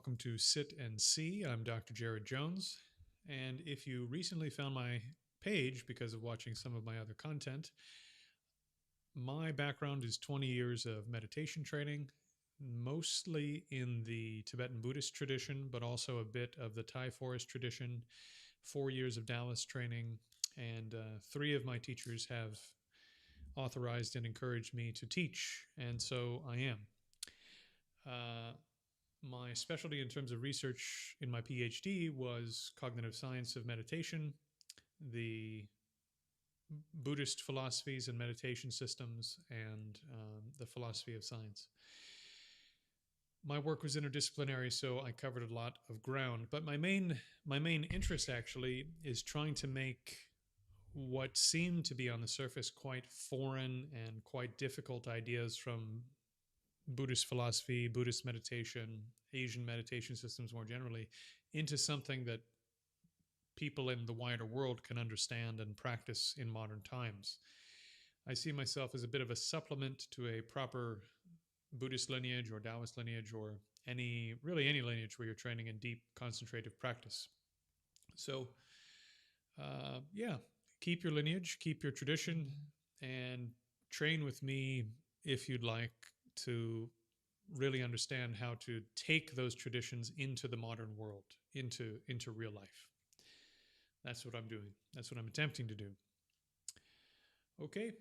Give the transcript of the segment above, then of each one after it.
Welcome to Sit and See. I'm Dr. Jared Jones. And if you recently found my page because of watching some of my other content, my background is 20 years of meditation training, mostly in the Tibetan Buddhist tradition, but also a bit of the Thai forest tradition, 4 years of Taoist training, and three of my teachers have authorized and encouraged me to teach, and so I am. Uh, my specialty in terms of research in my PhD was cognitive science of meditation, the Buddhist philosophies and meditation systems, and the philosophy of science. My work was interdisciplinary, so I covered a lot of ground. But my main interest actually is trying to make what seemed to be on the surface quite foreign and quite difficult ideas from Buddhist philosophy, Buddhist meditation, Asian meditation systems more generally, into something that people in the wider world can understand and practice in modern times. I see myself as a bit of a supplement to a proper Buddhist lineage or Taoist lineage or any lineage where you're training in deep concentrative practice. So, yeah, keep your lineage, keep your tradition, and train with me if you'd like to really understand how to take those traditions into the modern world, into real life. That's what I'm doing. That's what I'm attempting to do. Okay.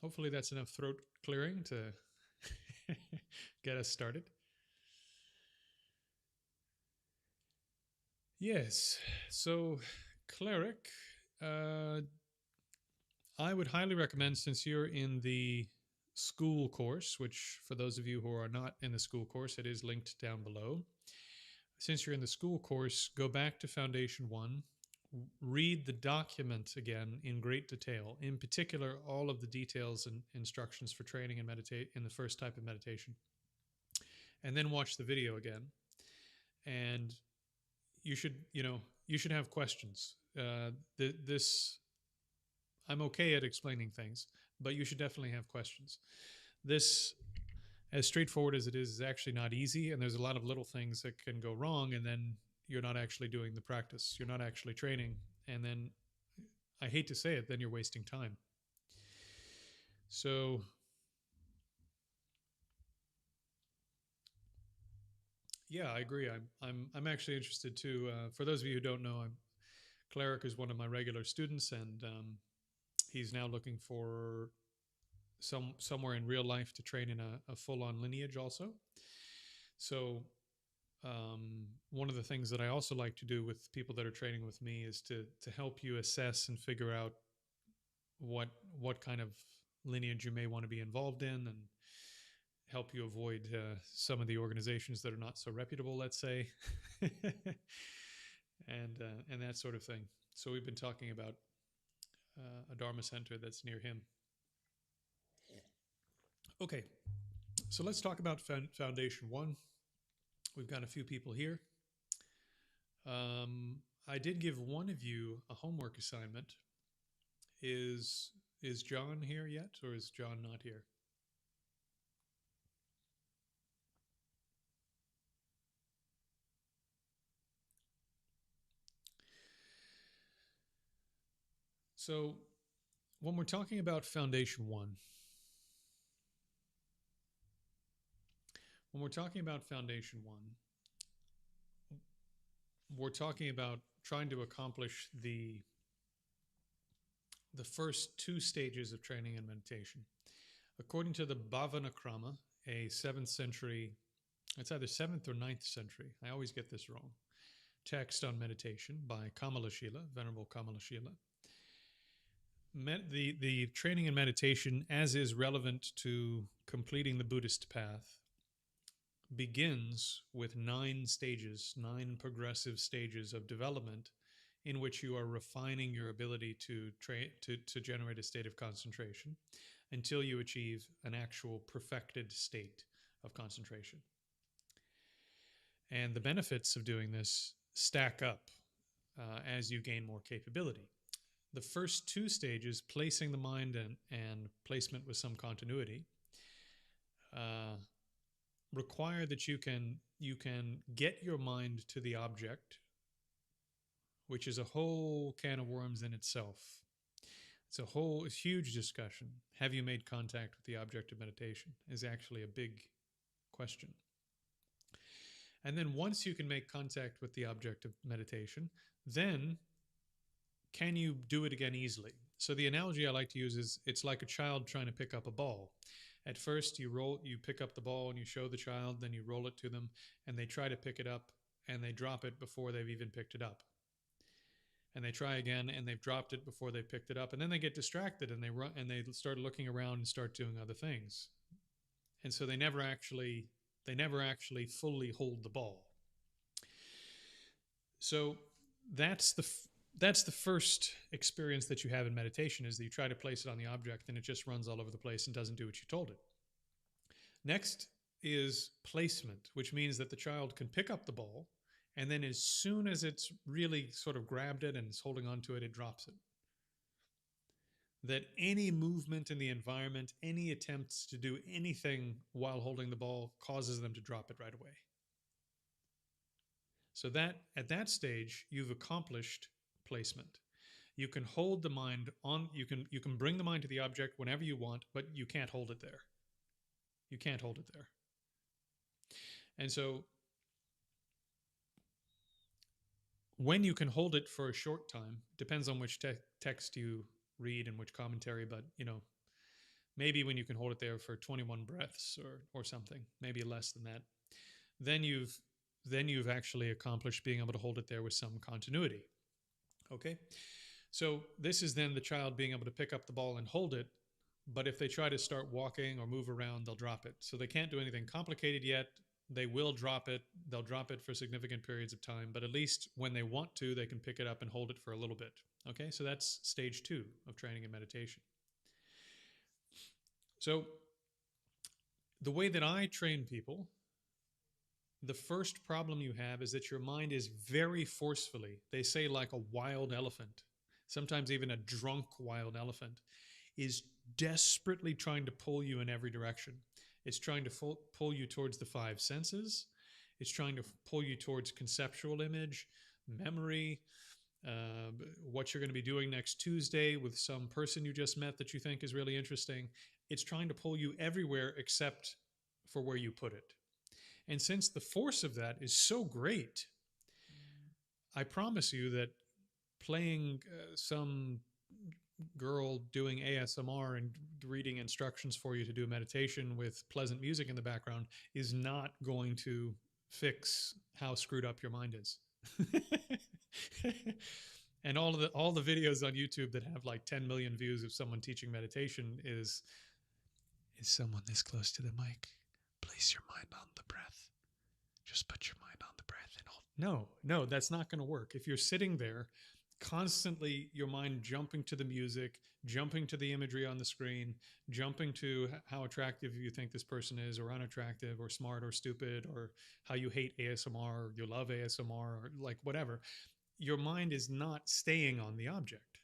Hopefully that's enough throat clearing to get us started. Yes. So, cleric, uh, I would highly recommend, since you're in the school course, which for those of you who are not in the school course, it is linked down below. Since you're in the school course, go back to Foundation 1, read the document again in great detail, in particular, all of the details and instructions for training and meditate in the first type of meditation, and then watch the video again. And you should have questions. This I'm okay at explaining things, but you should definitely have questions. This, as straightforward as it is actually not easy, and there's a lot of little things that can go wrong, and then you're not actually doing the practice. You're not actually training, and then I hate to say it, then you're wasting time. So yeah, I agree. I'm actually interested too. For those of you who don't know, I'm Cleric is one of my regular students, and he's now looking for somewhere in real life to train in a full on lineage also. So one of the things that I also like to do with people that are training with me is to help you assess and figure out what what kind of lineage you may want to be involved in, and help you avoid some of the organizations that are not so reputable, let's say, and that sort of thing. So we've been talking about a Dharma center that's near him. Okay, so let's talk about Foundation 1. We've got a few people here. Um, I did give one of you a homework assignment. Is is John here yet, or is John not here? So when we're talking about Foundation 1, when we're talking about Foundation 1, we're talking about trying to accomplish the first two stages of training and meditation. According to the Bhavanakrama, a 7th century, it's either 7th or 9th century, I always get this wrong, text on meditation by Kamalashila, Venerable Kamalashila. The training and meditation, as is relevant to completing the Buddhist path, begins with 9 stages, 9 progressive stages of development in which you are refining your ability to generate a state of concentration until you achieve an actual perfected state of concentration. And the benefits of doing this stack up as you gain more capability. The first 2 stages, placing the mind and placement with some continuity, require that you can get your mind to the object, which is a whole can of worms in itself. It's a huge discussion. Have you made contact with the object of meditation is actually a big question. And then once you can make contact with the object of meditation, then can you do it again easily? So the analogy I like to use is it's like a child trying to pick up a ball. At first you pick up the ball and you show the child, then you roll it to them and they try to pick it up and they drop it before they've even picked it up. And they try again and they've dropped it before they picked it up, and then they get distracted and they run and they start looking around and start doing other things. And so they never actually fully hold the ball. So that's the first experience that you have in meditation, is that you try to place it on the object and it just runs all over the place and doesn't do what you told it. Next is placement, which means that the child can pick up the ball, and then as soon as it's really sort of grabbed it and is holding on to it, it drops it. That any movement in the environment, any attempts to do anything while holding the ball causes them to drop it right away. So that at that stage, you've accomplished placement. You can hold the mind on, you can bring the mind to the object whenever you want, but you can't hold it there. You can't hold it there. And so when you can hold it for a short time, depends on which text you read and which commentary, but maybe when you can hold it there for 21 breaths or something, maybe less than that, then you've actually accomplished being able to hold it there with some continuity. Okay? So this is then the child being able to pick up the ball and hold it, but if they try to start walking or move around, they'll drop it. So they can't do anything complicated yet. They will drop it. They'll drop it for significant periods of time, but at least when they want to, they can pick it up and hold it for a little bit. Okay, so that's stage 2 of training in meditation. So the way that I train people, the first problem you have is that your mind is very forcefully, they say like a wild elephant, sometimes even a drunk wild elephant, is desperately trying to pull you in every direction. It's trying to pull you towards the 5 senses. It's trying to pull you towards conceptual image, memory, what you're going to be doing next Tuesday with some person you just met that you think is really interesting. It's trying to pull you everywhere except for where you put it. And since the force of that is so great, I promise you that playing some girl doing ASMR and reading instructions for you to do meditation with pleasant music in the background is not going to fix how screwed up your mind is. And all the videos on YouTube that have like 10 million views of someone teaching meditation is someone this close to the mic. Place your mind on the breath. Just put your mind on the breath and hold. No, that's not going to work. If you're sitting there constantly, your mind jumping to the music, jumping to the imagery on the screen, jumping to how attractive you think this person is, or unattractive, or smart, or stupid, or how you hate ASMR, or you love ASMR, or like whatever, your mind is not staying on the object.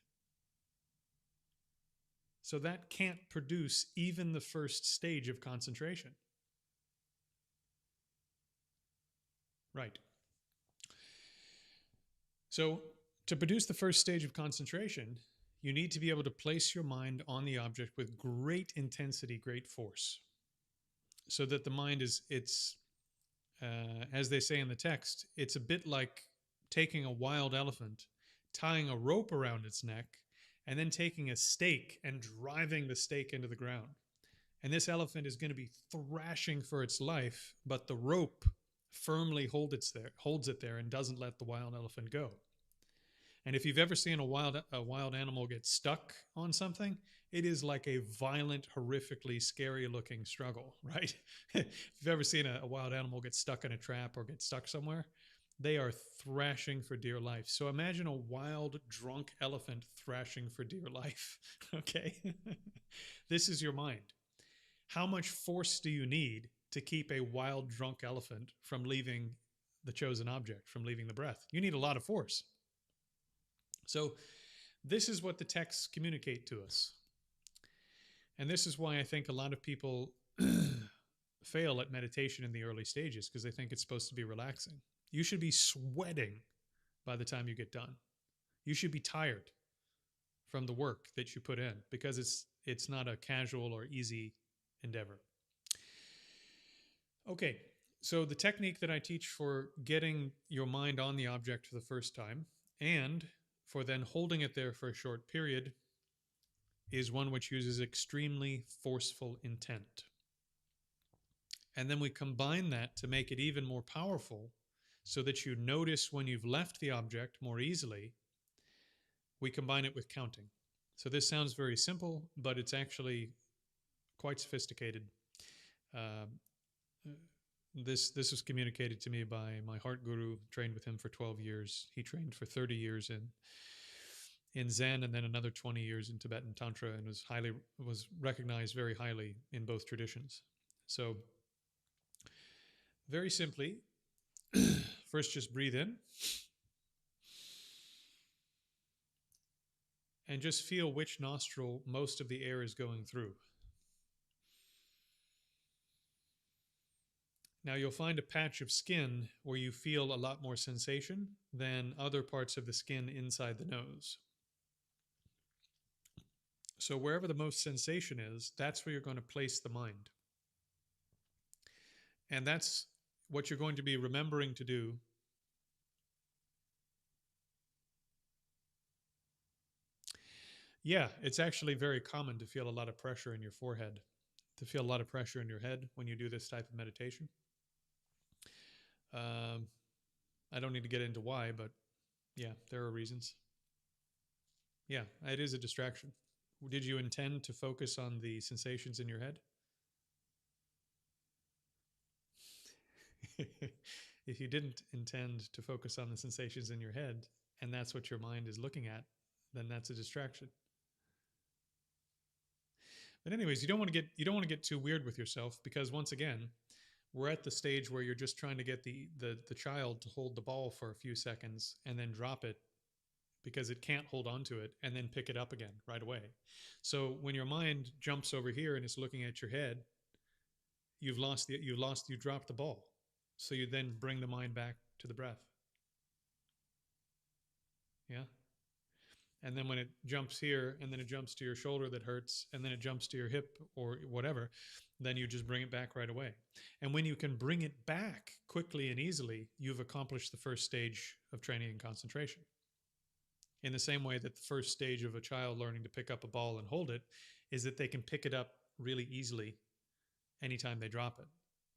So that can't produce even the first stage of concentration. Right. So to produce the first stage of concentration, you need to be able to place your mind on the object with great intensity, great force, so that the mind is, as they say in the text, it's a bit like taking a wild elephant, tying a rope around its neck, and then taking a stake and driving the stake into the ground. And this elephant is going to be thrashing for its life, but the rope firmly holds it there and doesn't let the wild elephant go. And if you've ever seen a wild animal get stuck on something, it is like a violent, horrifically scary looking struggle, right? If you've ever seen a wild animal get stuck in a trap or get stuck somewhere, they are thrashing for dear life. So imagine a wild, drunk elephant thrashing for dear life, okay? This is your mind. How much force do you need to keep a wild, drunk elephant from leaving the chosen object, from leaving the breath? You need a lot of force. So this is what the texts communicate to us. And this is why I think a lot of people fail at meditation in the early stages because they think it's supposed to be relaxing. You should be sweating by the time you get done. You should be tired from the work that you put in because it's not a casual or easy endeavor. Okay, so the technique that I teach for getting your mind on the object for the first time and for then holding it there for a short period is one which uses extremely forceful intent. And then we combine that to make it even more powerful so that you notice when you've left the object more easily. We combine it with counting. So this sounds very simple, but it's actually quite sophisticated. This was communicated to me by my heart guru, trained with him for 12 years. He trained for 30 years in Zen and then another 20 years in Tibetan Tantra, and was recognized very highly in both traditions. So very simply, first just breathe in and just feel which nostril most of the air is going through. Now you'll find a patch of skin where you feel a lot more sensation than other parts of the skin inside the nose. So wherever the most sensation is, that's where you're going to place the mind. And that's what you're going to be remembering to do. Yeah, it's actually very common to feel a lot of pressure in your forehead, to feel a lot of pressure in your head when you do this type of meditation. I don't need to get into why, but yeah, there are reasons. Yeah, it is a distraction. Did you intend to focus on the sensations in your head? If you didn't intend to focus on the sensations in your head, and that's what your mind is looking at, then that's a distraction. But anyways, you don't want to get too weird with yourself, because once again, we're at the stage where you're just trying to get the child to hold the ball for a few seconds and then drop it because it can't hold on to it and then pick it up again right away. So when your mind jumps over here and is looking at your head, you dropped the ball. So you then bring the mind back to the breath. Yeah. And then when it jumps here and then it jumps to your shoulder that hurts and then it jumps to your hip or whatever, then you just bring it back right away. And when you can bring it back quickly and easily, you've accomplished the first stage of training and concentration. In the same way that the first stage of a child learning to pick up a ball and hold it is that they can pick it up really easily anytime they drop it,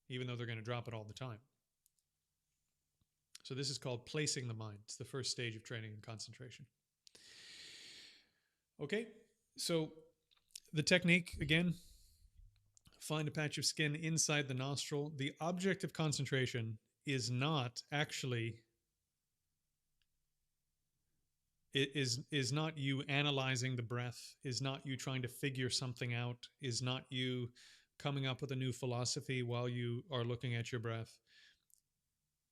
even though they're going to drop it all the time. So this is called placing the mind. It's the first stage of training and concentration. Okay, so the technique, again, find a patch of skin inside the nostril. The object of concentration is not actually, it is not you analyzing the breath, is not you trying to figure something out, is not you coming up with a new philosophy while you are looking at your breath.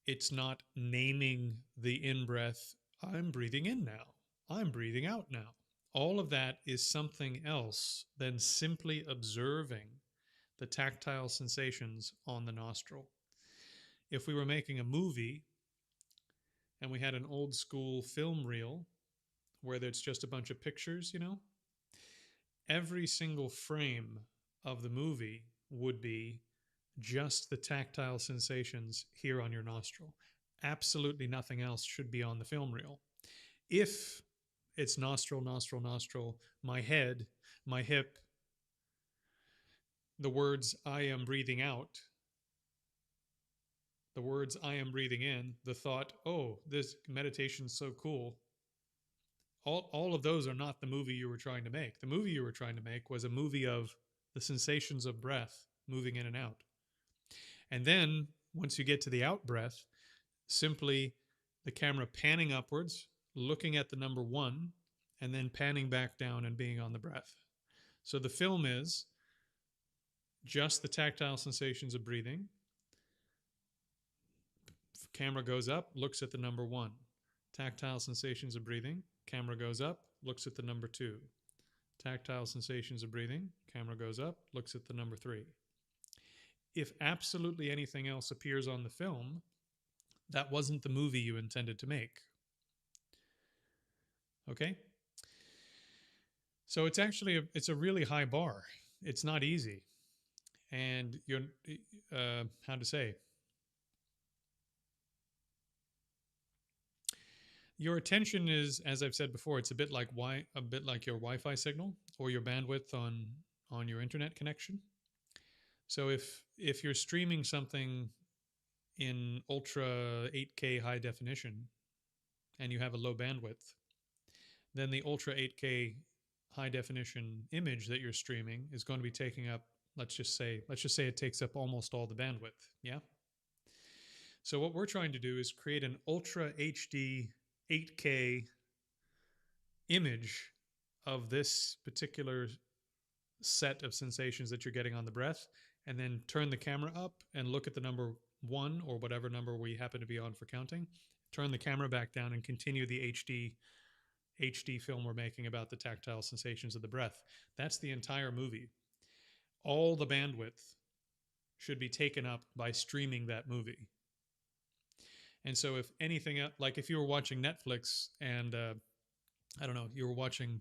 It's not naming the in-breath, I'm breathing in now, I'm breathing out now. All of that is something else than simply observing the tactile sensations on the nostril. If we were making a movie and we had an old school film reel where there's just a bunch of pictures, every single frame of the movie would be just the tactile sensations here on your nostril. Absolutely nothing else should be on the film reel. If it's nostril, nostril, nostril, my head, my hip, the words I am breathing out, the words I am breathing in, the thought, oh, this meditation's so cool. All of those are not the movie you were trying to make. The movie you were trying to make was a movie of the sensations of breath moving in and out. And then once you get to the out breath, simply the camera panning upwards, looking at the number 1, and then panning back down and being on the breath. So the film is just the tactile sensations of breathing. Camera goes up, looks at the number 1. Tactile sensations of breathing. Camera goes up, looks at the number 2. Tactile sensations of breathing. Camera goes up, looks at the number 3. if absolutely anything else appears on the film, that wasn't the movie you intended to make. Okay? So it's actually it's a really high bar. It's not easy. And you're how to say, your attention is, as I've said before, it's a bit like your Wi-Fi signal or your bandwidth on your internet connection. So if you're streaming something in ultra 8K high definition and you have a low bandwidth, then the ultra 8K high definition image that you're streaming is going to be taking up, let's just say it takes up almost all the bandwidth. Yeah. So what we're trying to do is create an ultra HD 8K image of this particular set of sensations that you're getting on the breath, and then turn the camera up and look at the number 1 or whatever number we happen to be on for counting. Turn the camera back down and continue the HD film we're making about the tactile sensations of the breath. That's the entire movie. All the bandwidth should be taken up by streaming that movie. And so if anything, like if you were watching Netflix and I don't know, you were watching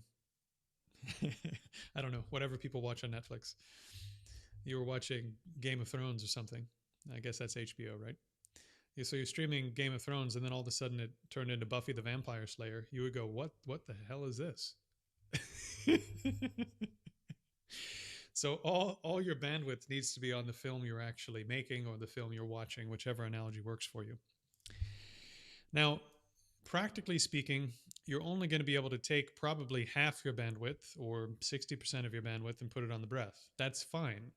I don't know, whatever people watch on Netflix. You were watching Game of Thrones or something. I guess that's HBO, right? Yeah, so you're streaming Game of Thrones, and then all of a sudden it turned into Buffy the Vampire Slayer. You would go, what the hell is this? So all your bandwidth needs to be on the film you're actually making or the film you're watching, whichever analogy works for you. Now, practically speaking, you're only going to be able to take probably half your bandwidth or 60% of your bandwidth and put it on the breath. That's fine.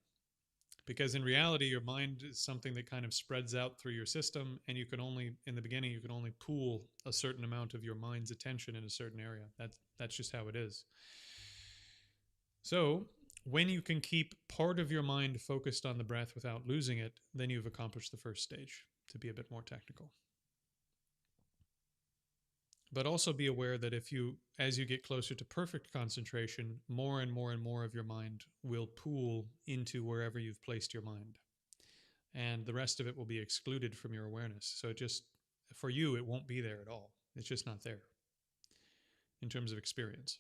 Because in reality, your mind is something that kind of spreads out through your system, and you can only, in the beginning, you can only pool a certain amount of your mind's attention in a certain area. That's just how it is. So when you can keep part of your mind focused on the breath without losing it, then you've accomplished the first stage, to be a bit more technical. But also be aware that as you get closer to perfect concentration, more and more and more of your mind will pool into wherever you've placed your mind. And the rest of it will be excluded from your awareness. So for you, it won't be there at all. It's just not there in terms of experience.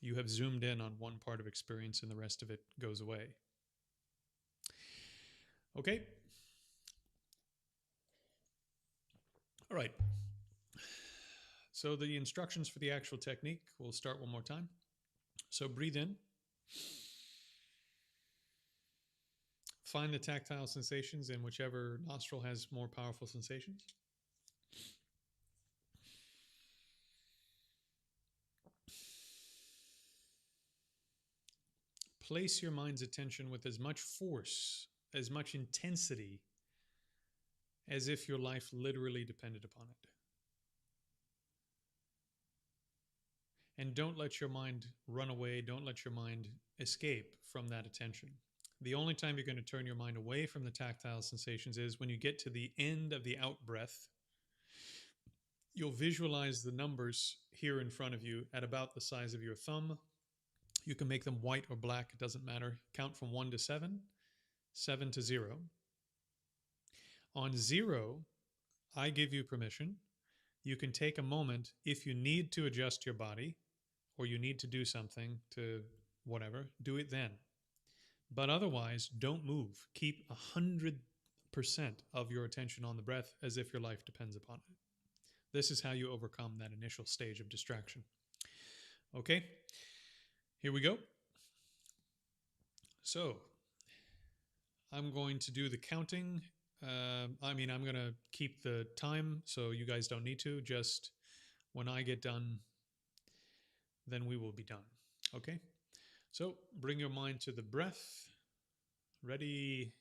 You have zoomed in on one part of experience and the rest of it goes away. Okay? All right. So the instructions for the actual technique, we'll start one more time. So breathe in. Find the tactile sensations in whichever nostril has more powerful sensations. Place your mind's attention with as much force, as much intensity, as if your life literally depended upon it. And don't let your mind run away. Don't let your mind escape from that attention. The only time you're going to turn your mind away from the tactile sensations is when you get to the end of the out breath. You'll visualize the numbers here in front of you at about the size of your thumb. You can make them white or black, it doesn't matter. Count from 1 to 7, 7 to 0. On 0, I give you permission. You can take a moment if you need to adjust your body or you need to do something to whatever, do it then. But otherwise, don't move. Keep 100% of your attention on the breath as if your life depends upon it. This is how you overcome that initial stage of distraction. Okay, here we go. So I'm going to do the counting. I'm going to keep the time so you guys don't need to. Just when I get done, then we will be done. Okay, so bring your mind to the breath. Ready?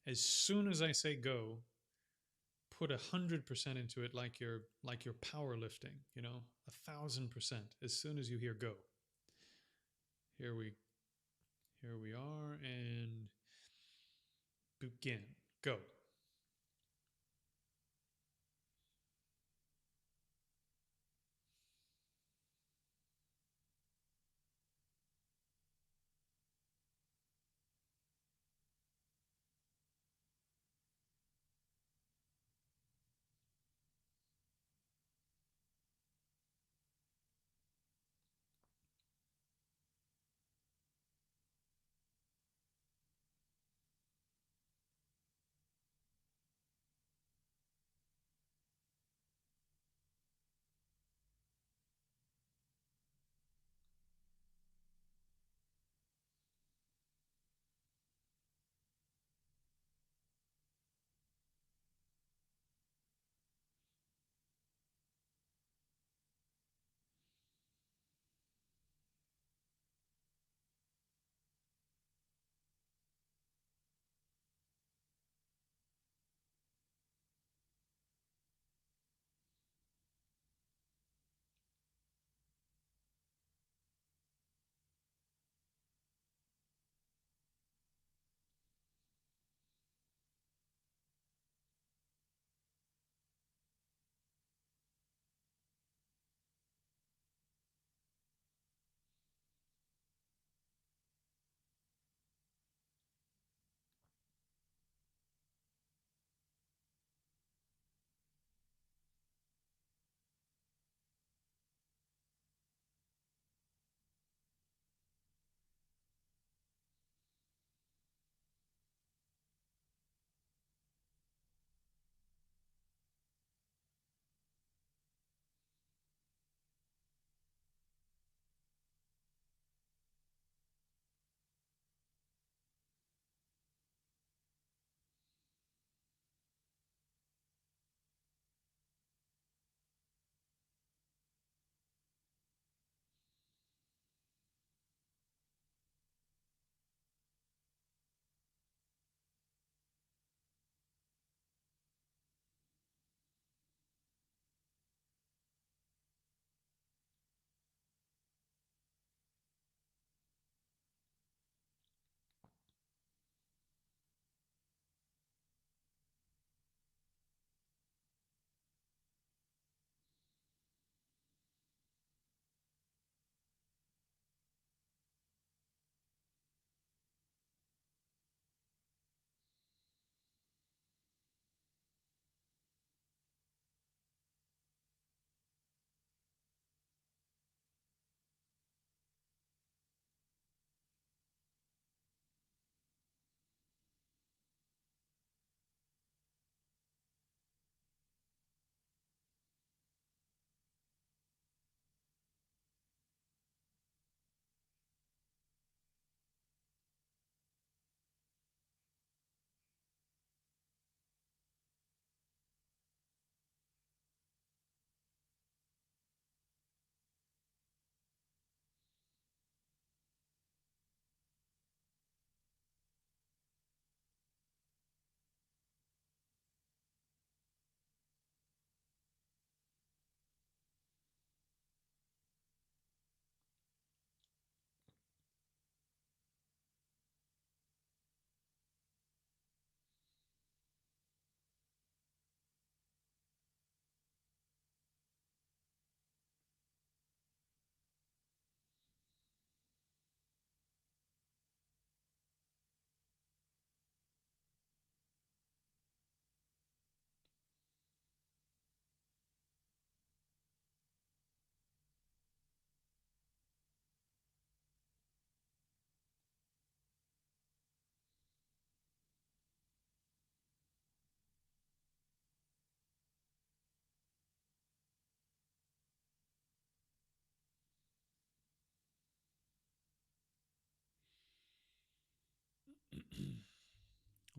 As soon as I say go, put 100% into it, like you're powerlifting, 1,000%. As soon as you hear go, here we are, and begin. Go.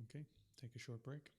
Okay, take a short break.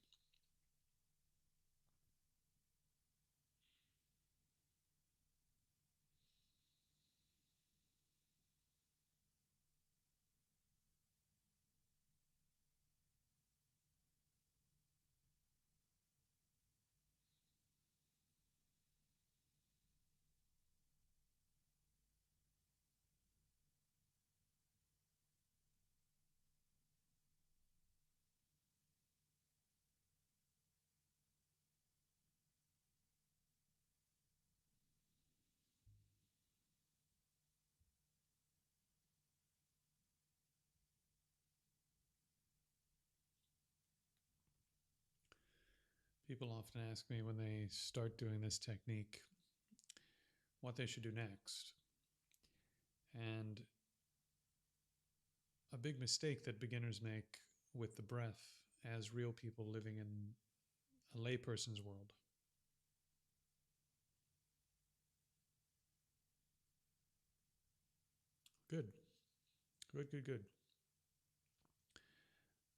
People often ask me when they start doing this technique what they should do next. And a big mistake that beginners make with the breath as real people living in a layperson's world. Good, good, good, good.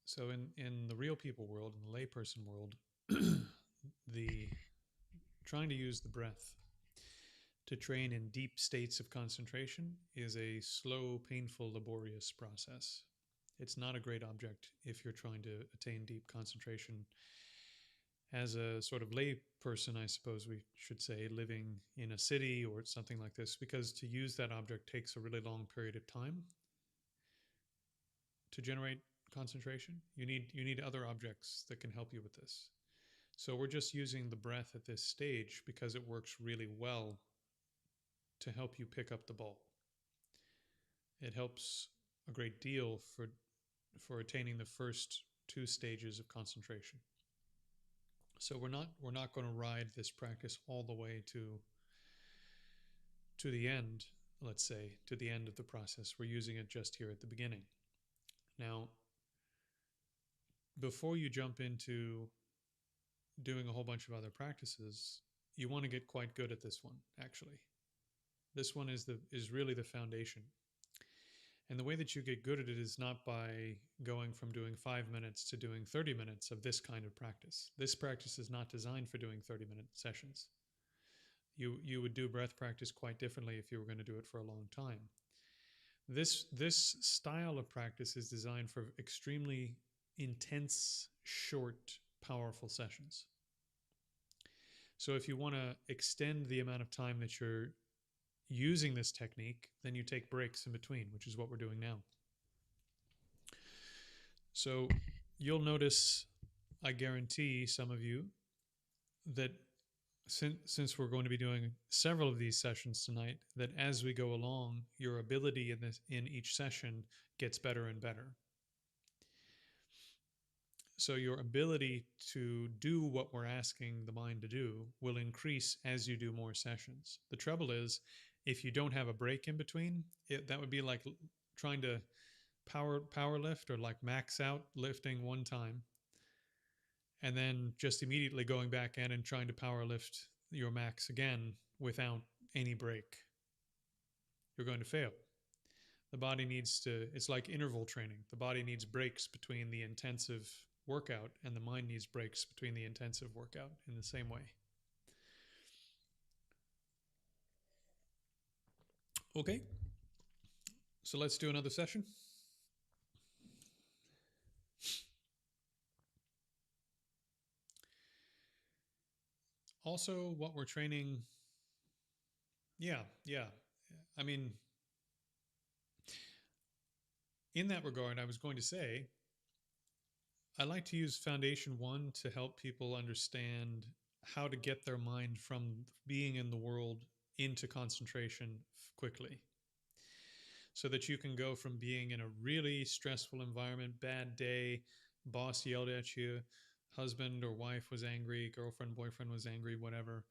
So in the real people world, in the layperson world, the trying to use the breath to train in deep states of concentration is a slow, painful, laborious process. It's not a great object if you're trying to attain deep concentration as a sort of lay person, I suppose we should say, living in a city or something like this, because to use that object takes a really long period of time to generate concentration. You need other objects that can help you with this. So we're just using the breath at this stage because it works really well to help you pick up the ball. It helps a great deal for attaining the first two stages of concentration. So we're not going to ride this practice all the way to the end, let's say, to the end of the process. We're using it just here at the beginning. Now, before you jump into doing a whole bunch of other practices, you want to get quite good at this one, actually. This one is really the foundation. And the way that you get good at it is not by going from doing 5 minutes to doing 30 minutes of this kind of practice. This practice is not designed for doing 30-minute sessions. You would do breath practice quite differently if you were going to do it for a long time. This style of practice is designed for extremely intense, short, powerful sessions. So if you want to extend the amount of time that you're using this technique, then you take breaks in between, which is what we're doing now. So you'll notice, I guarantee some of you, that since we're going to be doing several of these sessions tonight, that as we go along, your ability in each session gets better and better. So your ability to do what we're asking the mind to do will increase as you do more sessions. The trouble is, if you don't have a break in between, that would be like trying to power lift or like max out lifting one time and then just immediately going back in and trying to power lift your max again without any break. You're going to fail. The body needs to, it's like interval training. The body needs breaks between the intensive workout, and the mind needs breaks between the intensive workout in the same way. Okay, so let's do another session. Also, what we're training, yeah. I mean, in that regard, I was going to say, I like to use Foundation 1 to help people understand how to get their mind from being in the world into concentration quickly. So that you can go from being in a really stressful environment, bad day, boss yelled at you, husband or wife was angry, girlfriend, boyfriend was angry, whatever,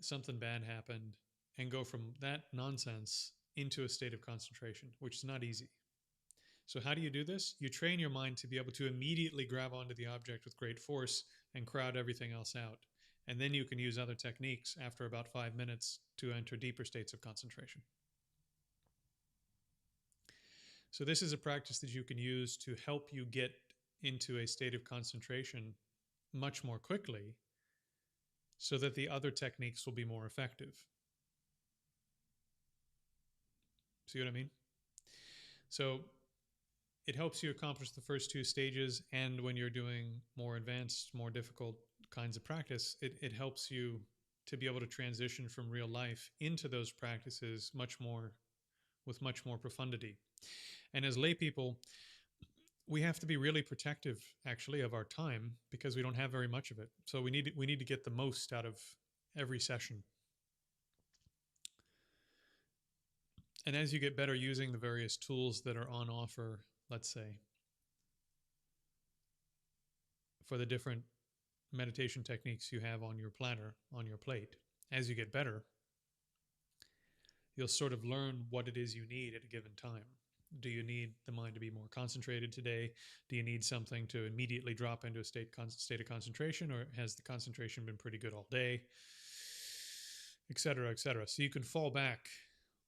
something bad happened, and go from that nonsense into a state of concentration, which is not easy. So how do you do this? You train your mind to be able to immediately grab onto the object with great force and crowd everything else out. And then you can use other techniques after about 5 minutes to enter deeper states of concentration. So this is a practice that you can use to help you get into a state of concentration much more quickly so that the other techniques will be more effective. See what I mean? So it helps you accomplish the first two stages. And when you're doing more advanced, more difficult kinds of practice, it helps you to be able to transition from real life into those practices with much more profundity. And as lay people, we have to be really protective actually of our time because we don't have very much of it. So we need to get the most out of every session. And as you get better using the various tools that are on offer, let's say, for the different meditation techniques you have on your platter, on your plate, as you get better, you'll sort of learn what it is you need at a given time. Do you need the mind to be more concentrated today? Do you need something to immediately drop into a state of concentration, or has the concentration been pretty good all day, et cetera, et cetera? So you can fall back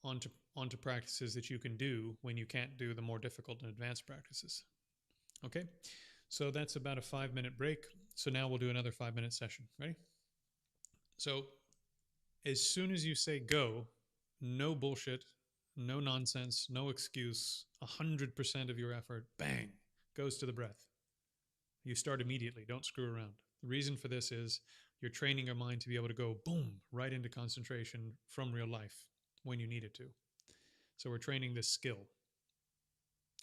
onto practices that you can do when you can't do the more difficult and advanced practices. Okay, so that's about a 5-minute break. So now we'll do another 5-minute session. Ready? So as soon as you say go, no bullshit, no nonsense, no excuse, 100% of your effort, bang, goes to the breath. You start immediately. Don't screw around. The reason for this is you're training your mind to be able to go boom, right into concentration from real life when you need it to. So we're training this skill.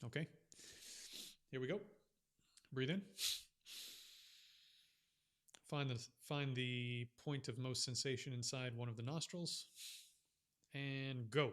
Okay? Here we go. Breathe in. Find the point of most sensation inside one of the nostrils. And go.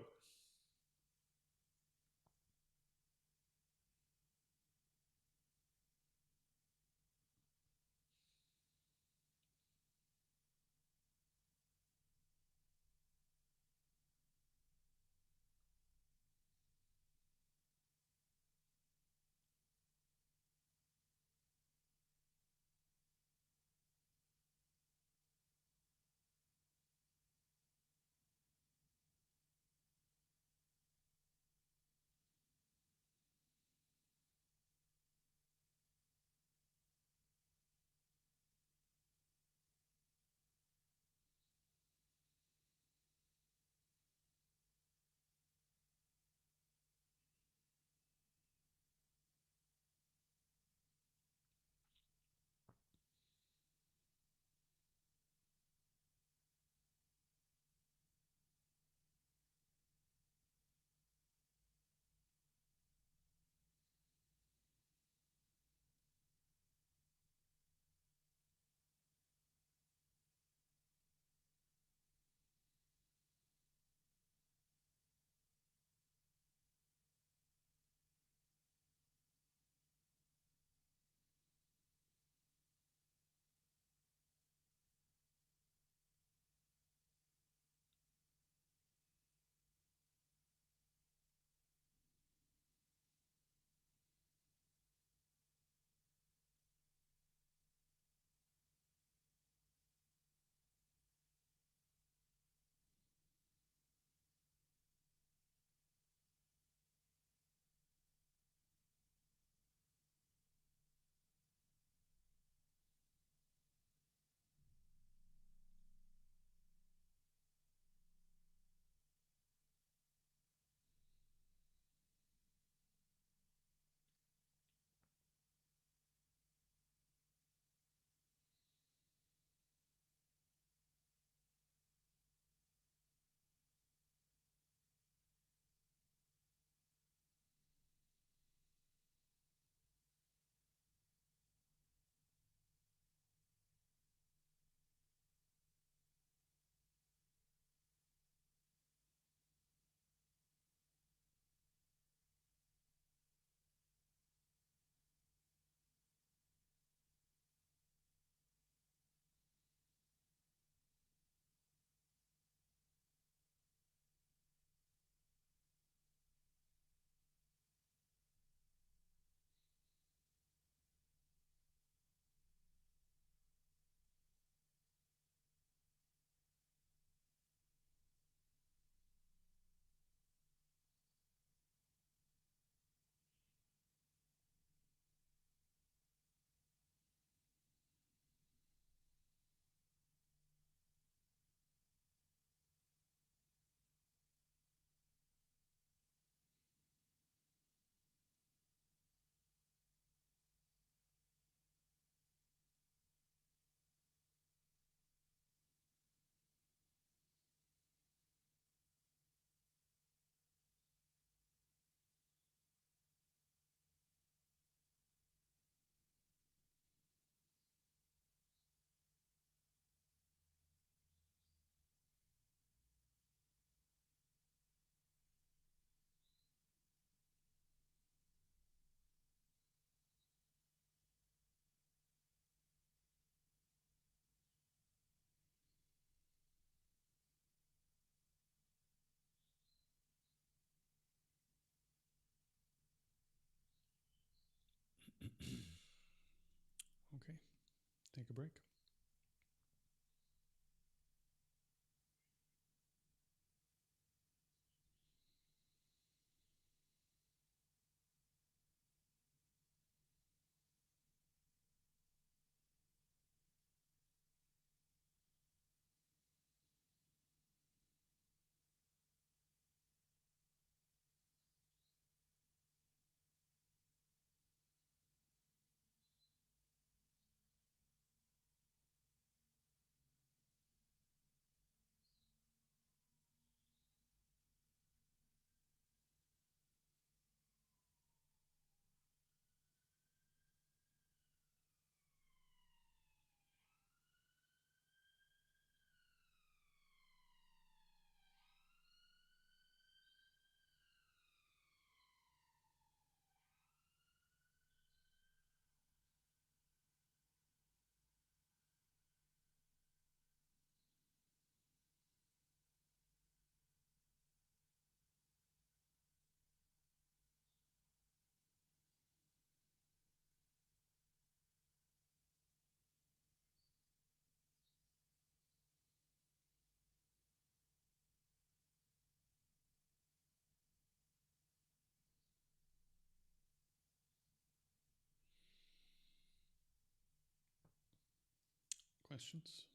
take a break. Questions?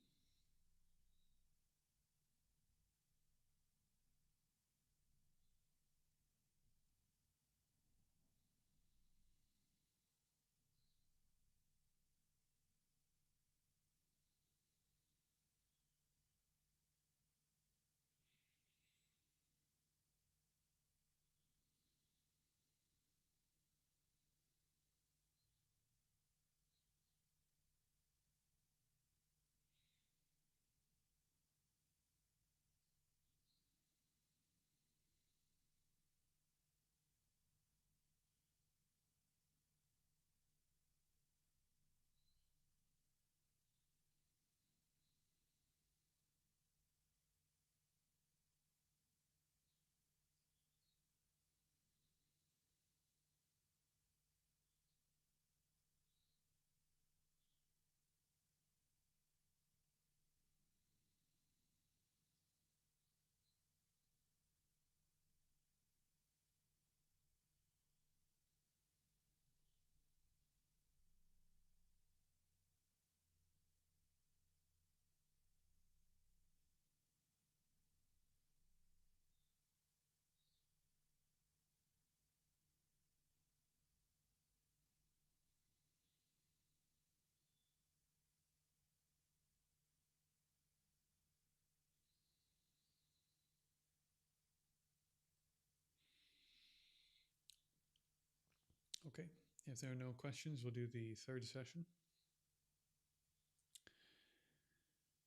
Okay. If there are no questions, we'll do the third session.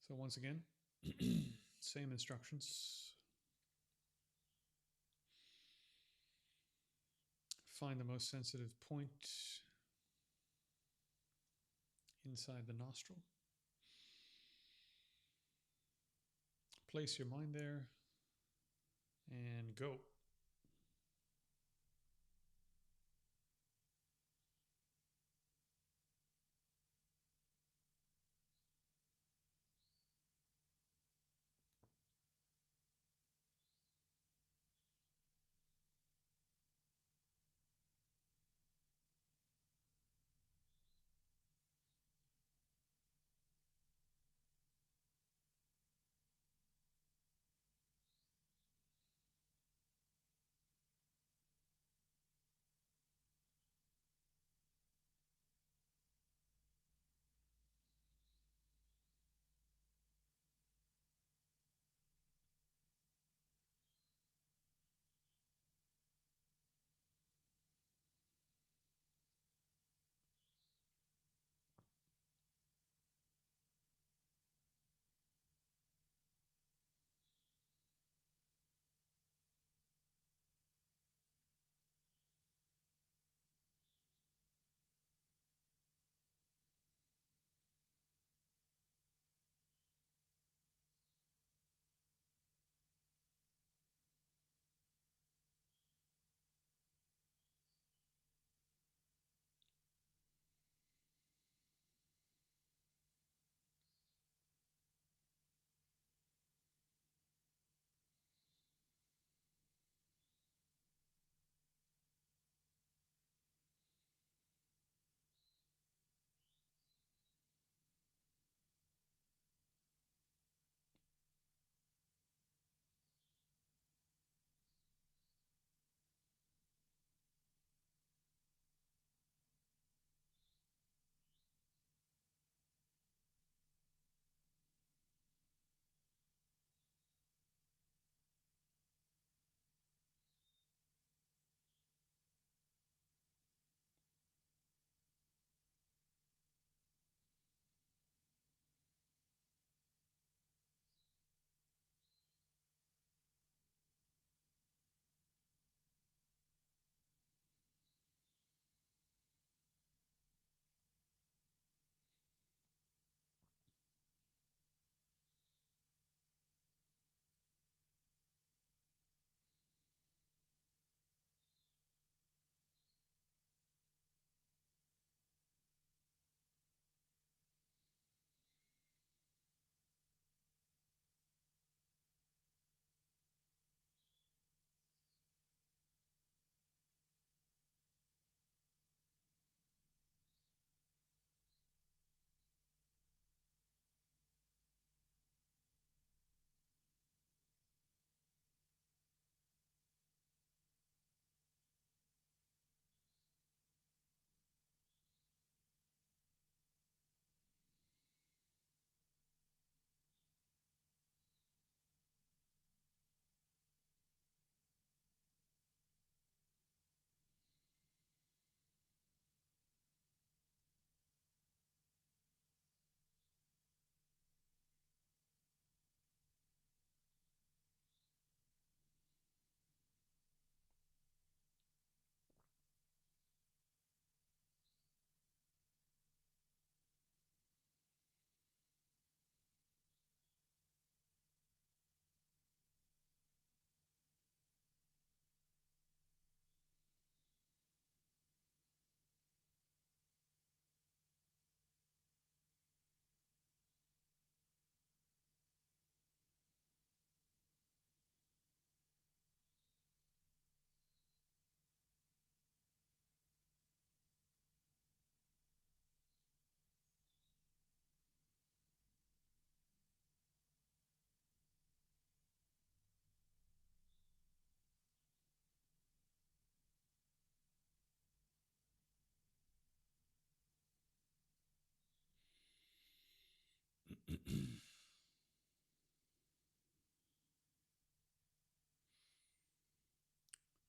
So once again, same instructions. Find the most sensitive point inside the nostril. Place your mind there and go.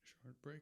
Short break.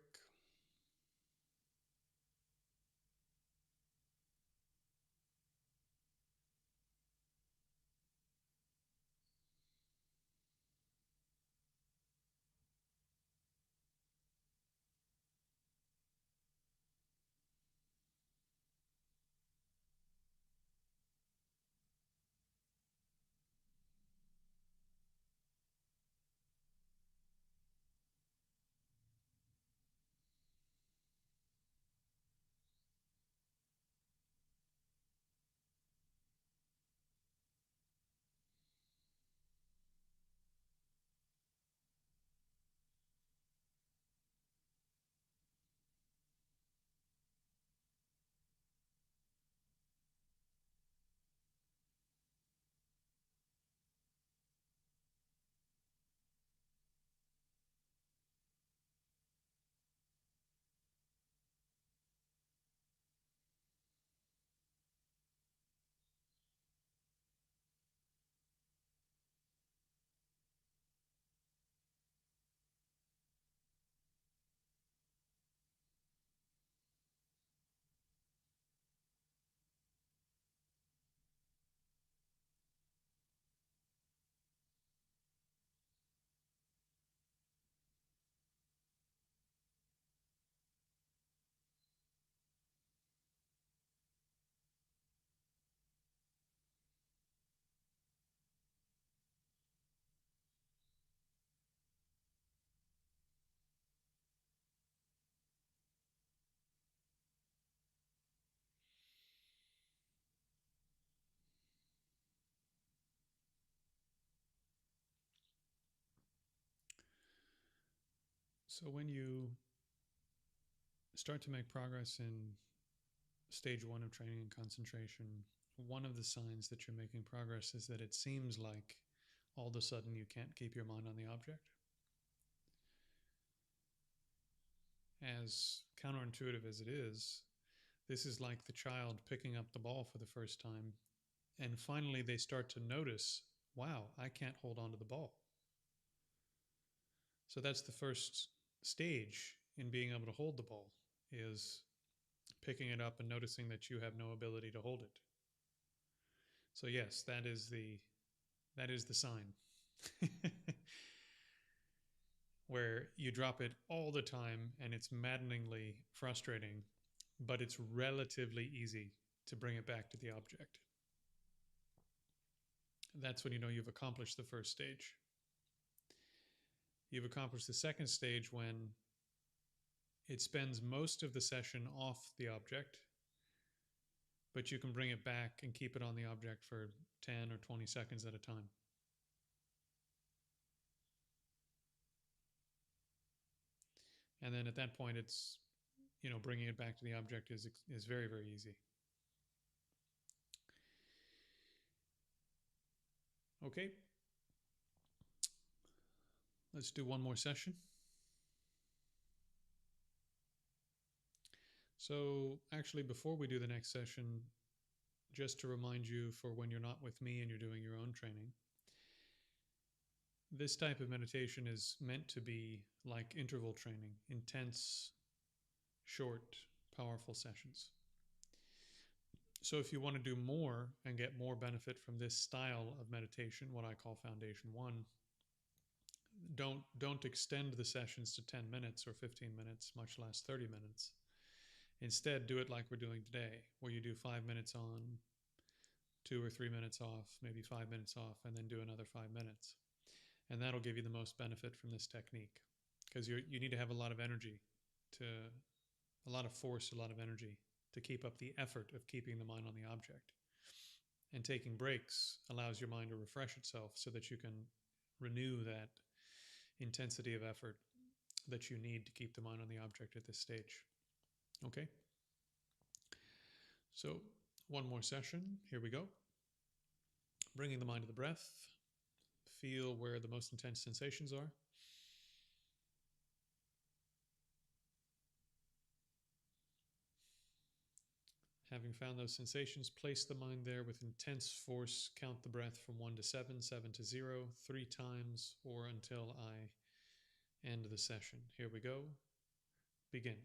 So when you start to make progress in stage one of training and concentration, one of the signs that you're making progress is that it seems like all of a sudden you can't keep your mind on the object. As counterintuitive as it is, this is like the child picking up the ball for the first time, and finally they start to notice, wow, I can't hold on to the ball. So that's the first stage in being able to hold the ball, is picking it up and noticing that you have no ability to hold it. So yes, that is the sign. Where you drop it all the time and it's maddeningly frustrating, but it's relatively easy to bring it back to the object. That's when you know you've accomplished the first stage. You've accomplished the second stage when it spends most of the session off the object, but you can bring it back and keep it on the object for 10 or 20 seconds at a time. And then at that point, it's, bringing it back to the object is very, very easy. Okay. Let's do one more session. So actually, before we do the next session, just to remind you for when you're not with me and you're doing your own training, this type of meditation is meant to be like interval training, intense, short, powerful sessions. So if you want to do more and get more benefit from this style of meditation, what I call Foundation 1, don't extend the sessions to 10 minutes or 15 minutes, much less 30 minutes. Instead, do it like we're doing today, where you do 5 minutes on, 2 or 3 minutes off, maybe 5 minutes off, and then do another 5 minutes. And that'll give you the most benefit from this technique, because you need to have a lot of energy, a lot of force, a lot of energy to keep up the effort of keeping the mind on the object. And taking breaks allows your mind to refresh itself so that you can renew that intensity of effort that you need to keep the mind on the object at this stage. Okay? So, one more session. Here we go. Bringing the mind to the breath. Feel where the most intense sensations are. Having found those sensations, place the mind there with intense force. Count the breath from 1 to 7, 7 to 0, 3 times, or until I end the session. Here we go. Begin.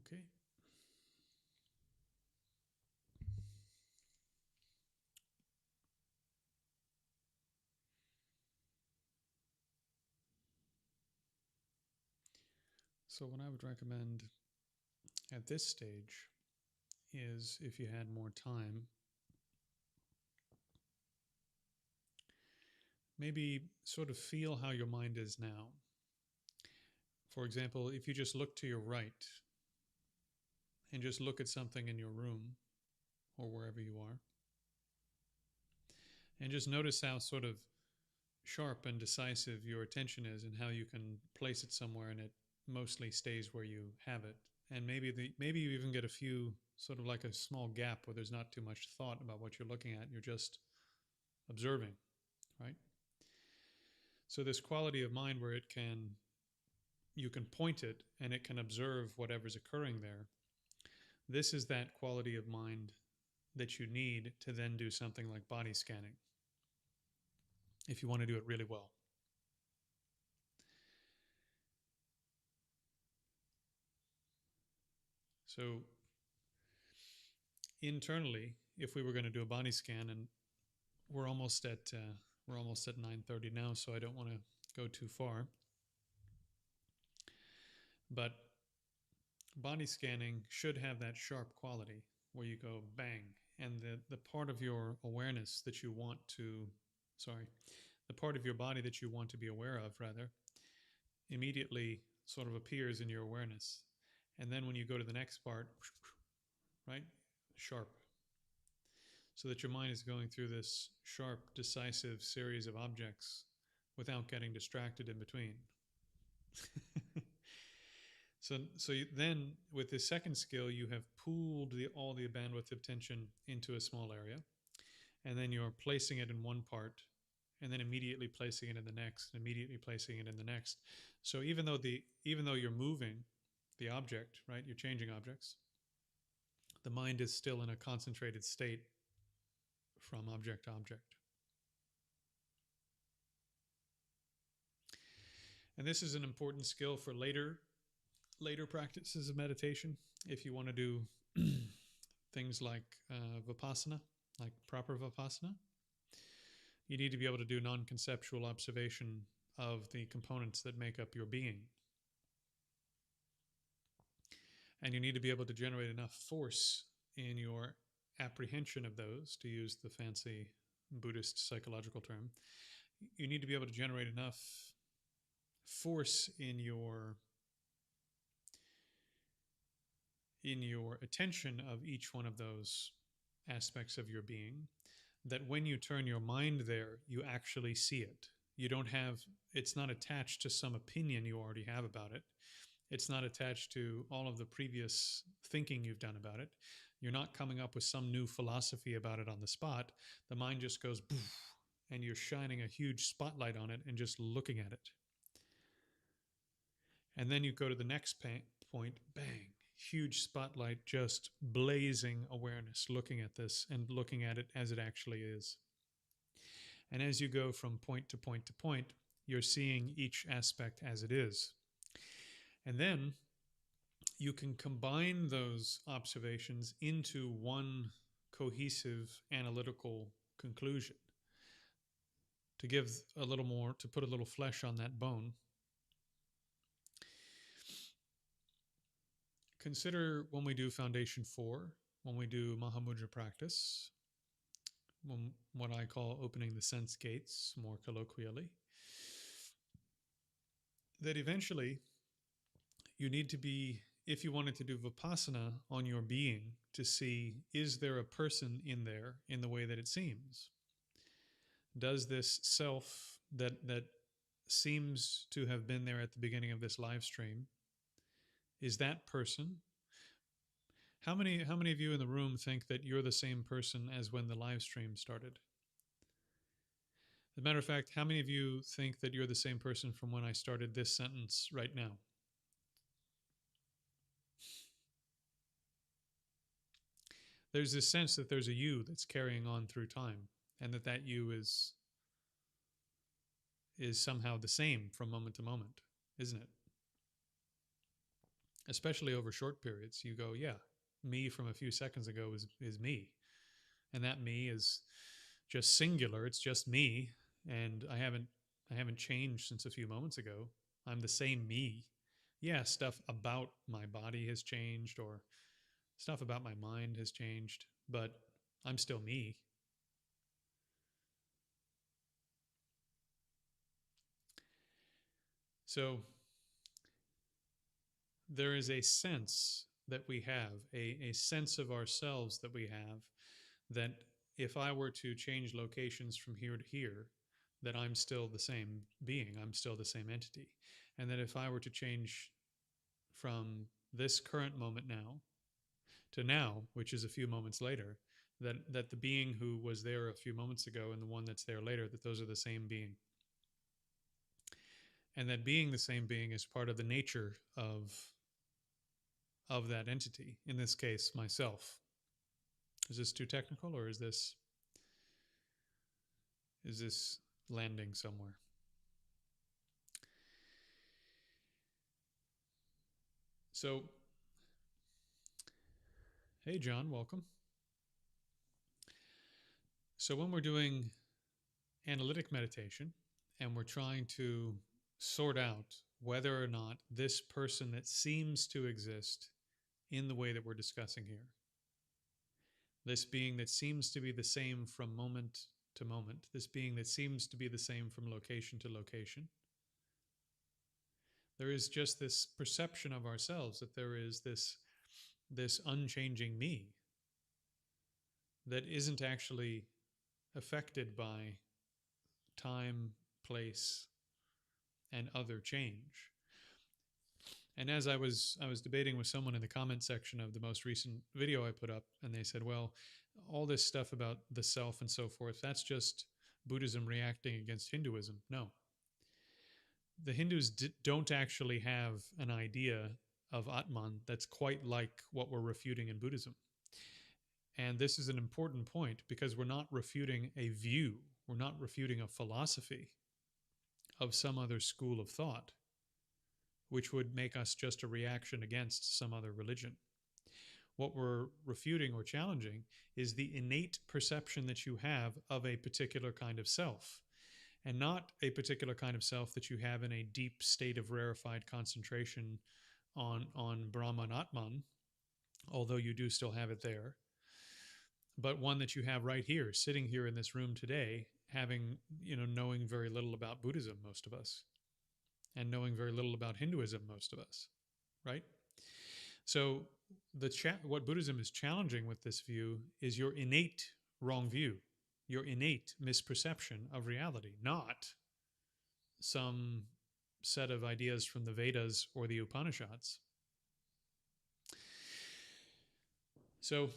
Okay. So what I would recommend at this stage is, if you had more time, maybe sort of feel how your mind is now. For example, if you just look to your right and just look at something in your room or wherever you are, and just notice how sort of sharp and decisive your attention is and how you can place it somewhere and it mostly stays where you have it. And maybe you even get a few sort of like a small gap where there's not too much thought about what you're looking at. You're just observing, right? So this quality of mind where you can point it and it can observe whatever's occurring there. This is that quality of mind that you need to then do something like body scanning if you want to do it really well. So internally, if we were going to do a body scan, and we're almost at 9:30 now, so I don't want to go too far. But body scanning should have that sharp quality where you go bang, and the part of your awareness that you want to, sorry, the part of your body that you want to be aware of, rather, immediately sort of appears in your awareness. And then when you go to the next part, right, sharp. So that your mind is going through this sharp, decisive series of objects without getting distracted in between. Then with this second skill, you have pooled all the bandwidth of attention into a small area, and then you're placing it in one part, and then immediately placing it in the next, and immediately placing it in the next. So even though you're moving the object, right, you're changing objects, the mind is still in a concentrated state from object to object. And this is an important skill for later practices of meditation. If you want to do things like vipassana, like proper vipassana, you need to be able to do non-conceptual observation of the components that make up your being. And you need to be able to generate enough force in your apprehension of those, to use the fancy Buddhist psychological term. You need to be able to generate enough force in your attention of each one of those aspects of your being, that when you turn your mind there, you actually see it. It's not attached to some opinion you already have about it. It's not attached to all of the previous thinking you've done about it. You're not coming up with some new philosophy about it on the spot. The mind just goes poof, and you're shining a huge spotlight on it and just looking at it. And then you go to the next point, bang, huge spotlight, just blazing awareness, looking at this and looking at it as it actually is. And as you go from point to point to point, you're seeing each aspect as it is. And then you can combine those observations into one cohesive analytical conclusion. To give a little more, to put a little flesh on that bone, consider when we do Foundation 4, when we do Mahamudra practice, what I call opening the sense gates, more colloquially, that eventually you need to be, if you wanted to do Vipassana on your being, to see, is there a person in there in the way that it seems? Does this self that seems to have been there at the beginning of this live stream, is that person? How many of you in the room think that you're the same person as when the live stream started? As a matter of fact, how many of you think that you're the same person from when I started this sentence right now? There's this sense that there's a you that's carrying on through time, and that you is somehow the same from moment to moment, isn't it? especially over short periods. You go, yeah, me from a few seconds ago is me. And that me is just singular. It's just me. And I haven't changed since a few moments ago. I'm the same me. Yeah, stuff about my body has changed or stuff about my mind has changed, but I'm still me. So there is a sense that we have, a sense of ourselves that we have, that if I were to change locations from here to here, that I'm still the same being, I'm still the same entity. And that if I were to change from this current moment now to now, which is a few moments later, that the being who was there a few moments ago and the one that's there later, that those are the same being. And that being the same being is part of the nature of that entity, in this case, myself. Is this too technical, or is this landing somewhere? So, hey John, welcome. So when we're doing analytic meditation and we're trying to sort out whether or not this person that seems to exist in the way that we're discussing here, this being that seems to be the same from moment to moment, this being that seems to be the same from location to location, there is just this perception of ourselves that there is this unchanging me that isn't actually affected by time, place, and other change. And as I was debating with someone in the comment section of the most recent video I put up, and they said, well, all this stuff about the self and so forth, that's just Buddhism reacting against Hinduism. No. The Hindus don't actually have an idea of Atman that's quite like what we're refuting in Buddhism. And this is an important point because we're not refuting a view, we're not refuting a philosophy of some other school of thought, which would make us just a reaction against some other religion. What we're refuting or challenging is the innate perception that you have of a particular kind of self, and not a particular kind of self that you have in a deep state of rarefied concentration on Brahman Atman, although you do still have it there, but one that you have right here, sitting here in this room today, having, knowing very little about Buddhism, most of us, and knowing very little about Hinduism, most of us, right? So what Buddhism is challenging with this view is your innate wrong view, your innate misperception of reality, not some set of ideas from the Vedas or the Upanishads. So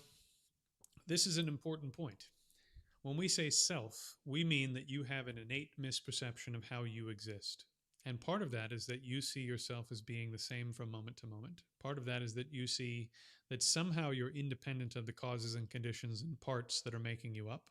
this is an important point. When we say self, we mean that you have an innate misperception of how you exist. And part of that is that you see yourself as being the same from moment to moment. Part of that is that you see that somehow you're independent of the causes and conditions and parts that are making you up.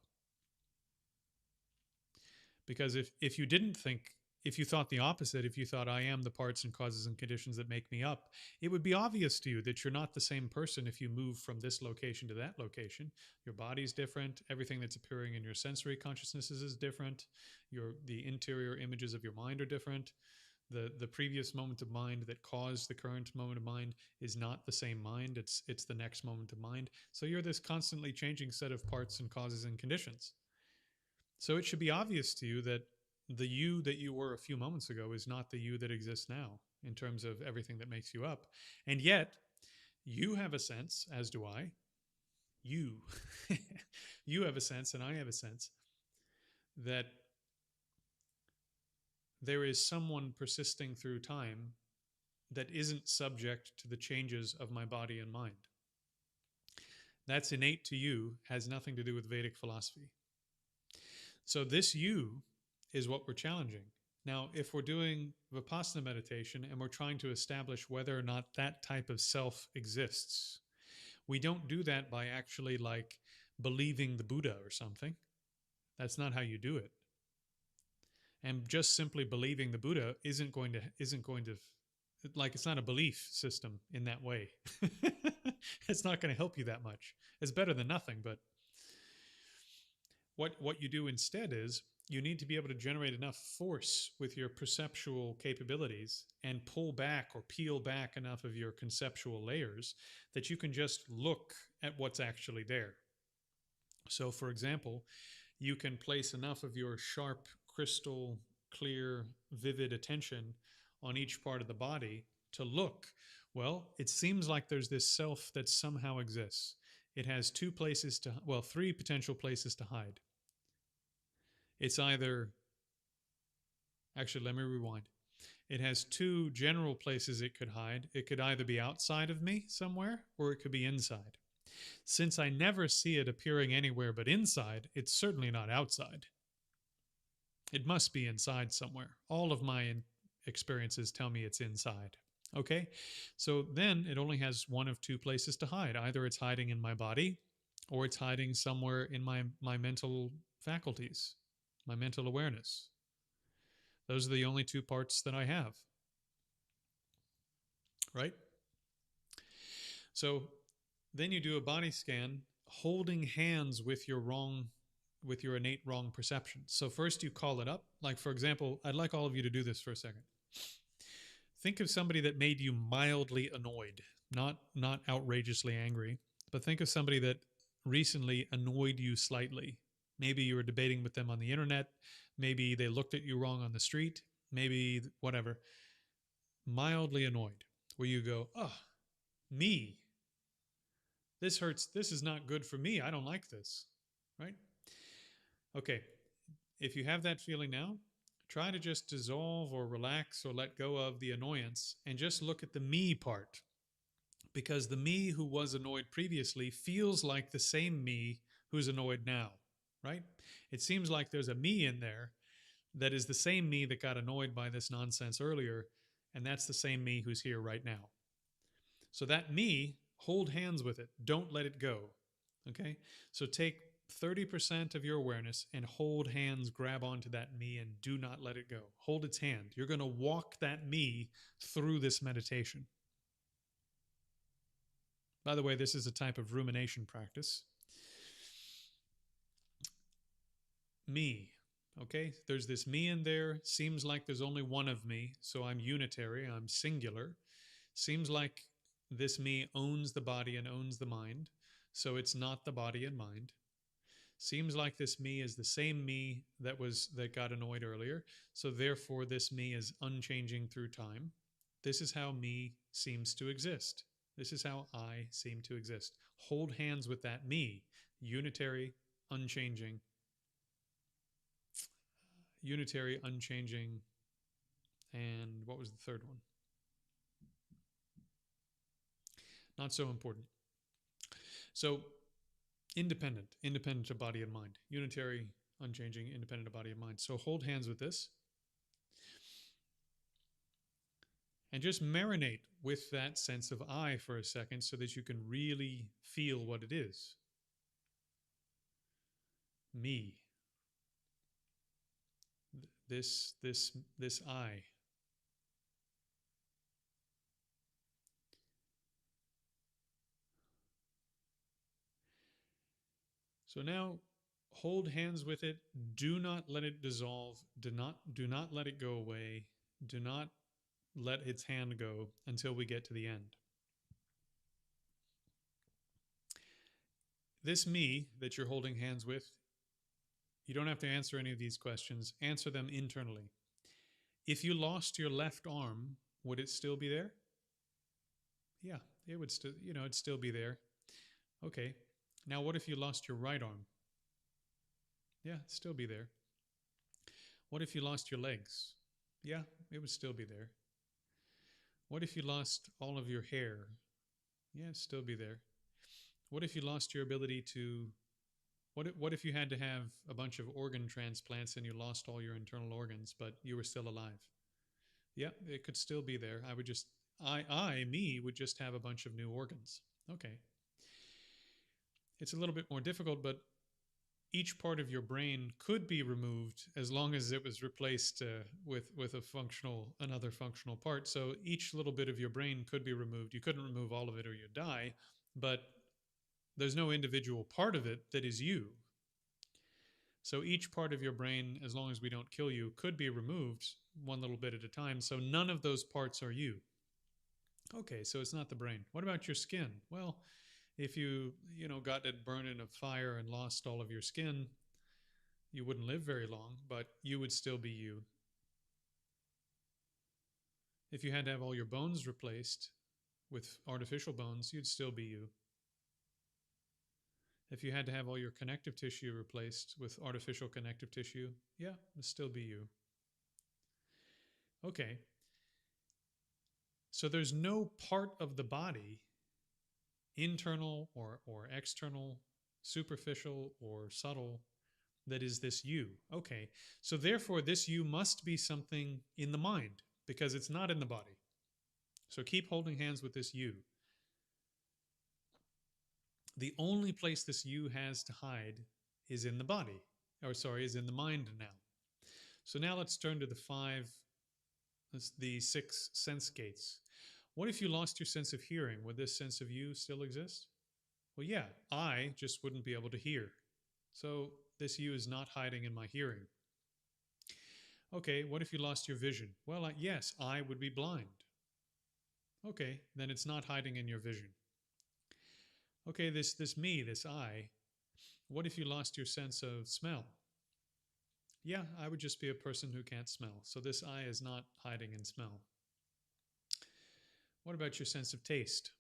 Because if you didn't think, if you thought the opposite, if you thought I am the parts and causes and conditions that make me up, it would be obvious to you that you're not the same person if you move from this location to that location. Your body's different. Everything that's appearing in your sensory consciousness is different. The interior images of your mind are different. The previous moment of mind that caused the current moment of mind is not the same mind. It's the next moment of mind. So you're this constantly changing set of parts and causes and conditions. So it should be obvious to you that the you that you were a few moments ago is not the you that exists now in terms of everything that makes you up. And yet, you have a sense, as do I. You. You have a sense, and I have a sense, that there is someone persisting through time that isn't subject to the changes of my body and mind. That's innate to you, has nothing to do with Vedic philosophy. So this you is what we're challenging. Now, if we're doing Vipassana meditation and we're trying to establish whether or not that type of self exists, we don't do that by actually like believing the Buddha or something. That's not how you do it. And just simply believing the Buddha isn't going to like it's not a belief system in that way. It's not going to help you that much. It's better than nothing, but what you do instead is you need to be able to generate enough force with your perceptual capabilities and pull back or peel back enough of your conceptual layers that you can just look at what's actually there. So, for example, you can place enough of your sharp, crystal clear, vivid attention on each part of the body to look. Well, it seems like there's this self that somehow exists. It has two places to, well, three potential places to hide. It's either, actually, let me rewind. It has two general places it could hide. It could either be outside of me somewhere or it could be inside. Since I never see it appearing anywhere but inside, it's certainly not outside. It must be inside somewhere. All of my experiences tell me it's inside. Okay? So then it only has one of two places to hide. Either it's hiding in my body or it's hiding somewhere in my mental faculties, my mental awareness. Those are the only two parts that I have. Right? So then you do a body scan holding hands with your innate wrong perception. So first you call it up. Like, for example, I'd like all of you to do this for a second. Think of somebody that made you mildly annoyed, not outrageously angry, but think of somebody that recently annoyed you slightly. Maybe you were debating with them on the internet. Maybe they looked at you wrong on the street. Maybe whatever. Mildly annoyed, where you go, oh, me. This hurts. This is not good for me. I don't like this. Right? Okay. If you have that feeling now, try to just dissolve or relax or let go of the annoyance and just look at the me part. Because the me who was annoyed previously feels like the same me who's annoyed now, right? It seems like there's a me in there that is the same me that got annoyed by this nonsense earlier, and that's the same me who's here right now. So that me, hold hands with it. Don't let it go, okay? So take 30% of your awareness and hold hands, grab onto that me and do not let it go. Hold its hand. You're going to walk that me through this meditation. By the way, this is a type of rumination practice. Me, okay? There's this me in there. Seems like there's only one of me, so I'm unitary, I'm singular. Seems like this me owns the body and owns the mind, so it's not the body and mind. Seems like this me is the same me that got annoyed earlier, so therefore this me is unchanging through time. This is how me seems to exist. This is how I seem to exist. Hold hands with that me, unitary, unchanging, and what was the third one? Not so important. So independent of body and mind, unitary, unchanging, independent of body and mind. So hold hands with this and just marinate with that sense of I for a second so that you can really feel what it is. Me. This I. So now hold hands with it. Do not let it dissolve. Do not let it go away. Do not let its hand go until we get to the end. This me that you're holding hands with, you don't have to answer any of these questions. Answer them internally. If you lost your left arm, would it still be there? Yeah, it would still, it'd still be there. Okay. Now, what if you lost your right arm? Yeah, it'd still be there. What if you lost your legs? Yeah, it would still be there. What if you lost all of your hair? Yeah, it'd still be there. What if you lost your ability to what if you had to have a bunch of organ transplants and you lost all your internal organs, but you were still alive? Yeah, it could still be there. I would just me would just have a bunch of new organs. Okay. It's a little bit more difficult, but each part of your brain could be removed as long as it was replaced with another functional part. So each little bit of your brain could be removed. You couldn't remove all of it or you'd die, but there's no individual part of it that is you. So each part of your brain, as long as we don't kill you, could be removed one little bit at a time. So none of those parts are you. Okay, so it's not the brain. What about your skin? Well, if you got it burned in a fire and lost all of your skin, you wouldn't live very long, but you would still be you. If you had to have all your bones replaced with artificial bones, you'd still be you. If you had to have all your connective tissue replaced with artificial connective tissue, yeah, it'd still be you. Okay. So there's no part of the body, internal or external, superficial or subtle, that is this you. Okay. So therefore, this you must be something in the mind because it's not in the body. So keep holding hands with this you. The only place this you has to hide is in the body, is in the mind now. So now let's turn to the 6 sense gates. What if you lost your sense of hearing? Would this sense of you still exist? Well, yeah, I just wouldn't be able to hear. So this you is not hiding in my hearing. Okay, what if you lost your vision? Well, yes, I would be blind. Okay, then it's not hiding in your vision. Okay, this me, this I, what if you lost your sense of smell? Yeah, I would just be a person who can't smell. So this I is not hiding in smell. What about your sense of taste?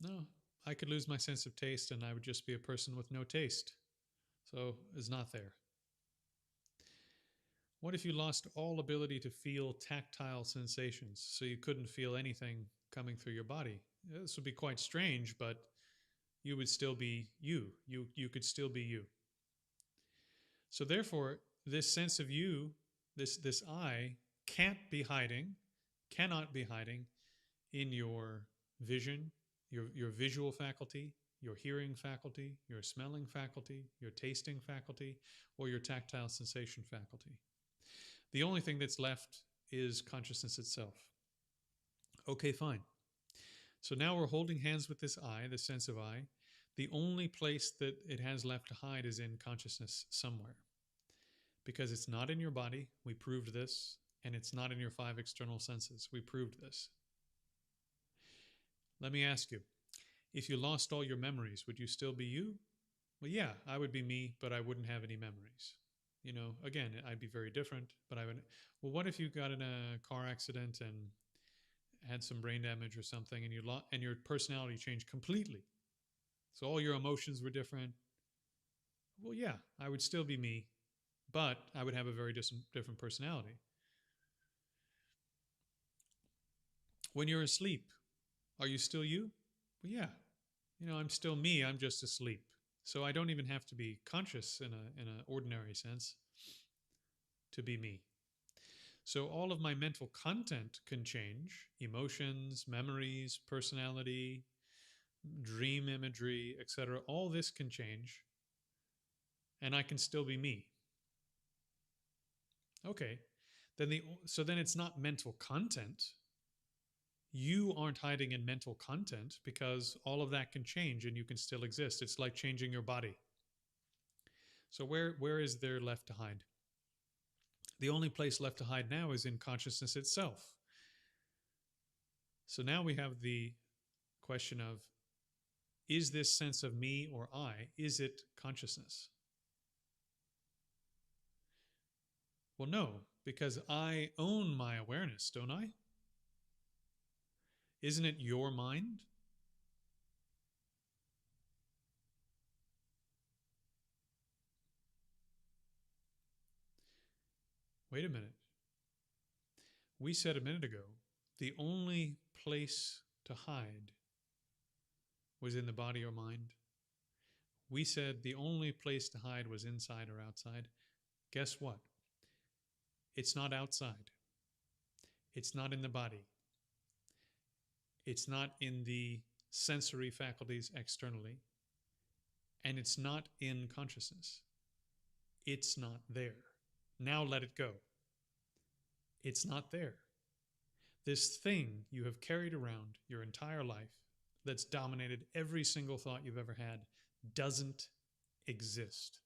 No, I could lose my sense of taste and I would just be a person with no taste. So it's not there. What if you lost all ability to feel tactile sensations, so you couldn't feel anything coming through your body? This would be quite strange, but you would still be you. You could still be you. So therefore, this sense of you, this I, cannot be hiding in your vision, your visual faculty, your hearing faculty, your smelling faculty, your tasting faculty, or your tactile sensation faculty. The only thing that's left is consciousness itself. Okay, fine. So now we're holding hands with this I, the sense of I. The only place that it has left to hide is in consciousness somewhere. Because it's not in your body, we proved this, and it's not in your 5 external senses, we proved this. Let me ask you, if you lost all your memories, would you still be you? Well, yeah, I would be me, but I wouldn't have any memories. Again, I'd be very different, but I would. Well, what if you got in a car accident and had some brain damage or something, and your personality changed completely? So all your emotions were different. Well, yeah, I would still be me, but I would have a very different personality. When you're asleep, are you still you? Well, yeah, I'm still me. I'm just asleep. So I don't even have to be conscious in an ordinary sense to be me. So all of my mental content can change: emotions, memories, personality, dream imagery, etc. All this can change, and I can still be me. Okay, then it's not mental content. You aren't hiding in mental content because all of that can change and you can still exist. It's like changing your body. So where is there left to hide? The only place left to hide now is in consciousness itself. So now we have the question of, is this sense of me or I, is it consciousness? Well, no, because I own my awareness, don't I? Isn't it your mind? Wait a minute. We said a minute ago, the only place to hide was in the body or mind. We said the only place to hide was inside or outside. Guess what? It's not outside. It's not in the body. It's not in the sensory faculties externally. and it's not in consciousness. It's not there. Now let it go. It's not there. This thing you have carried around your entire life that's dominated every single thought you've ever had doesn't exist.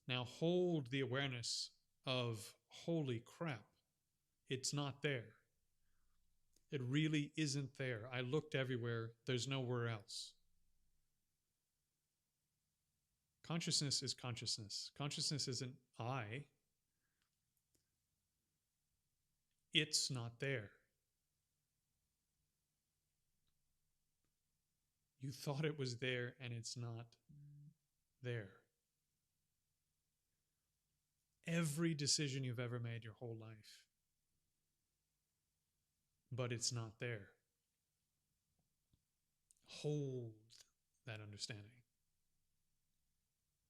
Now hold the awareness of, holy crap, it's not there. It really isn't there. I looked everywhere. There's nowhere else. Consciousness is consciousness. Consciousness isn't I. It's not there. You thought it was there, and it's not there. Every decision you've ever made your whole life, but it's not there. Hold that understanding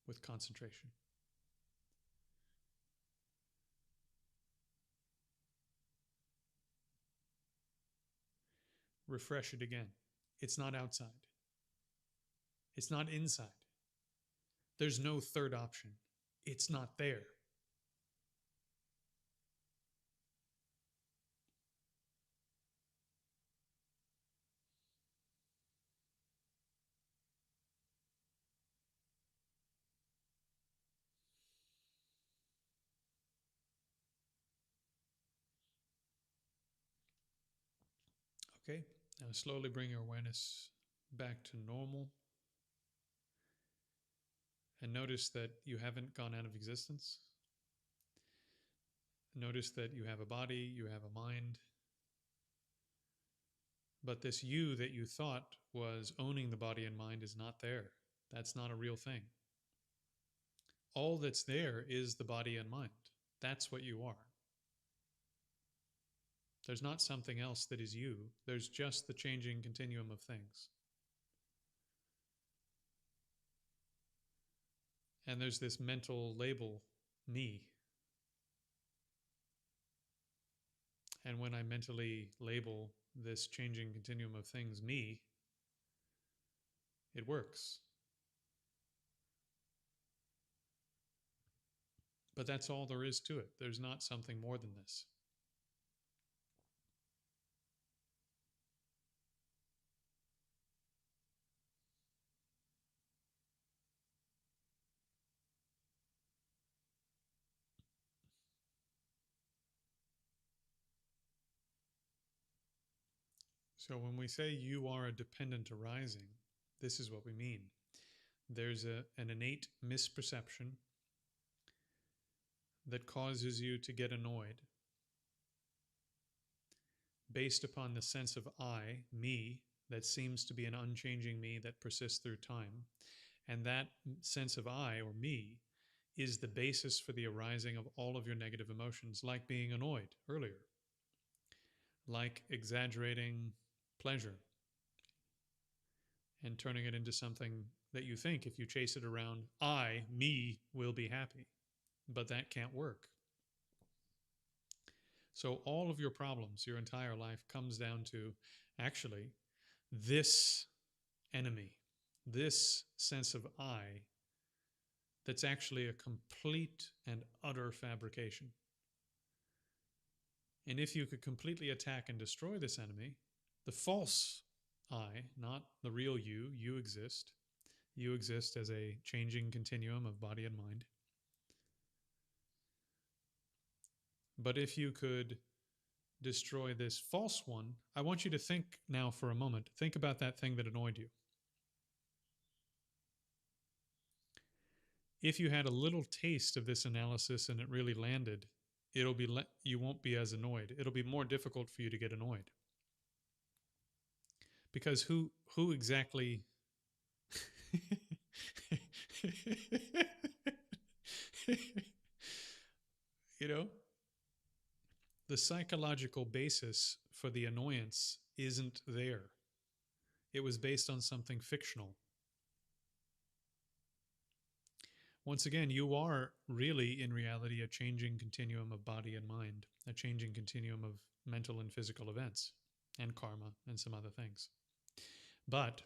with concentration. Refresh it again. It's not outside. It's not inside. There's no third option. It's not there. Okay, now slowly bring your awareness back to normal. And notice that you haven't gone out of existence. Notice that you have a body, you have a mind. But this you that you thought was owning the body and mind is not there. That's not a real thing. All that's there is the body and mind. That's what you are. There's not something else that is you. There's just the changing continuum of things. And there's this mental label, me. And when I mentally label this changing continuum of things me, it works. But that's all there is to it. There's not something more than this. So when we say you are a dependent arising, this is what we mean. There's an innate misperception that causes you to get annoyed based upon the sense of I, me, that seems to be an unchanging me that persists through time. And that sense of I, or me, is the basis for the arising of all of your negative emotions, like being annoyed earlier, like exaggerating pleasure and turning it into something that you think if you chase it around, I, me, will be happy. But that can't work. So all of your problems, your entire life, comes down to actually this enemy, this sense of I, that's actually a complete and utter fabrication. And if you could completely attack and destroy this enemy, the false I, not the real you, you exist. You exist as a changing continuum of body and mind. But if you could destroy this false one, I want you to think now for a moment. Think about that thing that annoyed you. If you had a little taste of this analysis and it really landed, you won't be as annoyed. It'll be more difficult for you to get annoyed. Because who exactly you know, the psychological basis for the annoyance isn't there. It was based on something fictional. Once again, you are really, in reality, a changing continuum of body and mind, a changing continuum of mental and physical events, and karma, and some other things. But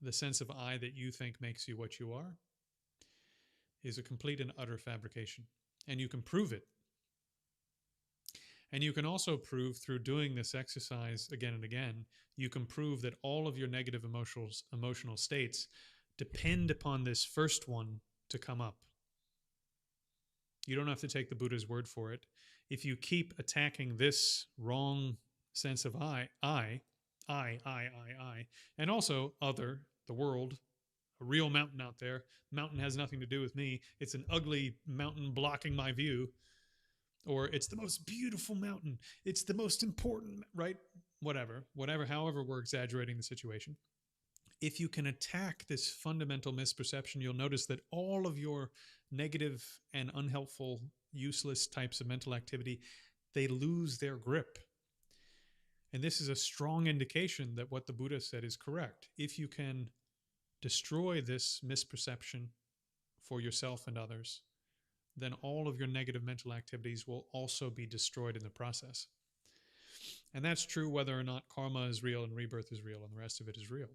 the sense of I that you think makes you what you are, is a complete and utter fabrication. And you can prove it. And you can also prove through doing this exercise again and again, you can prove that all of your negative emotional states depend upon this first one to come up. You don't have to take the Buddha's word for it. If you keep attacking this wrong sense of I, and also other, the world, a real mountain out there. Mountain has nothing to do with me. It's an ugly mountain blocking my view. Or it's the most beautiful mountain. It's the most important, right? Whatever, however we're exaggerating the situation. If you can attack this fundamental misperception, you'll notice that all of your negative and unhelpful, useless types of mental activity, they lose their grip. And this is a strong indication that what the Buddha said is correct. If you can destroy this misperception for yourself and others, then all of your negative mental activities will also be destroyed in the process. And that's true whether or not karma is real and rebirth is real and the rest of it is real,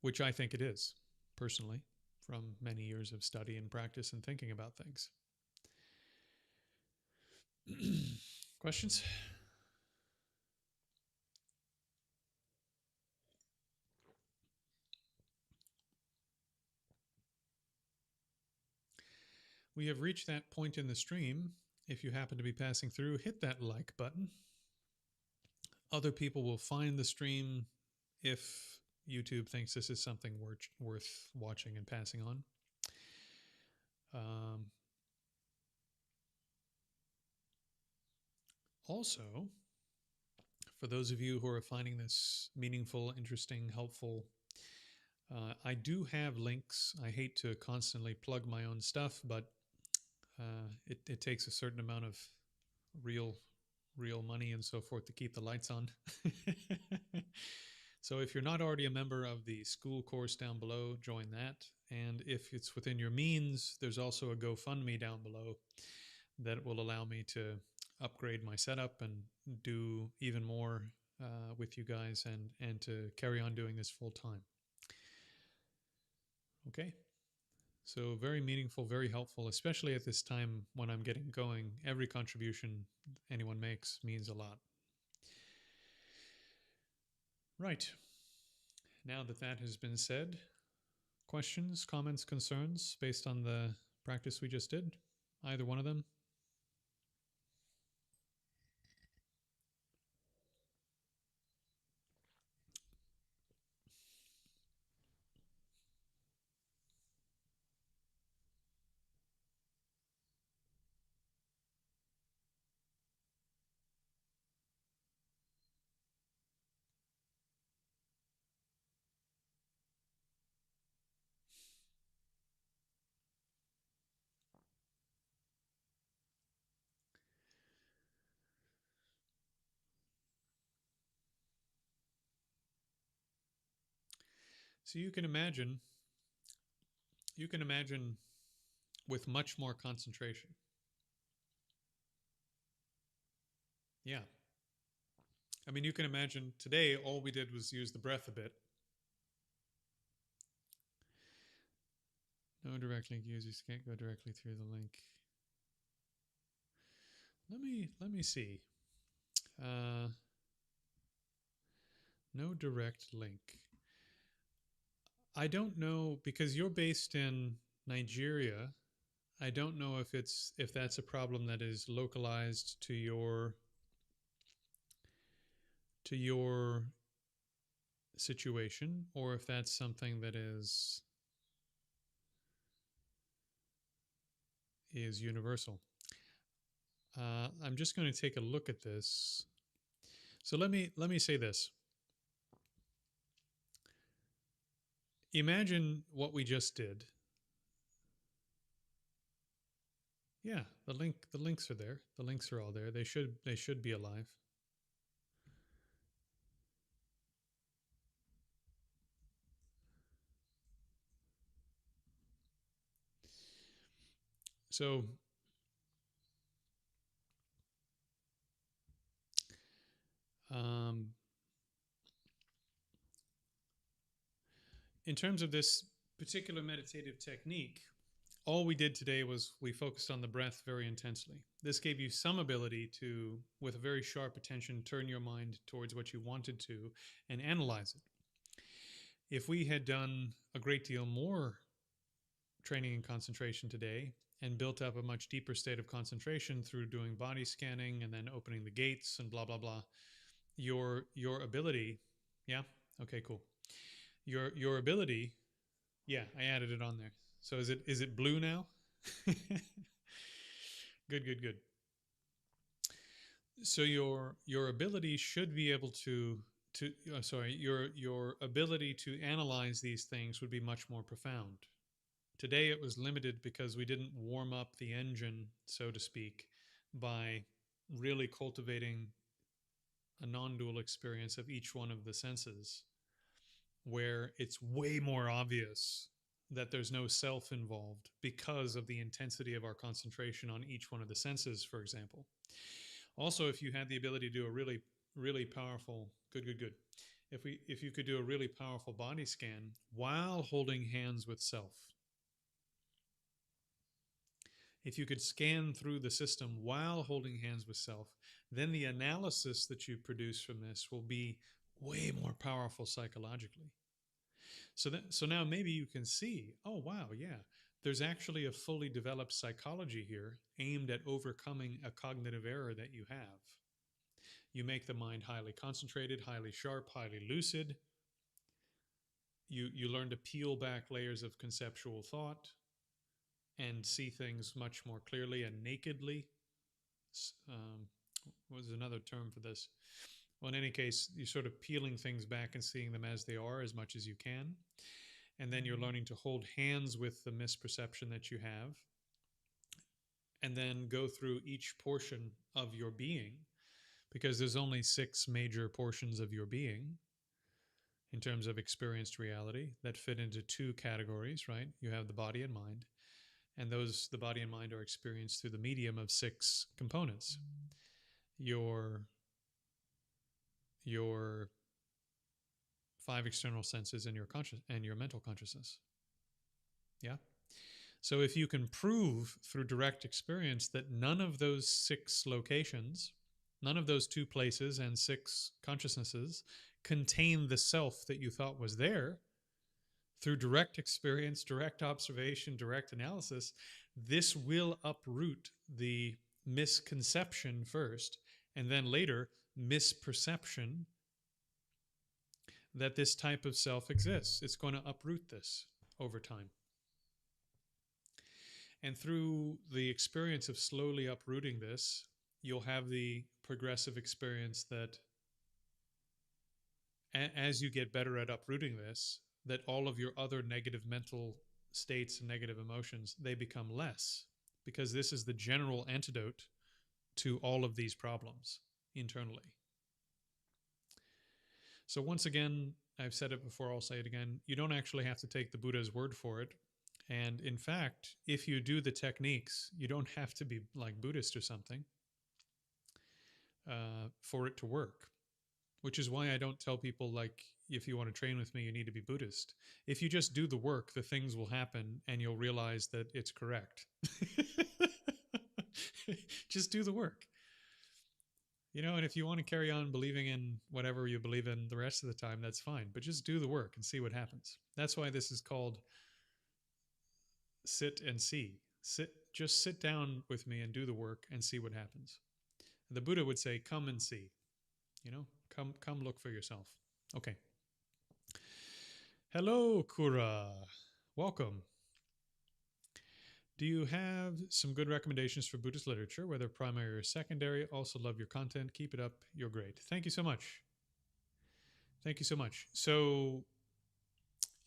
which I think it is, personally, from many years of study and practice and thinking about things. Questions? We have reached that point in the stream. If you happen to be passing through, hit that like button. Other people will find the stream if YouTube thinks this is something worth watching and passing on. Also, for those of you who are finding this meaningful, interesting, helpful, I do have links. I hate to constantly plug my own stuff, but it takes a certain amount of real money and so forth to keep the lights on. So if you're not already a member of the school course down below, join that. And if it's within your means, there's also a GoFundMe down below that will allow me to upgrade my setup and do even more with you guys and to carry on doing this full time. Okay. So very meaningful, very helpful, especially at this time when I'm getting going. Every contribution anyone makes means a lot. Right. Now that that has been said, questions, comments, concerns based on the practice we just did? Either one of them? So you can imagine with much more concentration. Yeah. I mean, you can imagine today all we did was use the breath a bit. No direct link users can't go directly through the link. Let me see. No direct link. I don't know because you're based in Nigeria. I don't know if that's a problem that is localized to your situation or if that's something that is universal. I'm just going to take a look at this. So let me say this. Imagine what we just did. Yeah, the links are there. The links are all there. They should be alive. So in terms of this particular meditative technique, all we did today was we focused on the breath very intensely. This gave you some ability to, with a very sharp attention, turn your mind towards what you wanted to and analyze it. If we had done a great deal more training and concentration today and built up a much deeper state of concentration through doing body scanning and then opening the gates and blah blah blah, your ability, yeah, okay, cool. Your ability, yeah, I added it on there. So is it blue now? Good, good, good. So your ability should be able to sorry, your ability to analyze these things would be much more profound. Today it was limited because we didn't warm up the engine, so to speak, by really cultivating a non-dual experience of each one of the senses, where it's way more obvious that there's no self involved because of the intensity of our concentration on each one of the senses, for example. Also, if you had the ability to do a really, really powerful, good. If you could do a really powerful body scan while holding hands with self, if you could scan through the system while holding hands with self, then the analysis that you produce from this will be way more powerful psychologically. So now maybe you can see, oh wow, yeah, there's actually a fully developed psychology here aimed at overcoming a cognitive error that you have. You make the mind highly concentrated, highly sharp, highly lucid. You learn to peel back layers of conceptual thought and see things much more clearly and nakedly. What was another term for this? Well, in any case, you're sort of peeling things back and seeing them as they are as much as you can. And then you're learning to hold hands with the misperception that you have, and then go through each portion of your being, because there's only 6 major portions of your being in terms of experienced reality that fit into 2 categories, right? You have the body and mind, and the body and mind are experienced through the medium of 6 components. Your 5 external senses and your mental consciousness. Yeah. So if you can prove through direct experience that none of those 6 locations, none of those 2 places and 6 consciousnesses contain the self that you thought was there, through direct experience, direct observation, direct analysis, this will uproot the misconception first, and then later misperception that this type of self exists. It's going to uproot this over time. And through the experience of slowly uprooting this, you'll have the progressive experience that as you get better at uprooting this, that all of your other negative mental states and negative emotions, they become less, because this is the general antidote to all of these problems internally. So once again, I've said it before, I'll say it again, you don't actually have to take the Buddha's word for it. And in fact, if you do the techniques, you don't have to be like Buddhist or something for it to work. Which is why I don't tell people, like, if you want to train with me, you need to be Buddhist. If you just do the work, the things will happen and you'll realize that it's correct. Just do the work. And if you want to carry on believing in whatever you believe in the rest of the time, that's fine. But just do the work and see what happens. That's why this is called sit and see. Just sit down with me and do the work and see what happens. The Buddha would say, come and see. Come look for yourself. Okay. Hello, Kura. Welcome. Do you have some good recommendations for Buddhist literature, whether primary or secondary? Also love your content. Keep it up. You're great. Thank you so much. Thank you so much. So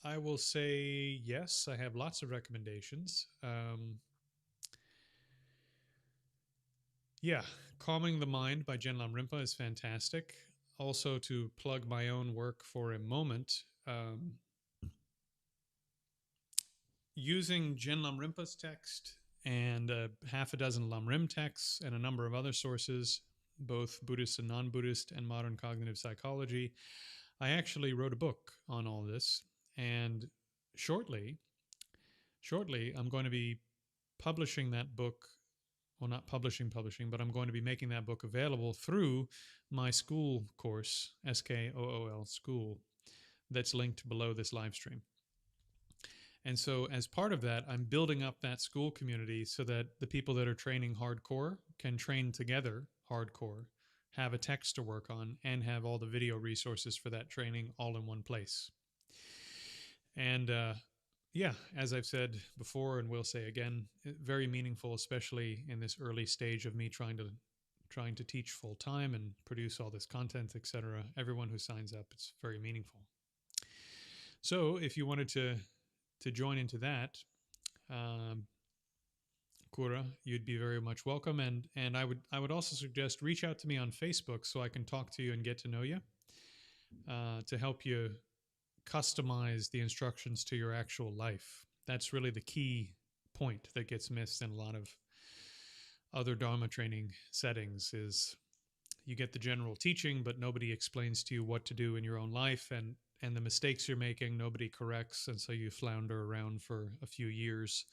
I will say yes, I have lots of recommendations. Yeah, Calming the Mind by Jen Lam Rinpa is fantastic. Also, to plug my own work for a moment, using Jen Lam Rinpa's text and half a dozen Lam Rim texts and a number of other sources, both Buddhist and non-Buddhist, and modern cognitive psychology, I actually wrote a book on all this. And shortly, I'm going to be publishing that book. Well, not publishing, but I'm going to be making that book available through my school course, SKOOL School, that's linked below this live stream. And so, as part of that, I'm building up that school community so that the people that are training hardcore can train together hardcore, have a text to work on, and have all the video resources for that training all in one place. And yeah, as I've said before and will say again, very meaningful, especially in this early stage of me trying to teach full time and produce all this content, etc. Everyone who signs up, it's very meaningful. So if you wanted to join into that, Kura, you'd be very much welcome. And I would also suggest reach out to me on Facebook so I can talk to you and get to know you, to help you customize the instructions to your actual life. That's really the key point that gets missed in a lot of other Dharma training settings. Is you get the general teaching, but nobody explains to you what to do in your own life, and the mistakes you're making nobody corrects, and so you flounder around for a few years,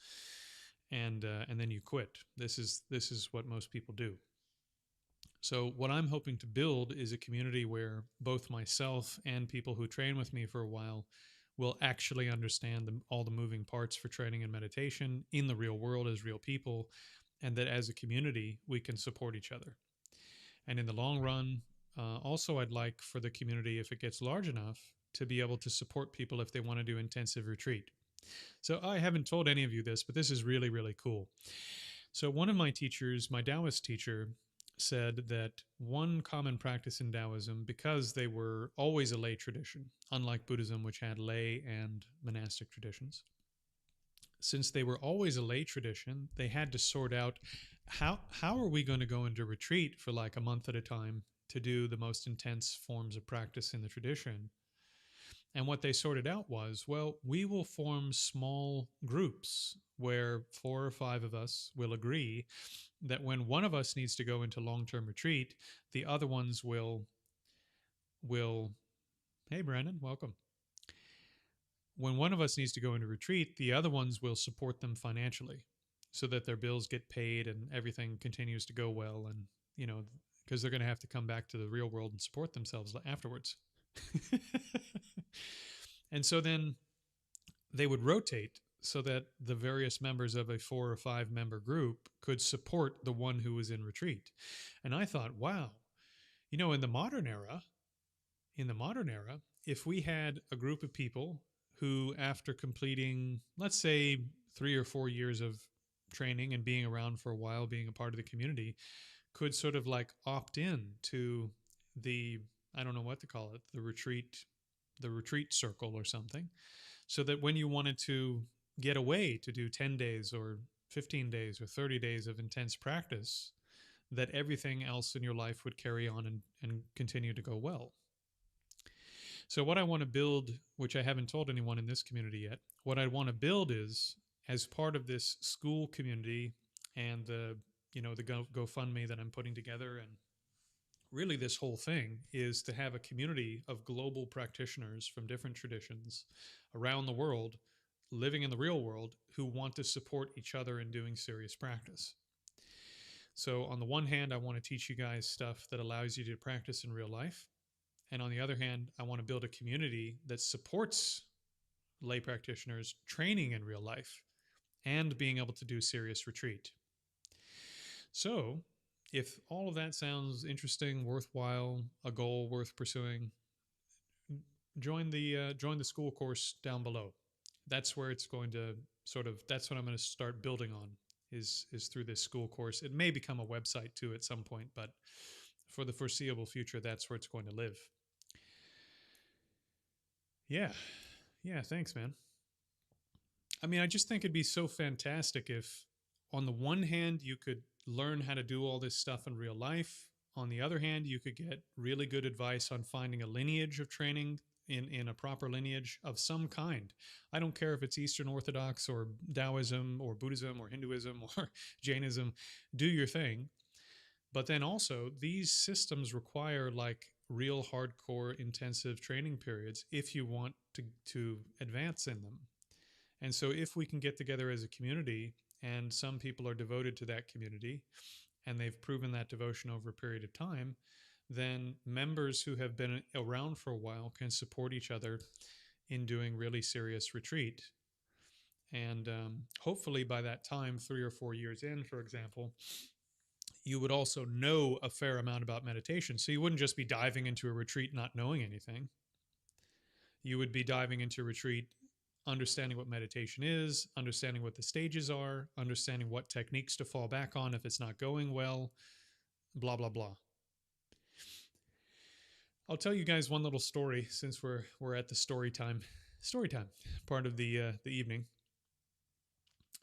and then you quit. This is what most people do. So what I'm hoping to build is a community where both myself and people who train with me for a while will actually understand all the moving parts for training and meditation in the real world as real people, and that as a community we can support each other. And in the long run, also I'd like for the community, if it gets large enough, to be able to support people if they want to do intensive retreat. So I haven't told any of you this, but this is really, really cool. So one of my teachers, my Taoist teacher, said that one common practice in Taoism, because they were always a lay tradition, unlike Buddhism, which had lay and monastic traditions, since they were always a lay tradition, they had to sort out how are we going to go into retreat for like a month at a time to do the most intense forms of practice in the tradition. And what they sorted out was, well, we will form small groups where 4 or 5 of us will agree that when one of us needs to go into long-term retreat, the other ones will, hey, Brandon, welcome. When one of us needs to go into retreat, the other ones will support them financially so that their bills get paid and everything continues to go well. And, you know, because they're going to have to come back to the real world and support themselves afterwards. And so then they would rotate so that the various members of a 4 or 5 member group could support the one who was in retreat. And I thought, wow, you know, in the modern era, if we had a group of people who, after completing, let's say, 3 or 4 years of training and being around for a while, being a part of the community, could sort of like opt in to the, I don't know what to call it, the retreat circle or something, so that when you wanted to get away to do 10 days or 15 days or 30 days of intense practice, that everything else in your life would carry on and continue to go well. So what I want to build, which I haven't told anyone in this community yet, what I want to build is, as part of this school community and the GoFundMe that I'm putting together, and really this whole thing is to have a community of global practitioners from different traditions around the world living in the real world who want to support each other in doing serious practice. So on the one hand, I want to teach you guys stuff that allows you to practice in real life. And on the other hand, I want to build a community that supports lay practitioners training in real life and being able to do serious retreat. So if all of that sounds interesting, worthwhile, a goal worth pursuing, join the school course down below. That's where it's going to that's what I'm going to start building on, is through this school course. It may become a website too at some point, but for the foreseeable future, that's where it's going to live. Yeah, thanks, man. I mean, I just think it'd be so fantastic if, on the one hand, you could learn how to do all this stuff in real life. On the other hand, you could get really good advice on finding a lineage of training in a proper lineage of some kind. I don't care if it's Eastern Orthodox or Taoism or Buddhism or Hinduism or Jainism. Do your thing. But then also, these systems require like real hardcore intensive training periods if you want to advance in them. And so if we can get together as a community, and some people are devoted to that community and they've proven that devotion over a period of time, then members who have been around for a while can support each other in doing really serious retreat. And hopefully by that time, 3 or 4 years in, for example, you would also know a fair amount about meditation. So you wouldn't just be diving into a retreat not knowing anything. You would be diving into a retreat understanding what meditation is, understanding what the stages are, understanding what techniques to fall back on if it's not going well, blah, blah, blah. I'll tell you guys one little story since we're at the story time part of the evening.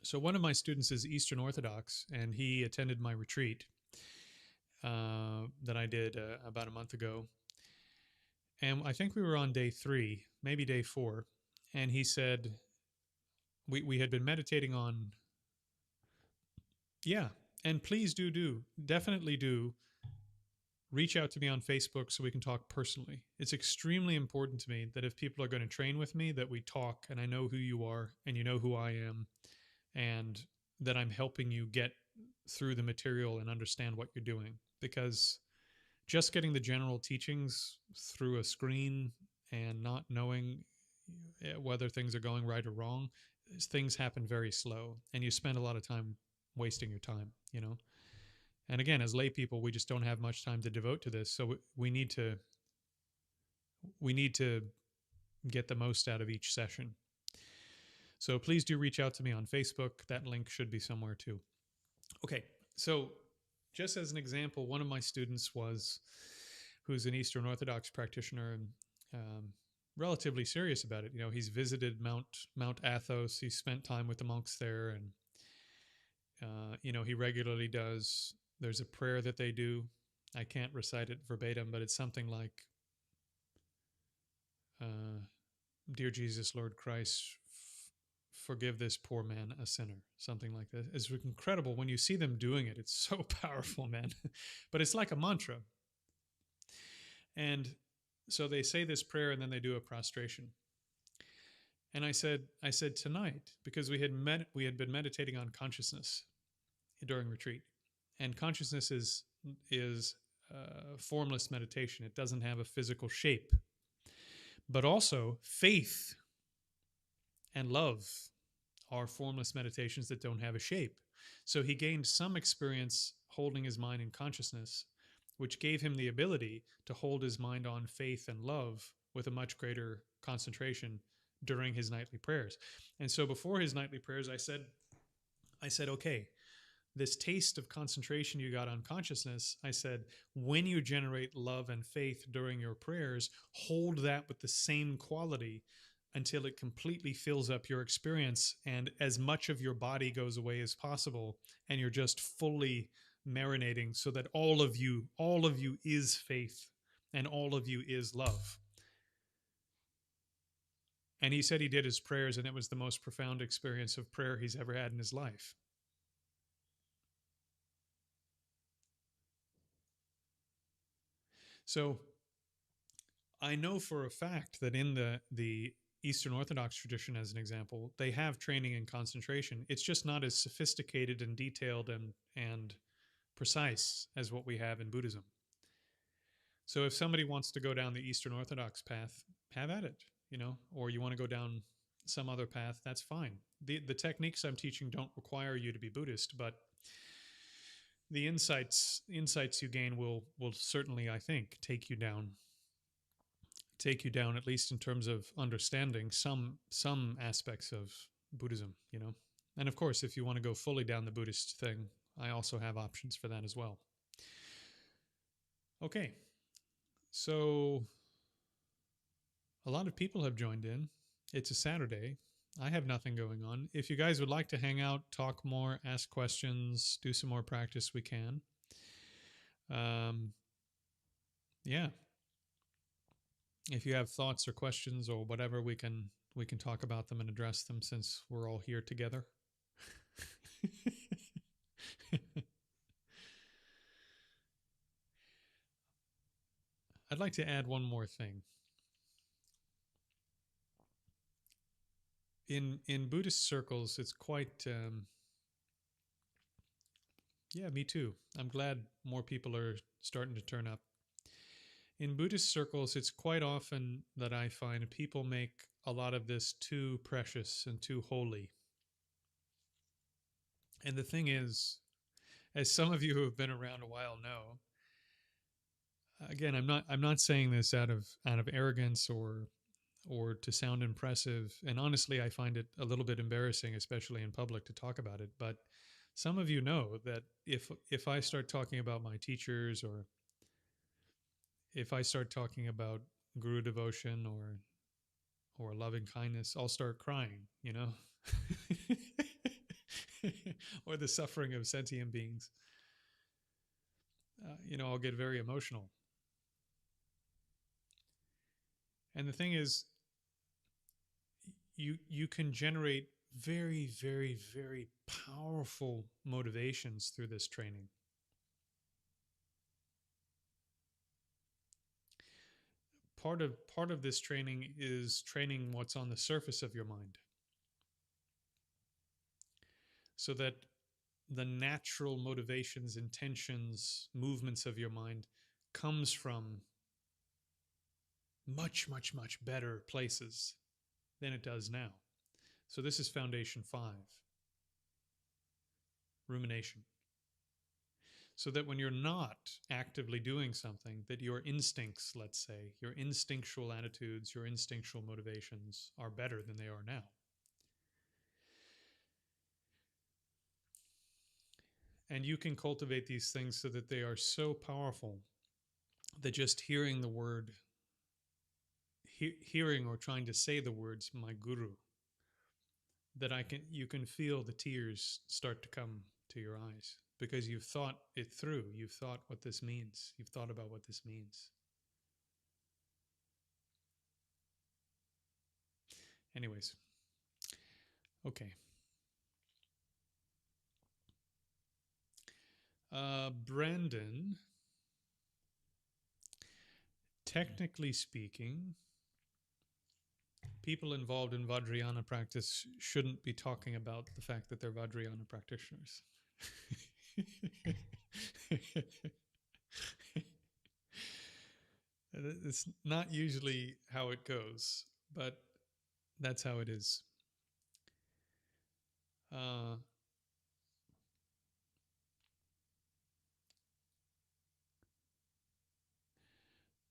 So one of my students is Eastern Orthodox, and he attended my retreat that I did about a month ago. And I think we were on day 3, maybe day 4. And he said, we had been meditating on, yeah, and please definitely do reach out to me on Facebook so we can talk personally. It's extremely important to me that if people are going to train with me, that we talk and I know who you are and you know who I am, and that I'm helping you get through the material and understand what you're doing. Because just getting the general teachings through a screen and not knowing whether things are going right or wrong, things happen very slow, and you spend a lot of time wasting your time, you know. And again, as lay people, we just don't have much time to devote to this, so we need to get the most out of each session. So please do reach out to me on Facebook. That link should be somewhere too. Okay, so just as an example, one of my students who's an Eastern Orthodox practitioner and relatively serious about it. You know, he's visited Mount Athos. He's spent time with the monks there, and you know, he regularly does. There's a prayer that they do. I can't recite it verbatim, but it's something like, "Dear Jesus, Lord Christ, forgive this poor man, a sinner," something like that. It's incredible when you see them doing it. It's so powerful, man. But it's like a mantra. And so they say this prayer and then they do a prostration. And I said tonight, because we had been meditating on consciousness during retreat, and consciousness is formless meditation. It doesn't have a physical shape, but also faith and love are formless meditations that don't have a shape. So he gained some experience holding his mind in consciousness, which gave him the ability to hold his mind on faith and love with a much greater concentration during his nightly prayers. And so before his nightly prayers, I said, okay, this taste of concentration you got on consciousness, I said, when you generate love and faith during your prayers, hold that with the same quality until it completely fills up your experience and as much of your body goes away as possible, and you're just fully marinating so that all of you is faith and all of you is love. And he said he did his prayers and it was the most profound experience of prayer he's ever had in his life. So I know for a fact that in the Eastern Orthodox tradition, as an example, they have training in concentration. It's just not as sophisticated and detailed and precise as what we have in Buddhism. So if somebody wants to go down the Eastern Orthodox path, have at it, you know, or you want to go down some other path, that's fine. The techniques I'm teaching don't require you to be Buddhist, but the insights you gain will certainly, I think, take you down at least in terms of understanding some aspects of Buddhism, you know. And of course, if you want to go fully down the Buddhist thing, I also have options for that as well. Okay, so a lot of people have joined in. It's a Saturday. I have nothing going on. If you guys would like to hang out, talk more, ask questions, do some more practice, we can. Yeah. If you have thoughts or questions or whatever, we can talk about them and address them since we're all here together. I'd like to add one more thing. In Buddhist circles, it's quite yeah, me too. I'm glad more people are starting to turn up. In Buddhist circles, it's quite often that I find people make a lot of this too precious and too holy. And the thing is, as some of you who have been around a while know, again, I'm not saying this out of arrogance or to sound impressive. And honestly, I find it a little bit embarrassing, especially in public, to talk about it. But some of you know that if I start talking about my teachers, or if I start talking about guru devotion or loving kindness, I'll start crying, or the suffering of sentient beings. I'll get very emotional. And the thing is, you can generate very, very, very powerful motivations through this training. Part of this training is training what's on the surface of your mind, so that the natural motivations, intentions, movements of your mind comes from much, much, much better places than it does now. So this is foundation 5, rumination. So that when you're not actively doing something, that your instincts, let's say, your instinctual attitudes, your instinctual motivations are better than they are now. And you can cultivate these things so that they are so powerful that just hearing the word, hearing or trying to say the words, my guru, that you can feel the tears start to come to your eyes because you've thought it through. You've thought what this means. You've thought about what this means. Anyways, okay. Brandon, technically speaking, people involved in Vajrayana practice shouldn't be talking about the fact that they're Vajrayana practitioners. It's not usually how it goes, but that's how it is.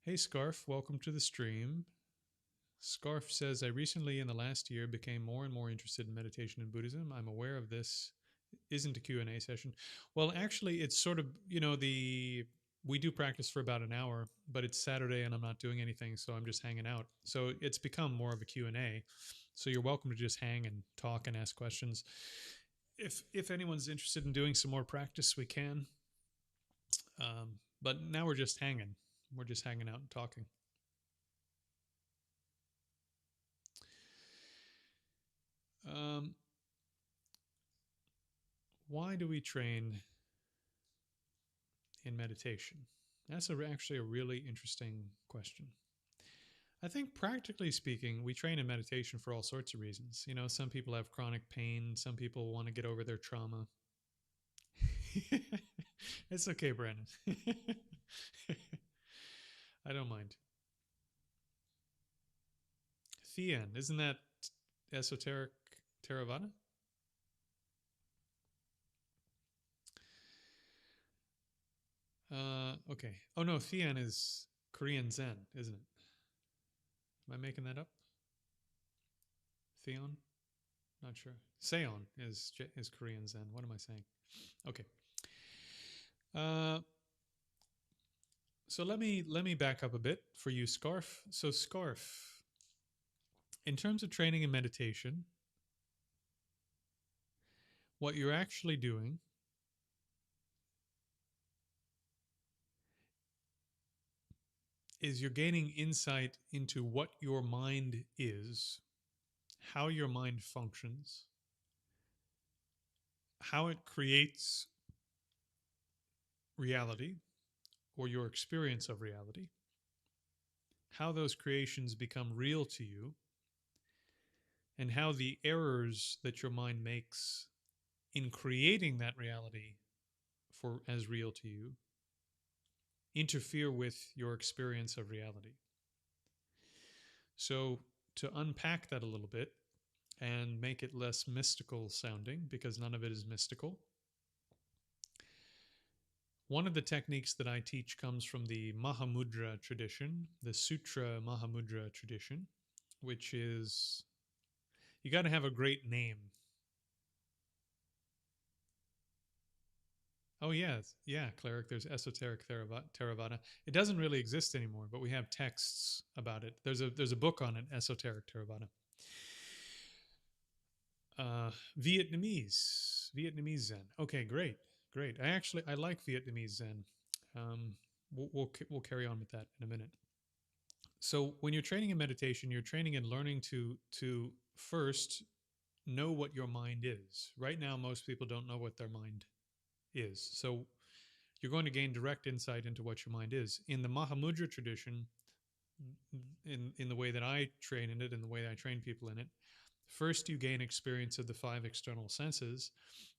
Hey, Scarf, welcome to the stream. Scarf says, I recently, in the last year, became more and more interested in meditation and Buddhism. I'm aware of this isn't a Q&A session. Well, actually, it's sort of, we do practice for about an hour, but it's Saturday and I'm not doing anything, so I'm just hanging out. So it's become more of a Q&A. So you're welcome to just hang and talk and ask questions. If anyone's interested in doing some more practice, we can. But now we're just hanging. We're just hanging out and talking. Why do we train in meditation? That's actually a really interesting question. I think practically speaking, we train in meditation for all sorts of reasons. Some people have chronic pain. Some people want to get over their trauma. It's okay, Brandon. I don't mind. Thean, isn't that esoteric Theravada? Okay. Oh no, Thean is Korean Zen, isn't it? Am I making that up? Theon? Not sure. Seon is Korean Zen. What am I saying? Okay. So let me back up a bit for you, Scarf. So Scarf, in terms of training and meditation, what you're actually doing is you're gaining insight into what your mind is, how your mind functions, how it creates reality or your experience of reality, how those creations become real to you, and how the errors that your mind makes in creating that reality for as real to you interfere with your experience of reality. So, to unpack that a little bit and make it less mystical sounding, because none of it is mystical, one of the techniques that I teach comes from the Mahamudra tradition, the Sutra Mahamudra tradition, which is, you got to have a great name. Oh, yes. Yeah, cleric. There's esoteric Theravada. It doesn't really exist anymore, but we have texts about it. There's a book on it, Esoteric Theravada. Vietnamese Zen. Okay, great. I like Vietnamese Zen. We'll carry on with that in a minute. So when you're training in meditation, you're training in learning to first know what your mind is. Right now, most people don't know what their mind is. So you're going to gain direct insight into what your mind is. In the Mahamudra tradition, in the way that I train in it, and the way that I train people in it, first you gain experience of the 5 external senses.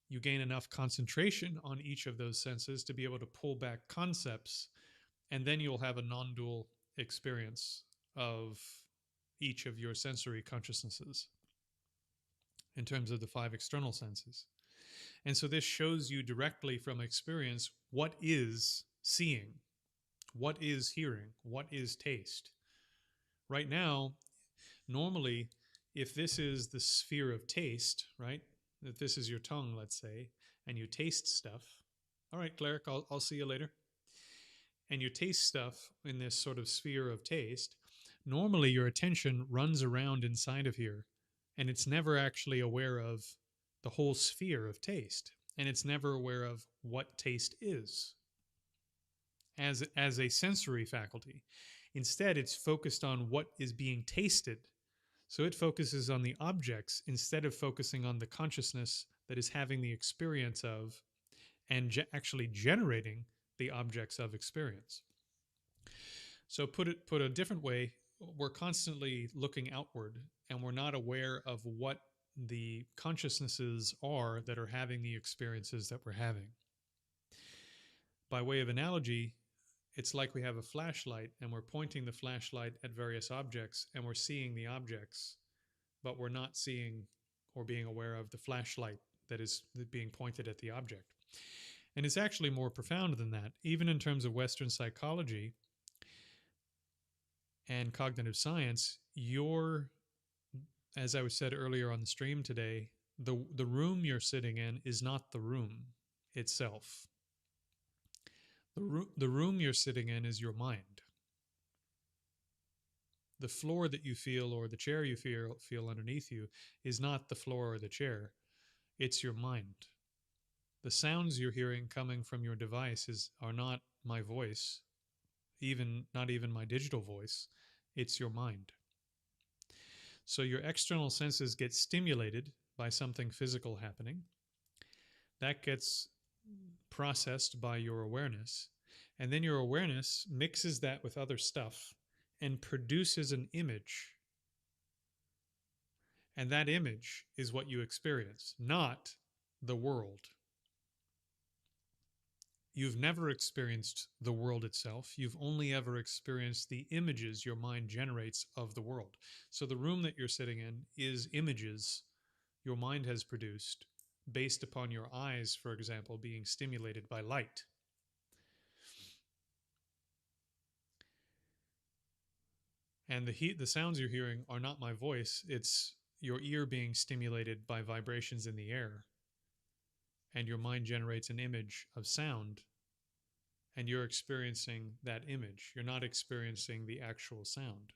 You gain enough concentration on each of those senses to be able to pull back concepts, and then you'll have a non-dual experience of each of your sensory consciousnesses in terms of the 5 external senses. And so this shows you directly from experience what is seeing, what is hearing, what is taste. Right now, normally, if this is the sphere of taste, right, that this is your tongue, let's say, and you taste stuff, all right, cleric, I'll see you later, and you taste stuff in this sort of sphere of taste, normally your attention runs around inside of here, and it's never actually aware of the whole sphere of taste, and it's never aware of what taste is as a sensory faculty. Instead, it's focused on what is being tasted. So it focuses on the objects instead of focusing on the consciousness that is having the experience of and actually generating the objects of experience. So put a different way, we're constantly looking outward, and we're not aware of what the consciousnesses are that are having the experiences that we're having. By way of analogy, it's like we have a flashlight and we're pointing the flashlight at various objects and we're seeing the objects, but we're not seeing or being aware of the flashlight that is being pointed at the object. And it's actually more profound than that. Even in terms of Western psychology and cognitive science, as I was said earlier on the stream today, the room you're sitting in is not the room itself. The room you're sitting in is your mind. The floor that you feel or the chair you feel underneath you is not the floor or the chair. It's your mind. The sounds you're hearing coming from your device are not my voice, not even my digital voice. It's your mind. So your external senses get stimulated by something physical happening. That gets processed by your awareness. And then your awareness mixes that with other stuff and produces an image. And that image is what you experience, not the world. You've never experienced the world itself. You've only ever experienced the images your mind generates of the world. So the room that you're sitting in is images your mind has produced based upon your eyes, for example, being stimulated by light. And the sounds you're hearing are not my voice. It's your ear being stimulated by vibrations in the air. And your mind generates an image of sound. And you're experiencing that image. You're not experiencing the actual sound.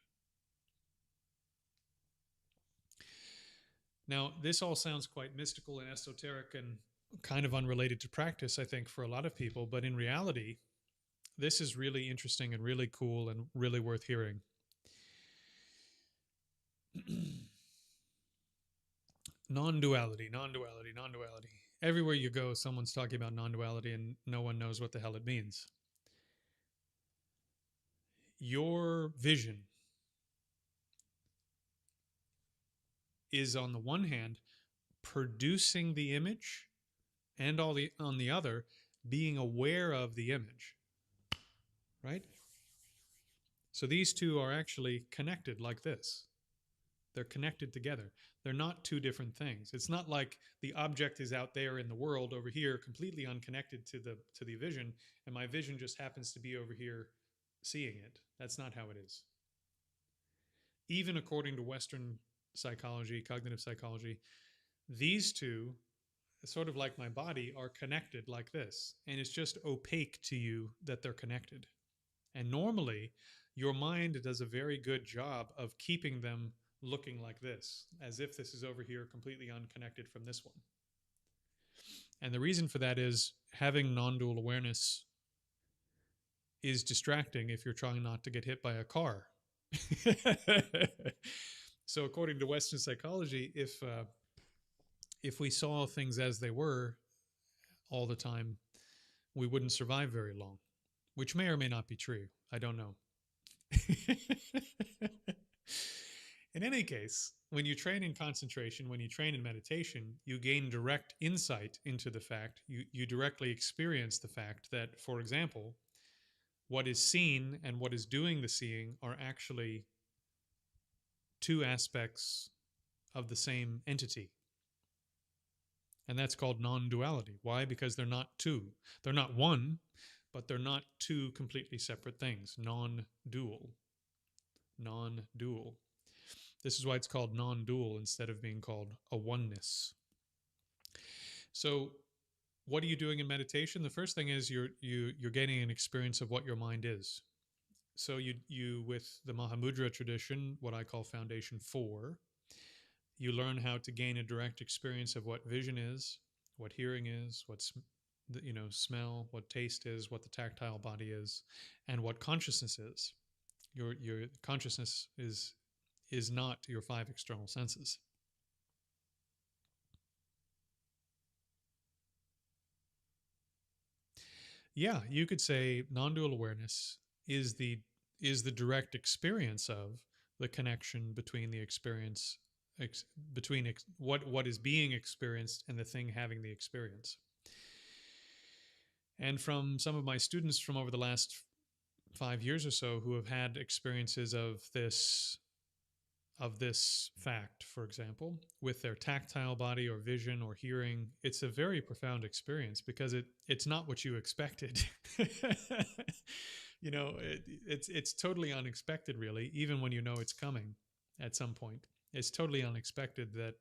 Now, this all sounds quite mystical and esoteric and kind of unrelated to practice, I think, for a lot of people. But in reality, this is really interesting and really cool and really worth hearing. Non-duality. Everywhere you go, someone's talking about non-duality and no one knows what the hell it means. Your vision, is on the one hand producing the image, and on the other being aware of the image, right? So these two are actually connected like this. They're connected together. They're not two different things. It's not like the object is out there in the world over here, completely unconnected to the vision, and my vision just happens to be over here seeing it. That's not how it is. Even according to Western psychology, cognitive psychology, these two, sort of like my body, are connected like this. And it's just opaque to you that they're connected. And normally, your mind does a very good job of keeping them looking like this, as if this is over here completely unconnected from this one. And the reason for that is having non-dual awareness is distracting if you're trying not to get hit by a car. So according to Western psychology, if we saw things as they were all the time, we wouldn't survive very long, which may or may not be true. I don't know. In any case, when you train in concentration, when you train in meditation, you gain direct insight into the fact, you directly experience the fact that, for example, what is seen and what is doing the seeing are actually two aspects of the same entity. And that's called non-duality. Why? Because they're not two. They're not one, but they're not two completely separate things. Non-dual. Non-dual. This is why it's called non-dual instead of being called a oneness. So what are you doing in meditation? The first thing is you're gaining an experience of what your mind is. So you with the Mahamudra tradition, what I call Foundation 4, you learn how to gain a direct experience of what vision is, what hearing is, what's smell, what taste is, what the tactile body is, and what consciousness is. Your consciousness is not your 5 external senses. Yeah, you could say non-dual awareness is the direct experience of the connection between the experience between what is being experienced and the thing having the experience. And from some of my students from over the last 5 years or so who have had experiences of this fact, for example, with their tactile body or vision or hearing, it's a very profound experience because it's not what you expected. It's totally unexpected, really, even when you know it's coming at some point. It's totally unexpected that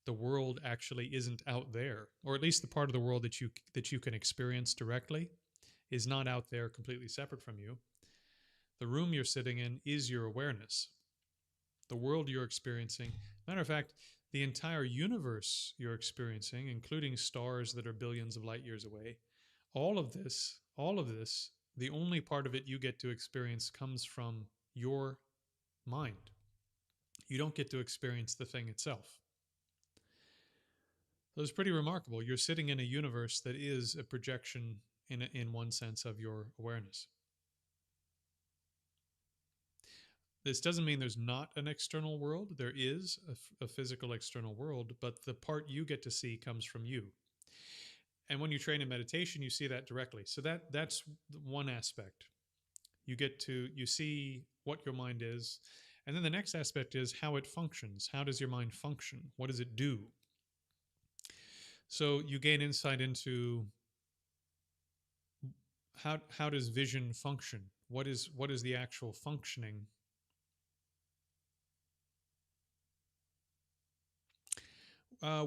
the world actually isn't out there, or at least the part of the world that you can experience directly is not out there completely separate from you. The room you're sitting in is your awareness. The world you're experiencing, matter of fact, the entire universe you're experiencing, including stars that are billions of light years away, all of this, the only part of it you get to experience comes from your mind. You don't get to experience the thing itself. So it's pretty remarkable. You're sitting in a universe that is a projection, in one sense, of your awareness. This doesn't mean there's not an external world. There is a physical external world, but the part you get to see comes from you. And when you train in meditation, you see that directly. So that's one aspect. You see what your mind is. And then the next aspect is how it functions. How does your mind function? What does it do? So you gain insight into how does vision function? What is the actual functioning?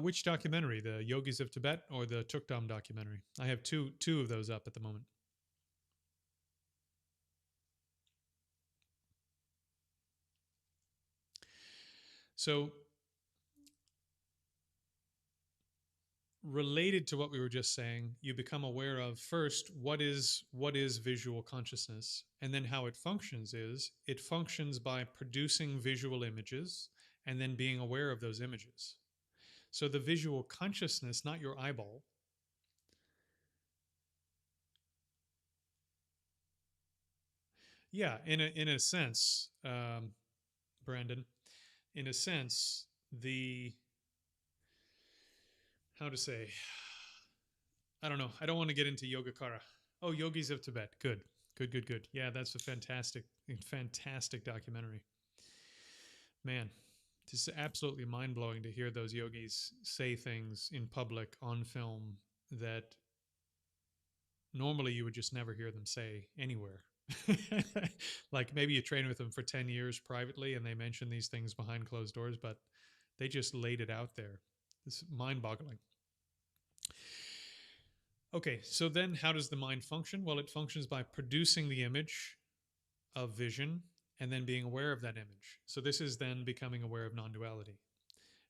Which documentary? The Yogis of Tibet or the Tukdam documentary? I have two of those up at the moment. So related to what we were just saying, you become aware of first what is visual consciousness, and then how it functions is it functions by producing visual images and then being aware of those images. So the visual consciousness, not your eyeball. Yeah, in a sense, Brandon, in a sense, the, how to say, I don't know. I don't want to get into Yogacara. Oh, Yogis of Tibet. Good. Good, good, good. Yeah, that's a fantastic, fantastic documentary. Man, it's absolutely mind blowing to hear those yogis say things in public on film that normally you would just never hear them say anywhere. Like maybe you train with them for 10 years privately and they mention these things behind closed doors, but they just laid it out there. It's mind boggling. Okay, so then how does the mind function? Well, it functions by producing the image of vision and then being aware of that image. So this is then becoming aware of non-duality.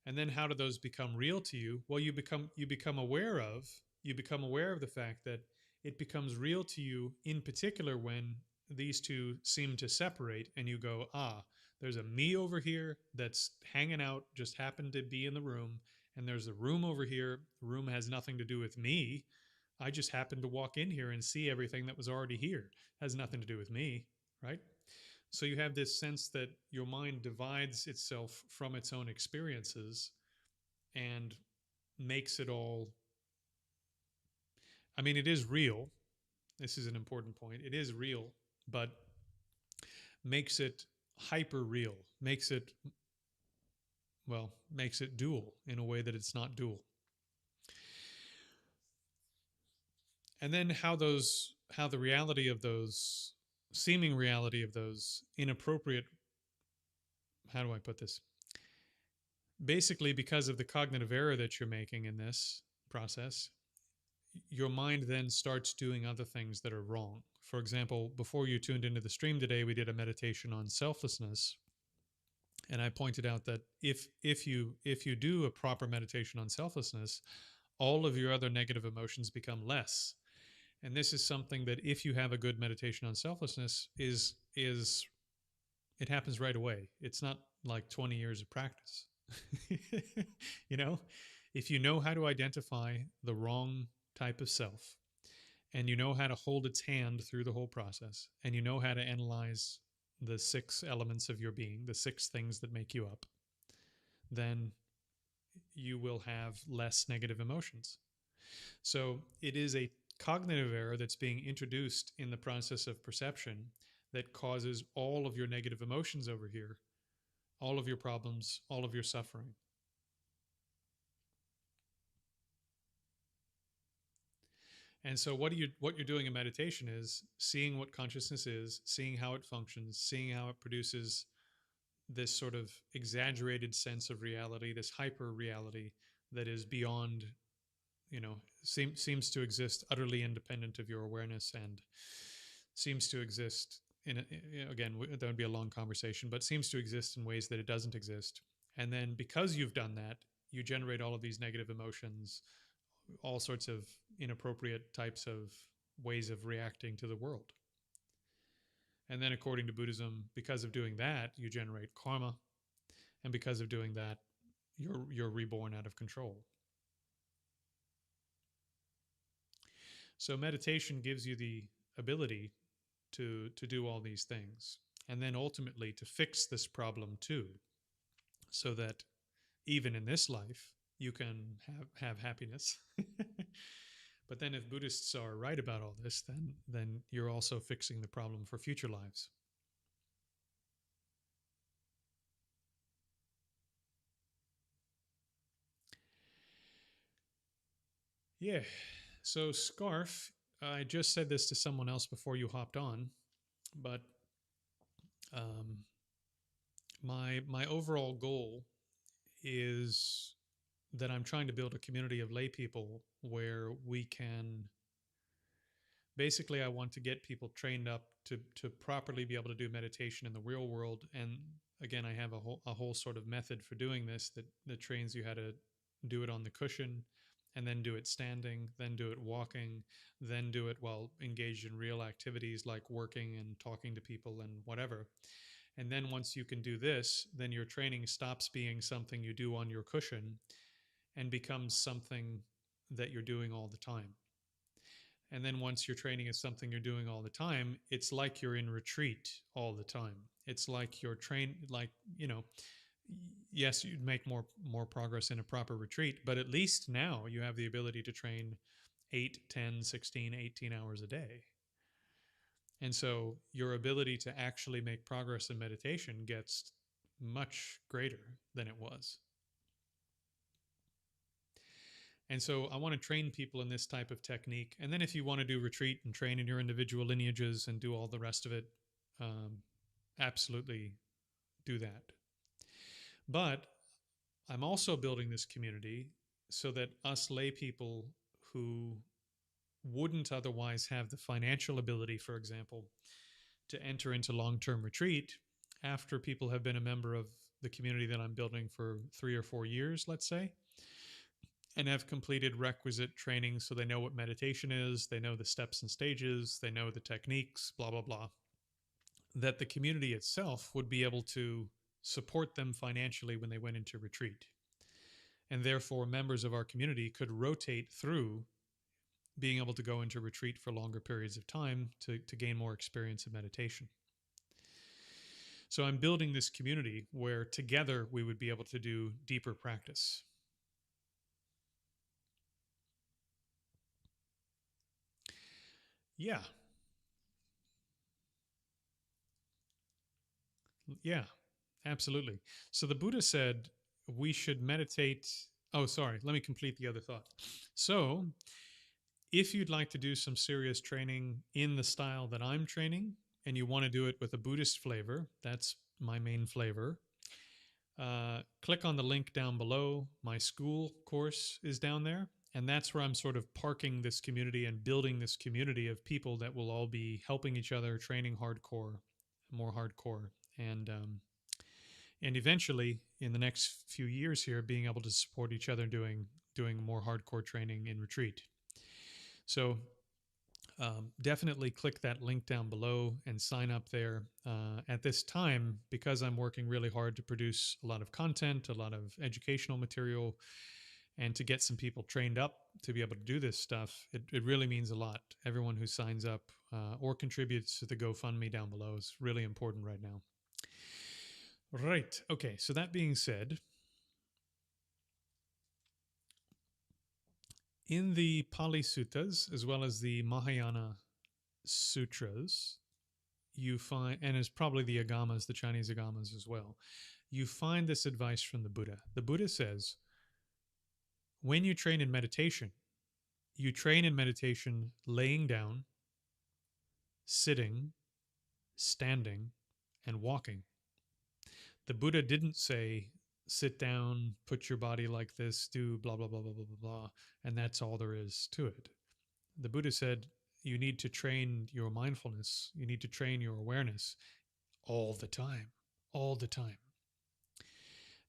And then how do those become real to you? Well, you become aware of the fact that it becomes real to you in particular when these two seem to separate and you go, ah, there's a me over here that's hanging out, just happened to be in the room, and there's a room over here. The room has nothing to do with me. I just happened to walk in here and see everything that was already here. It has nothing to do with me, right? So you have this sense that your mind divides itself from its own experiences and makes it all. I mean, it is real. This is an important point. It is real, but makes it hyper real, makes it dual in a way that it's not dual. And then how the reality of those, seeming reality of those inappropriate, how do I put this? Basically, because of the cognitive error that you're making in this process, your mind then starts doing other things that are wrong. For example, before you tuned into the stream today, we did a meditation on selflessness, and I pointed out that if you do a proper meditation on selflessness, all of your other negative emotions become less. And this is something that if you have a good meditation on selflessness is it happens right away. It's not like 20 years of practice. You know, if you know how to identify the wrong type of self and you know how to hold its hand through the whole process and you know how to analyze the 6 elements of your being, the 6 things that make you up, then you will have less negative emotions. So it is a cognitive error that's being introduced in the process of perception that causes all of your negative emotions over here, all of your problems, all of your suffering. And so what you're doing in meditation is seeing what consciousness is, seeing how it functions, seeing how it produces this sort of exaggerated sense of reality, this hyper reality that is beyond, seems to exist utterly independent of your awareness and seems to exist again, that would be a long conversation, but seems to exist in ways that it doesn't exist. And then because you've done that, you generate all of these negative emotions, all sorts of inappropriate types of ways of reacting to the world. And then according to Buddhism, because of doing that, you generate karma. And because of doing that, you're reborn out of control. So meditation gives you the ability to do all these things. And then ultimately to fix this problem too, so that even in this life, you can have happiness. But then if Buddhists are right about all this, then you're also fixing the problem for future lives. Yeah. So Scarf, I just said this to someone else before you hopped on, but um, my overall goal is that I'm trying to build a community of lay people where we can basically, I want to get people trained up to properly be able to do meditation in the real world. And again, I have a whole sort of method for doing this that trains you how to do it on the cushion, and then do it standing, then do it walking, then do it while engaged in real activities like working and talking to people and whatever. And then once you can do this, then your training stops being something you do on your cushion and becomes something that you're doing all the time. And then once your training is something you're doing all the time, it's like you're in retreat all the time. It's like you're trained, like, yes, you'd make more progress in a proper retreat, but at least now you have the ability to train 8, 10, 16, 18 hours a day. And so your ability to actually make progress in meditation gets much greater than it was. And so I want to train people in this type of technique. And then if you want to do retreat and train in your individual lineages and do all the rest of it, absolutely do that. But I'm also building this community so that us lay people who wouldn't otherwise have the financial ability, for example, to enter into long-term retreat after people have been a member of the community that I'm building for 3 or 4 years, let's say, and have completed requisite training so they know what meditation is, they know the steps and stages, they know the techniques, blah, blah, blah, that the community itself would be able to support them financially when they went into retreat. And therefore, members of our community could rotate through being able to go into retreat for longer periods of time to gain more experience of meditation. So I'm building this community where together we would be able to do deeper practice. Yeah. Yeah, absolutely. So the Buddha said we should meditate. Oh, sorry. Let me complete the other thought. So if you'd like to do some serious training in the style that I'm training and you want to do it with a Buddhist flavor, that's my main flavor. Click on the link down below. My school course is down there. And that's where I'm sort of parking this community and building this community of people that will all be helping each other, training hardcore, more hardcore. And eventually, in the next few years here, being able to support each other doing more hardcore training in retreat. So definitely click that link down below and sign up there. At this time, because I'm working really hard to produce a lot of content, a lot of educational material, and to get some people trained up to be able to do this stuff, it really means a lot. Everyone who signs up or contributes to the GoFundMe down below is really important right now. Right. Okay. So that being said, in the Pali Suttas, as well as the Mahayana Sutras, you find, and it's probably the Agamas, the Chinese Agamas as well, you find this advice from the Buddha. The Buddha says, when you train in meditation, you train in meditation laying down, sitting, standing, and walking. The Buddha didn't say, sit down, put your body like this, do blah, blah, blah, blah, blah, blah, blah, and that's all there is to it. The Buddha said, you need to train your mindfulness, you need to train your awareness all the time, all the time.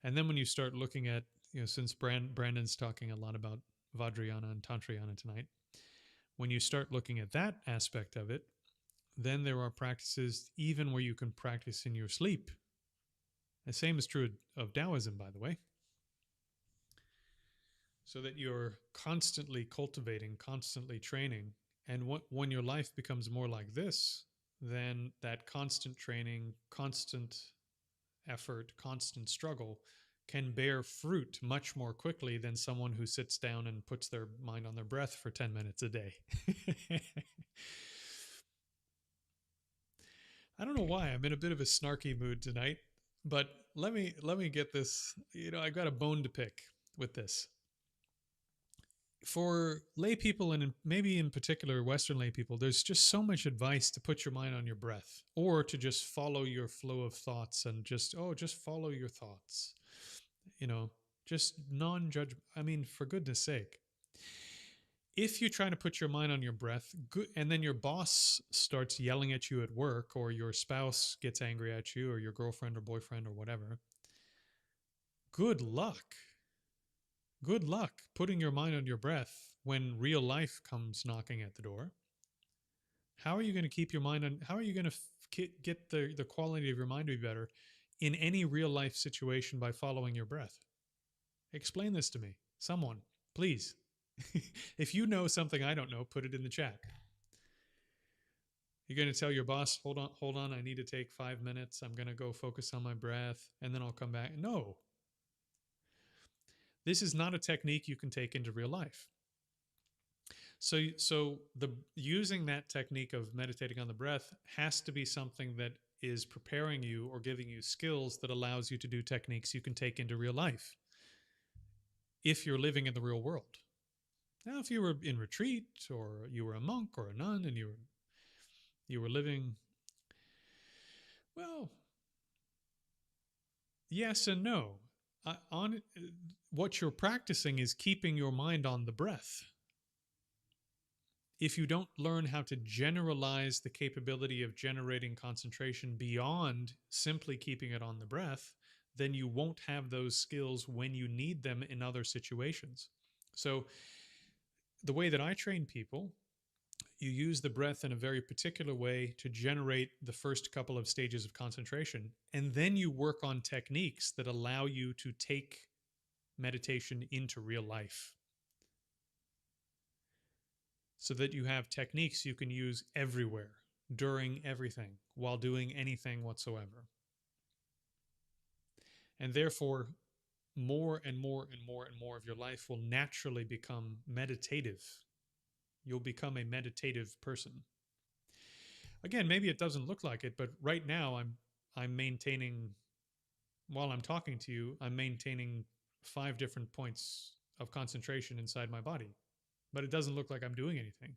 And then when you start looking at, since Brandon's talking a lot about Vajrayana and Tantrayana tonight, when you start looking at that aspect of it, then there are practices even where you can practice in your sleep. The same is true of Taoism, by the way. So that you're constantly cultivating, constantly training. And when your life becomes more like this, then that constant training, constant effort, constant struggle can bear fruit much more quickly than someone who sits down and puts their mind on their breath for 10 minutes a day. I don't know why I'm in a bit of a snarky mood tonight, but let me get this. I've got a bone to pick with this. For lay people, and maybe in particular Western lay people, there's just so much advice to put your mind on your breath, or to just follow your flow of thoughts and just follow your thoughts. Just non-judgment. I mean, for goodness sake. If you try to put your mind on your breath, and then your boss starts yelling at you at work, or your spouse gets angry at you, or your girlfriend or boyfriend or whatever, good luck. Good luck putting your mind on your breath when real life comes knocking at the door. How are you going to keep your mind on? How are you going to get the quality of your mind to be better in any real life situation by following your breath? Explain this to me. Someone, please. If you know something I don't know, put it in the chat. You're going to tell your boss, hold on, I need to take 5 minutes. I'm going to go focus on my breath and then I'll come back. No, this is not a technique you can take into real life. So the using that technique of meditating on the breath has to be something that is preparing you or giving you skills that allows you to do techniques you can take into real life if you're living in the real world. Now, if you were in retreat or you were a monk or a nun and you were living, well, yes and no. On what you're practicing is keeping your mind on the breath. If you don't learn how to generalize the capability of generating concentration beyond simply keeping it on the breath, then you won't have those skills when you need them in other situations. So, the way that I train people, you use the breath in a very particular way to generate the first couple of stages of concentration. And then you work on techniques that allow you to take meditation into real life, so that you have techniques you can use everywhere, during everything, while doing anything whatsoever. And therefore, more and more and more and more of your life will naturally become meditative. You'll become a meditative person. Again, maybe it doesn't look like it, but right now I'm maintaining, while I'm talking to you, I'm maintaining 5 different points of concentration inside my body. But it doesn't look like I'm doing anything.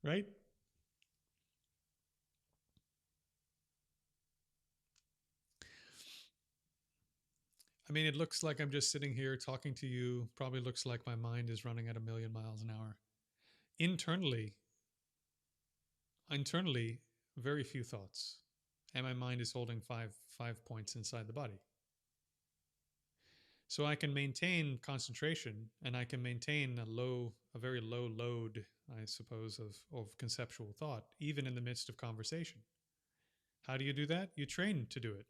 Right? I mean, it looks like I'm just sitting here talking to you. Probably looks like my mind is running at 1,000,000 miles an hour. Internally, internally, very few thoughts. And my mind is holding five points inside the body. So I can maintain concentration and I can maintain a very low load, I suppose, of conceptual thought, even in the midst of conversation. How do you do that? You train to do it.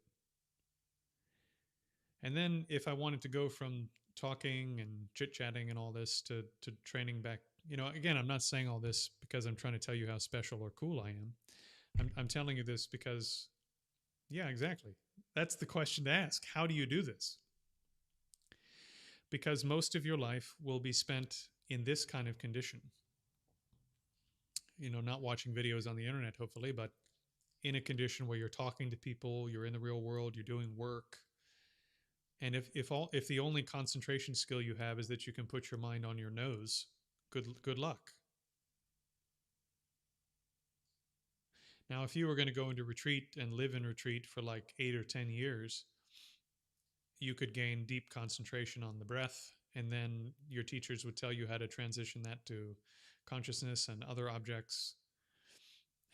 And then if I wanted to go from talking and chit-chatting and all this to training back, again, I'm not saying all this because I'm trying to tell you how special or cool I am. I'm telling you this because, yeah, exactly. That's the question to ask. How do you do this? Because most of your life will be spent in this kind of condition. Not watching videos on the internet, hopefully, but in a condition where you're talking to people, you're in the real world, you're doing work. And if the only concentration skill you have is that you can put your mind on your nose, good luck. Now, if you were going to go into retreat and live in retreat for like 8 or 10 years, you could gain deep concentration on the breath, and then your teachers would tell you how to transition that to consciousness and other objects,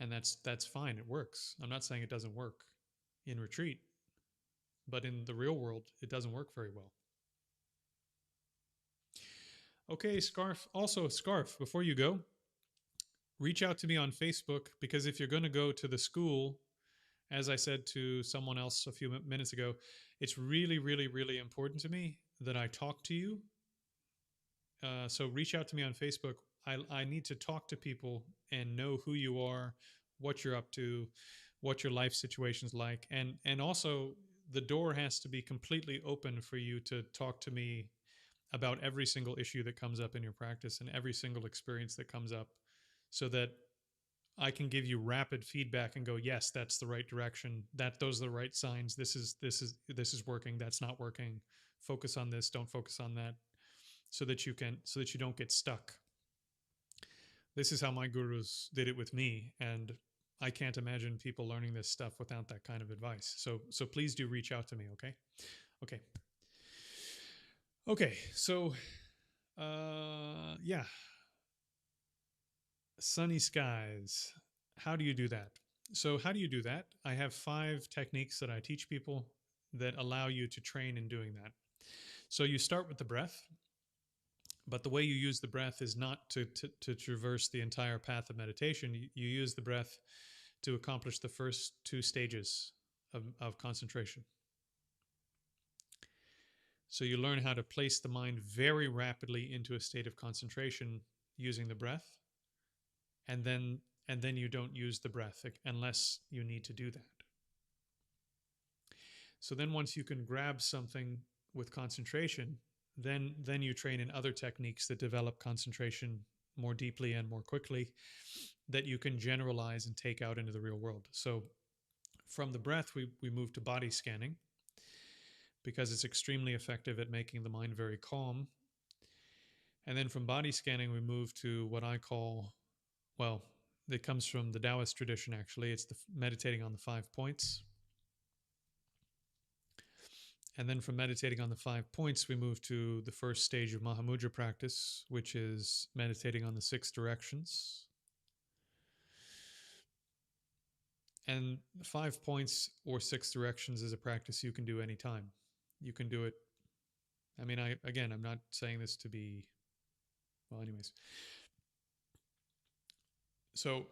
and that's fine. It works. I'm not saying it doesn't work in retreat, but in the real world, it doesn't work very well. Okay, Scarf. Also, Scarf, before you go, reach out to me on Facebook, because if you're going to go to the school, as I said to someone else a few minutes ago, it's really, really, really important to me that I talk to you. So reach out to me on Facebook. I need to talk to people and know who you are, what you're up to, what your life situation's like. And also, the door has to be completely open for you to talk to me about every single issue that comes up in your practice and every single experience that comes up, so that I can give you rapid feedback and go, yes, that's the right direction. Those are the right signs. This is working. That's not working. Focus on this. Don't focus on that, so that you don't get stuck. This is how my gurus did it with me, and I can't imagine people learning this stuff without that kind of advice. So please do reach out to me. Okay. So, yeah. Sunny skies. How do you do that? So, how do you do that? I have 5 techniques that I teach people that allow you to train in doing that. So, you start with the breath, but the way you use the breath is not to traverse the entire path of meditation. You use the breath to accomplish the first 2 stages of concentration. So, you learn how to place the mind very rapidly into a state of concentration using the breath, and then you don't use the breath unless you need to do that. So then once you can grab something with concentration, then you train in other techniques that develop concentration more deeply and more quickly, that you can generalize and take out into the real world. So from the breath, we move to body scanning, because it's extremely effective at making the mind very calm. And then from body scanning, we move to what I call, well, it comes from the Taoist tradition, actually. It's the meditating on the 5 points. And then from meditating on the 5 points, we move to the first stage of Mahamudra practice, which is meditating on the 6 directions. And 5 points or 6 directions is a practice you can do anytime. You can do it. I mean, I'm not saying this to be, well, anyways. So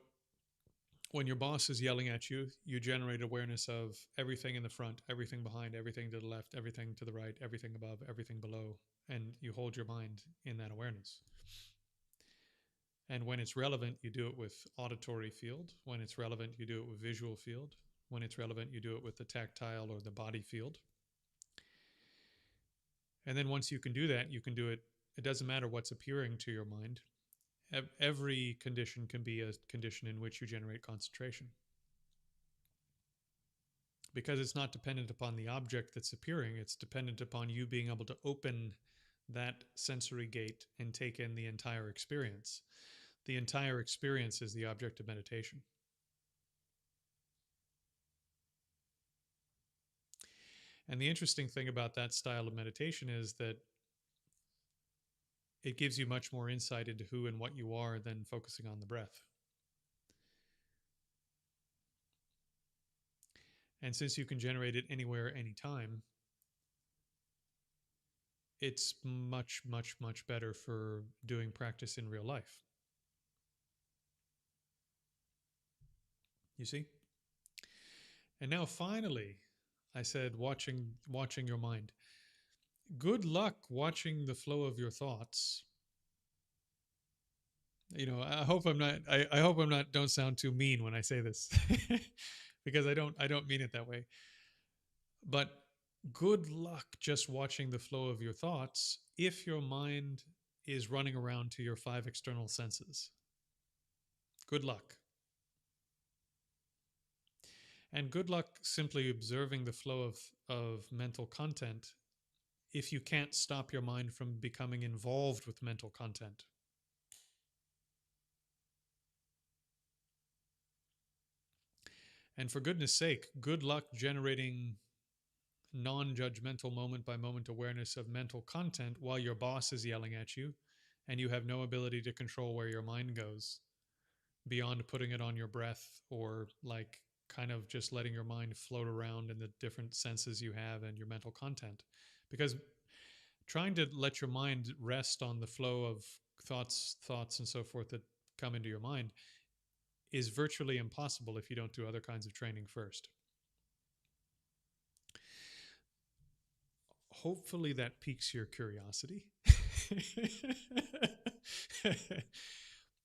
when your boss is yelling at you, you generate awareness of everything in the front, everything behind, everything to the left, everything to the right, everything above, everything below, and you hold your mind in that awareness. And when it's relevant, you do it with auditory field. When it's relevant, you do it with visual field. When it's relevant, you do it with the tactile or the body field. And then once you can do that, you can do it. It doesn't matter what's appearing to your mind. Every condition can be a condition in which you generate concentration, because it's not dependent upon the object that's appearing. It's dependent upon you being able to open that sensory gate and take in the entire experience. The entire experience is the object of meditation. And the interesting thing about that style of meditation is that it gives you much more insight into who and what you are than focusing on the breath. And since you can generate it anywhere, anytime, it's much, much, much better for doing practice in real life. You see? And now finally, I said watching your mind. Good luck watching the flow of your thoughts. You know, I hope I'm not don't sound too mean when I say this. Because I don't mean it that way. But good luck just watching the flow of your thoughts if your mind is running around to your 5 external senses. Good luck. And good luck simply observing the flow of mental content if you can't stop your mind from becoming involved with mental content. And for goodness sake, good luck generating non-judgmental moment by moment awareness of mental content while your boss is yelling at you and you have no ability to control where your mind goes beyond putting it on your breath, or like kind of just letting your mind float around in the different senses you have and your mental content. Because trying to let your mind rest on the flow of thoughts and so forth that come into your mind is virtually impossible if you don't do other kinds of training first. Hopefully that piques your curiosity.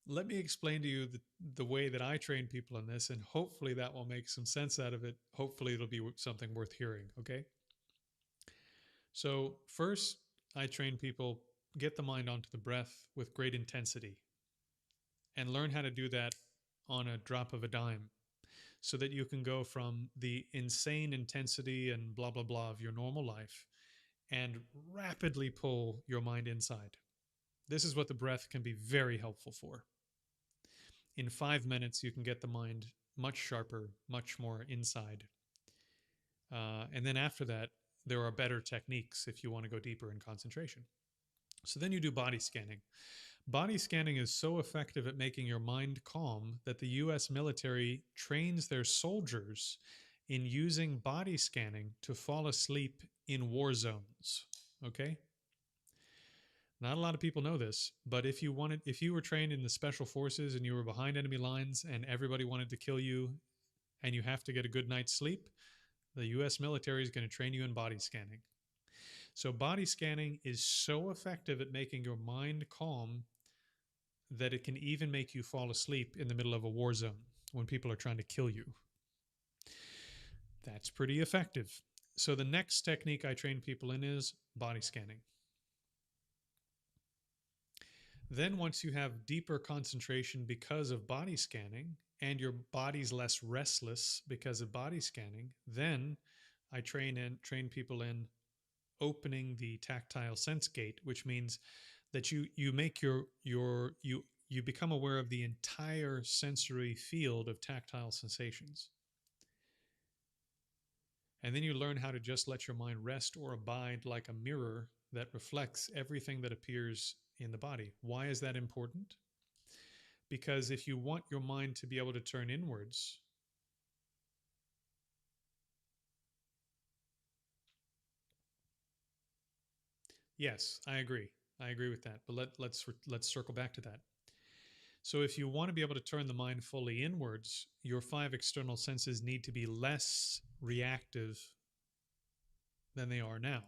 Let me explain to you the way that I train people in this, and hopefully that will make some sense out of it. Hopefully it'll be something worth hearing, okay? So first, I train people get the mind onto the breath with great intensity and learn how to do that on a drop of a dime, so that you can go from the insane intensity and blah, blah, blah of your normal life and rapidly pull your mind inside. This is what the breath can be very helpful for. In 5 minutes, you can get the mind much sharper, much more inside. And then after that, there are better techniques if you want to go deeper in concentration. So then you do body scanning. Body scanning is so effective at making your mind calm that the US military trains their soldiers in using body scanning to fall asleep in war zones. Okay? Not a lot of people know this, but if you were trained in the special forces and you were behind enemy lines and everybody wanted to kill you and you have to get a good night's sleep, the US military is going to train you in body scanning. So body scanning is so effective at making your mind calm that it can even make you fall asleep in the middle of a war zone when people are trying to kill you. That's pretty effective. So the next technique I train people in is body scanning. Then once you have deeper concentration because of body scanning and your body's less restless because of body scanning, then I train people in opening the tactile sense gate, which means that you make you become aware of the entire sensory field of tactile sensations. And then you learn how to just let your mind rest or abide like a mirror that reflects everything that appears in the body. Why is that important? Because if you want your mind to be able to turn inwards, yes, I agree. I agree with that. But let's circle back to that. So if you want to be able to turn the mind fully inwards, your 5 external senses need to be less reactive than they are now.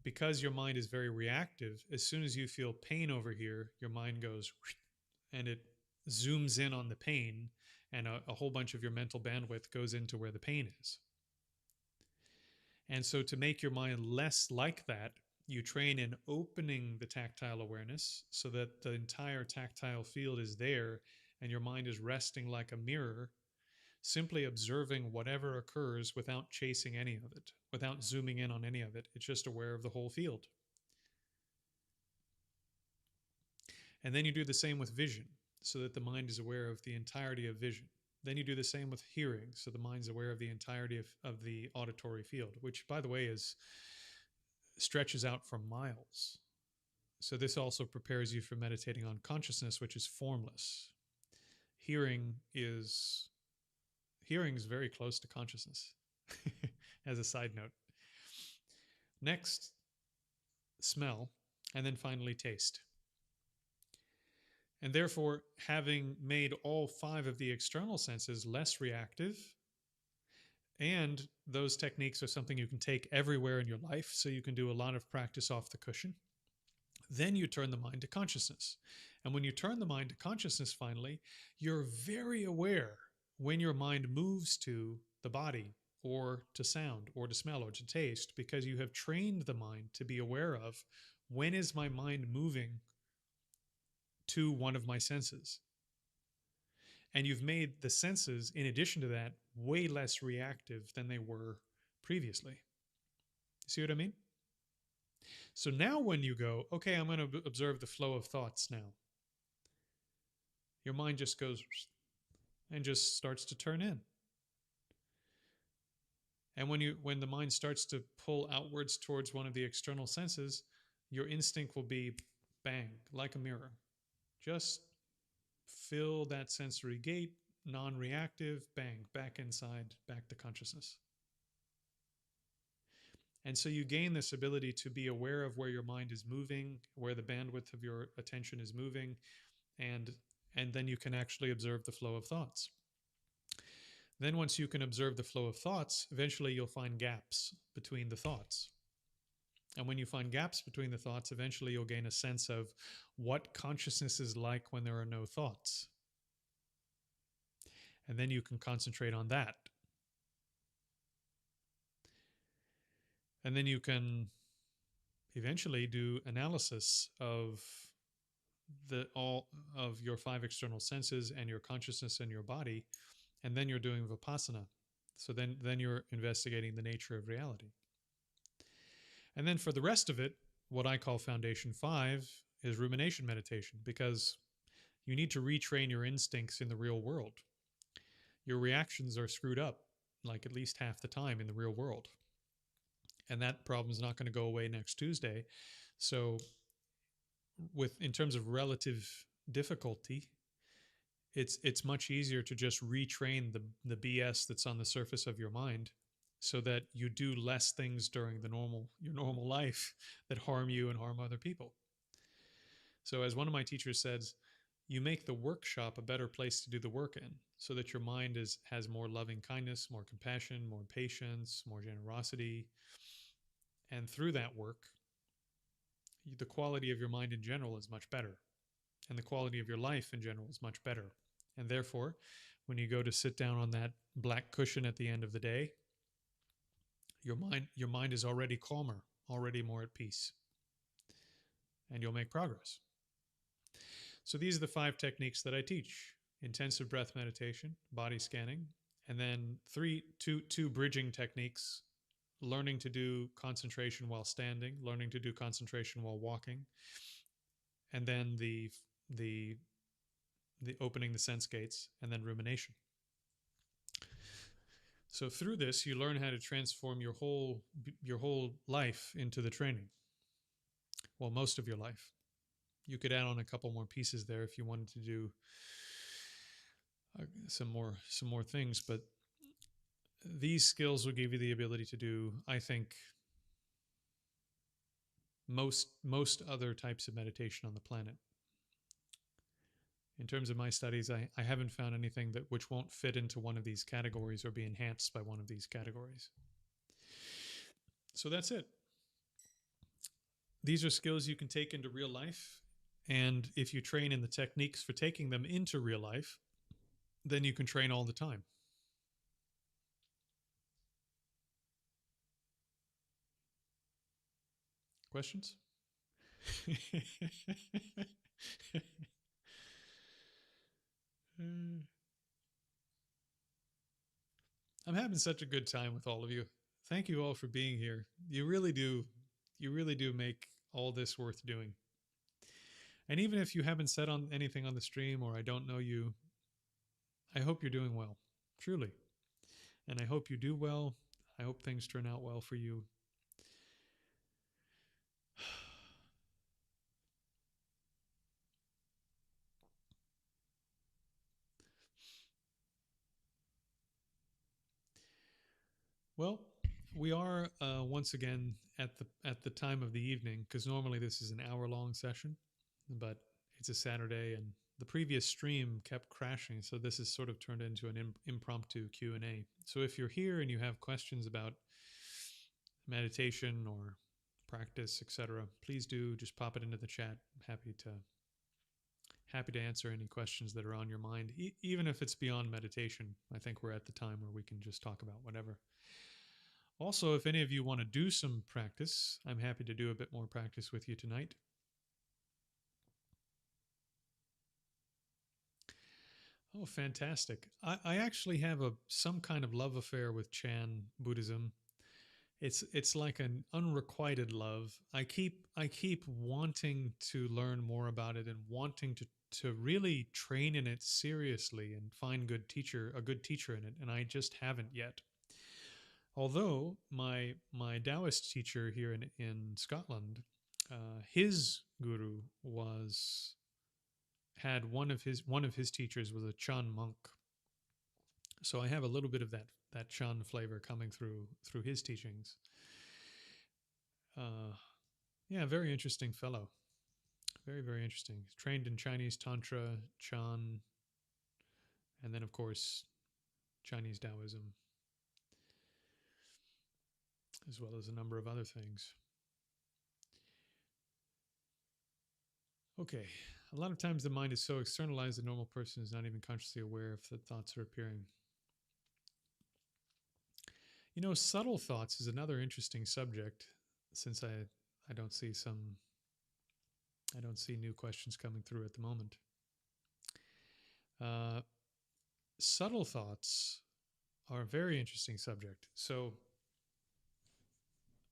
Because your mind is very reactive, as soon as you feel pain over here, your mind goes and it zooms in on the pain, and a whole bunch of your mental bandwidth goes into where the pain is. And so to make your mind less like that, you train in opening the tactile awareness so that the entire tactile field is there and your mind is resting like a mirror, simply observing whatever occurs without chasing any of it, without zooming in on any of it. It's just aware of the whole field. And then you do the same with vision, so that the mind is aware of the entirety of vision. Then you do the same with hearing, so the mind's aware of the entirety of the auditory field, which, by the way, stretches out for miles. So this also prepares you for meditating on consciousness, which is formless. Hearing is very close to consciousness, as a side note. Next, smell, and then finally taste. And therefore, having made all 5 of the external senses less reactive, and those techniques are something you can take everywhere in your life, so you can do a lot of practice off the cushion, then you turn the mind to consciousness. And when you turn the mind to consciousness, finally, you're very aware when your mind moves to the body or to sound or to smell or to taste, because you have trained the mind to be aware of, when is my mind moving to one of my senses? And you've made the senses, in addition to that, way less reactive than they were previously. See what I mean? So now when you go, okay, I'm going to observe the flow of thoughts now, your mind just goes and just starts to turn in. And when the mind starts to pull outwards towards one of the external senses, your instinct will be bang, like a mirror. Just fill that sensory gate, non-reactive, bang, back inside, back to consciousness. And so you gain this ability to be aware of where your mind is moving, where the bandwidth of your attention is moving, and then you can actually observe the flow of thoughts. Then once you can observe the flow of thoughts, eventually you'll find gaps between the thoughts. And when you find gaps between the thoughts, eventually you'll gain a sense of what consciousness is like when there are no thoughts. And then you can concentrate on that. And then you can eventually do analysis of all of your 5 external senses and your consciousness and your body. And then you're doing vipassana. So then you're investigating the nature of reality. And then for the rest of it, what I call Foundation 5 is rumination meditation, because you need to retrain your instincts in the real world. Your reactions are screwed up, like at least half the time in the real world. And that problem is not going to go away next Tuesday. So in terms of relative difficulty, it's much easier to just retrain the BS that's on the surface of your mind, so that you do less things during your normal life that harm you and harm other people. So as one of my teachers says, you make the workshop a better place to do the work in, so that your mind has more loving kindness, more compassion, more patience, more generosity. And through that work, the quality of your mind in general is much better. and the quality of your life in general is much better. And therefore, when you go to sit down on that black cushion at the end of the day, your mind is already calmer, already more at peace, and you'll make progress. So these are the 5 techniques that I teach: intensive breath meditation, body scanning, and then two bridging techniques: learning to do concentration while standing, learning to do concentration while walking, and then the opening the sense gates, and then rumination. So through this, you learn how to transform your whole life into the training. Well, most of your life. You could add on a couple more pieces there if you wanted to do some more things, but these skills will give you the ability to do, I think, most other types of meditation on the planet. In terms of my studies, I haven't found anything which won't fit into one of these categories or be enhanced by one of these categories. So that's it. These are skills you can take into real life. And if you train in the techniques for taking them into real life, then you can train all the time. Questions? I'm having such a good time with all of you. Thank you all for being here. You really do make all this worth doing. And even if you haven't said on anything on the stream, or I don't know you, I hope you're doing well, truly. And I hope you do well. I hope things turn out well for you. Well, we are once again at the time of the evening, because normally this is an hour-long session, but it's a Saturday and the previous stream kept crashing, so this has sort of turned into an impromptu Q&A. So if you're here and you have questions about meditation or practice, etc., please do just pop it into the chat. I'm happy to answer any questions that are on your mind, even if it's beyond meditation. I think we're at the time where we can just talk about whatever. Also, if any of you want to do some practice, I'm happy to do a bit more practice with you tonight. Oh, fantastic. I actually have some kind of love affair with Chan Buddhism. It's like an unrequited love. I keep wanting to learn more about it and wanting to really train in it seriously and find a good teacher in it, and I just haven't yet. Although my Taoist teacher here in Scotland, his guru had one of his teachers was a Chan monk, so I have a little bit of that Chan flavor coming through his teachings. Yeah, very interesting fellow. Very, very interesting. He's trained in Chinese Tantra, Chan, and then of course Chinese Taoism, as well as a number of other things. Okay, a lot of times the mind is so externalized the normal person is not even consciously aware if the thoughts are appearing. You know, subtle thoughts is another interesting subject, since I don't see new questions coming through at the moment. Subtle thoughts are a very interesting subject. So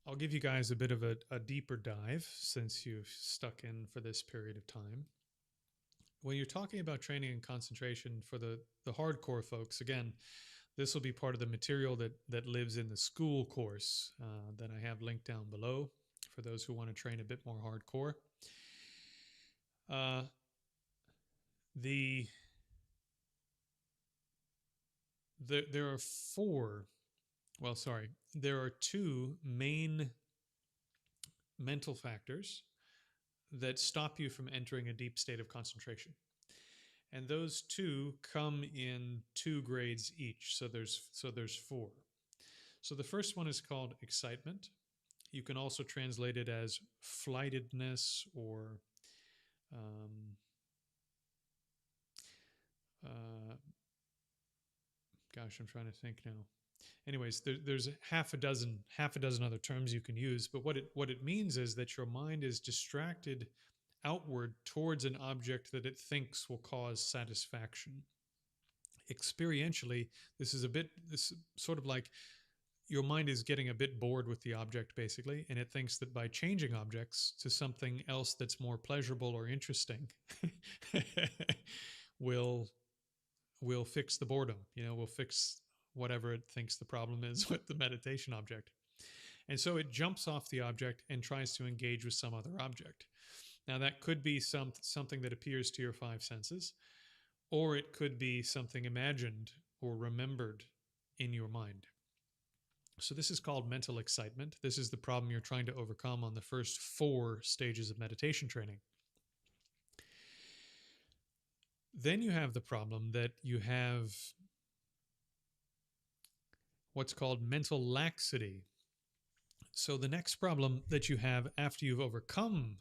I'll give you guys a bit of a deeper dive, since you've stuck in for this period of time. When you're talking about training and concentration for the hardcore folks, again, this will be part of the material that lives in the school course that I have linked down below for those who want to train a bit more hardcore. There are there are 2 main mental factors that stop you from entering a deep state of concentration. And those 2 come in 2 grades each. So there's 4. So the first one is called excitement. You can also translate it as flightedness or Gosh, I'm trying to think now. Anyways, there's half a dozen other terms you can use, but what it means is that your mind is distracted outward towards an object that it thinks will cause satisfaction. Experientially, this sort of like your mind is getting a bit bored with the object basically, and it thinks that by changing objects to something else that's more pleasurable or interesting will fix the boredom. Will fix whatever it thinks the problem is with the meditation object. And so it jumps off the object and tries to engage with some other object. Now that could be something that appears to your five senses, or it could be something imagined or remembered in your mind. So this is called mental excitement. This is the problem you're trying to overcome on the first 4 stages of meditation training. Then you have the problem that you have what's called mental laxity. So the next problem that you have after you've overcome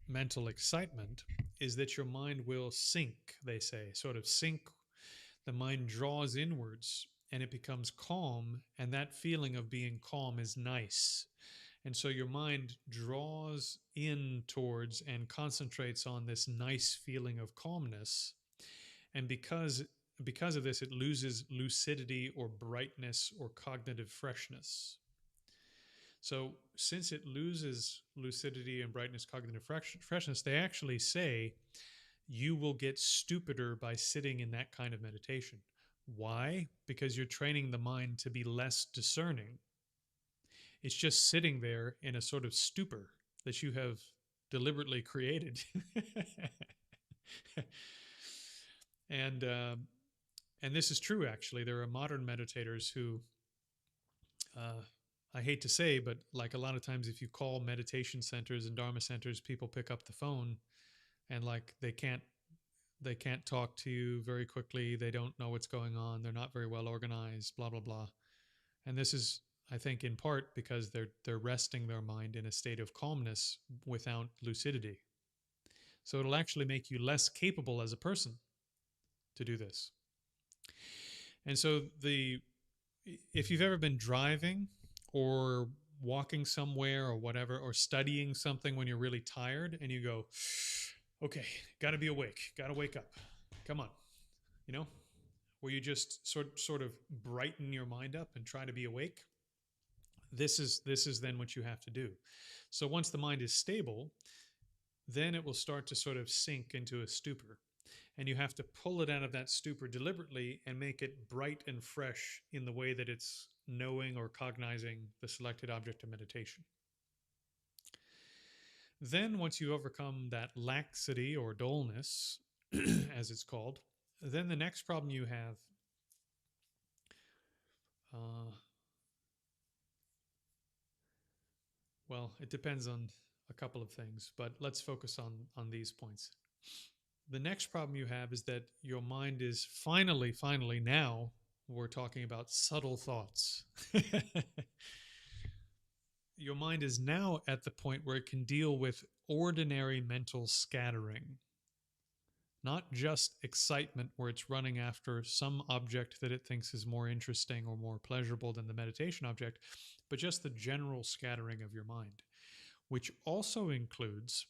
mental excitement is that your mind will sink, they say, sort of sink. The mind draws inwards and it becomes calm, and that feeling of being calm is nice. And so your mind draws in towards and concentrates on this nice feeling of calmness. And because of this, it loses lucidity or brightness or cognitive freshness. So since it loses lucidity and brightness, cognitive freshness, they actually say you will get stupider by sitting in that kind of meditation. Why? Because you're training the mind to be less discerning. It's just sitting there in a sort of stupor that you have deliberately created. And this is true, actually. There are modern meditators who, I hate to say, but like a lot of times if you call meditation centers and Dharma centers, people pick up the phone and like they can't talk to you very quickly. They don't know what's going on. They're not very well organized, blah, blah, blah. And this is, I think, in part because they're resting their mind in a state of calmness without lucidity. So it'll actually make you less capable as a person to do this. And so if you've ever been driving or walking somewhere or whatever, or studying something when you're really tired and you go, okay, got to be awake, got to wake up, come on, where you just sort of brighten your mind up and try to be awake. This is then what you have to do. So once the mind is stable, then it will start to sort of sink into a stupor. And you have to pull it out of that stupor deliberately and make it bright and fresh in the way that it's knowing or cognizing the selected object of meditation. Then once you overcome that laxity or dullness, as it's called, then the next problem you have, well, it depends on a couple of things, but let's focus on these points. The next problem you have is that your mind is finally, now we're talking about subtle thoughts. Your mind is now at the point where it can deal with ordinary mental scattering, not just excitement where it's running after some object that it thinks is more interesting or more pleasurable than the meditation object, but just the general scattering of your mind, which also includes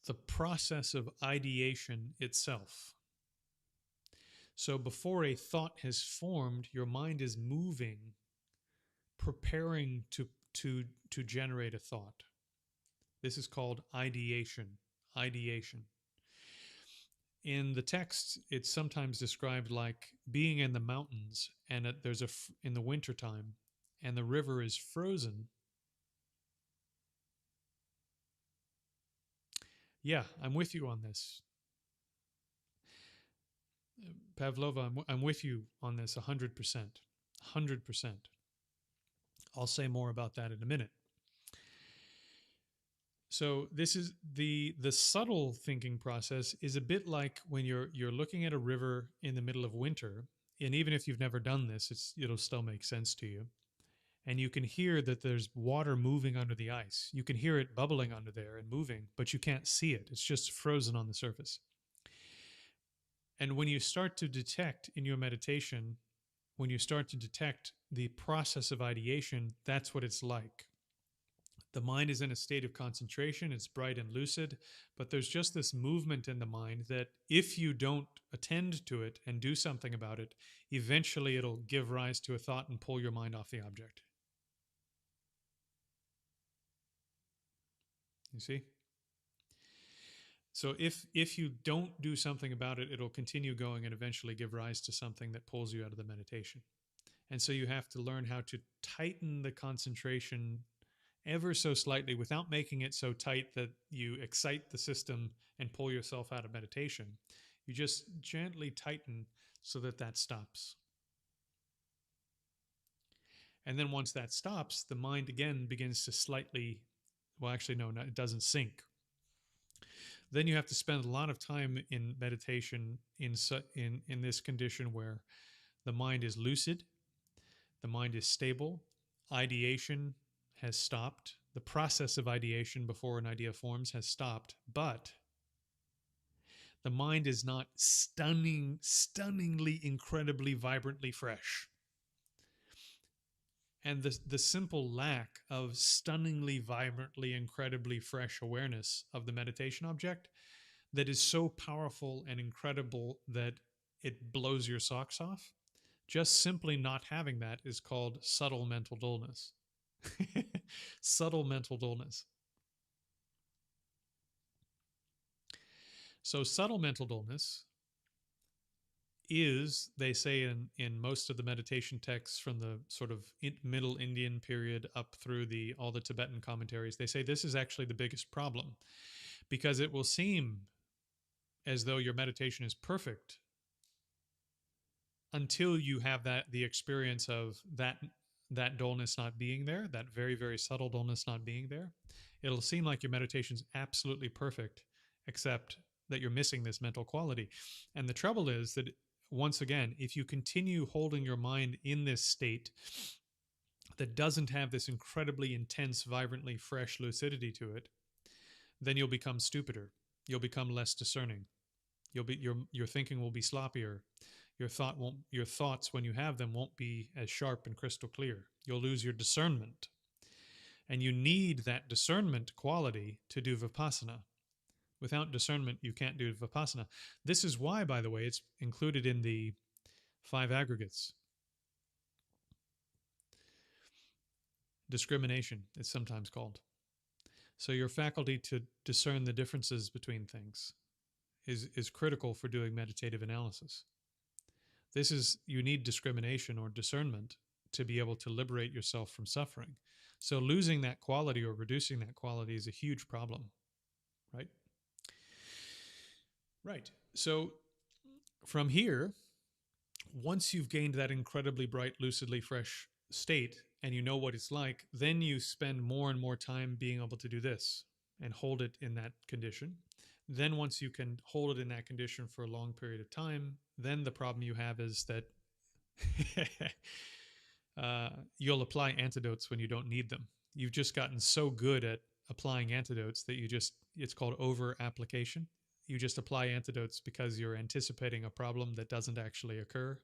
the process of ideation itself. So before a thought has formed, your mind is moving, preparing to generate a thought. This is called ideation. In the text, it's sometimes described like being in the mountains and in the wintertime, and the river is frozen. Yeah, I'm with you on this. Pavlova, I'm with you on this 100%. 100%. I'll say more about that in a minute. So this is the subtle thinking process is a bit like when you're looking at a river in the middle of winter, and even if you've never done this, it'll still make sense to you. And you can hear that there's water moving under the ice. You can hear it bubbling under there and moving, but you can't see it. It's just frozen on the surface. And when you start to detect in your meditation, when you start to detect the process of ideation, that's what it's like. The mind is in a state of concentration, it's bright and lucid, but there's just this movement in the mind that if you don't attend to it and do something about it, eventually it'll give rise to a thought and pull your mind off the object. You see? So if you don't do something about it, it'll continue going and eventually give rise to something that pulls you out of the meditation. And so you have to learn how to tighten the concentration ever so slightly without making it so tight that you excite the system and pull yourself out of meditation. You just gently tighten so that that stops. And then once that stops, the mind again begins to slightly, well, actually, no, it doesn't sink. Then you have to spend a lot of time in meditation in this condition where the mind is lucid, the mind is stable, ideation has stopped. The process of ideation before an idea forms has stopped, but the mind is not stunningly, incredibly, vibrantly fresh. And the simple lack of stunningly, vibrantly, incredibly fresh awareness of the meditation object that is so powerful and incredible that it blows your socks off, just simply not having that is called subtle mental dullness. Subtle mental dullness. So subtle mental dullness is, they say in most of the meditation texts from the sort of middle Indian period up through all the Tibetan commentaries, they say this is actually the biggest problem, because it will seem as though your meditation is perfect until you have the experience of that dullness not being there, that very, very subtle dullness not being there. It'll seem like your meditation's absolutely perfect, except that you're missing this mental quality. And the trouble is that, once again, if you continue holding your mind in this state that doesn't have this incredibly intense, vibrantly fresh lucidity to it, then you'll become stupider. You'll become less discerning. Your thinking will be sloppier. Your thoughts, when you have them, won't be as sharp and crystal clear. You'll lose your discernment. And you need that discernment quality to do vipassana. Without discernment, you can't do vipassana. This is why, by the way, it's included in the 5 aggregates. Discrimination is sometimes called. So your faculty to discern the differences between things is critical for doing meditative analysis. You need discrimination or discernment to be able to liberate yourself from suffering. So losing that quality or reducing that quality is a huge problem, right? Right. So from here, once you've gained that incredibly bright, lucidly fresh state and you know what it's like, then you spend more and more time being able to do this and hold it in that condition. Then once you can hold it in that condition for a long period of time, then the problem you have is that you'll apply antidotes when you don't need them. You've just gotten so good at applying antidotes that it's called over application. You just apply antidotes because you're anticipating a problem that doesn't actually occur,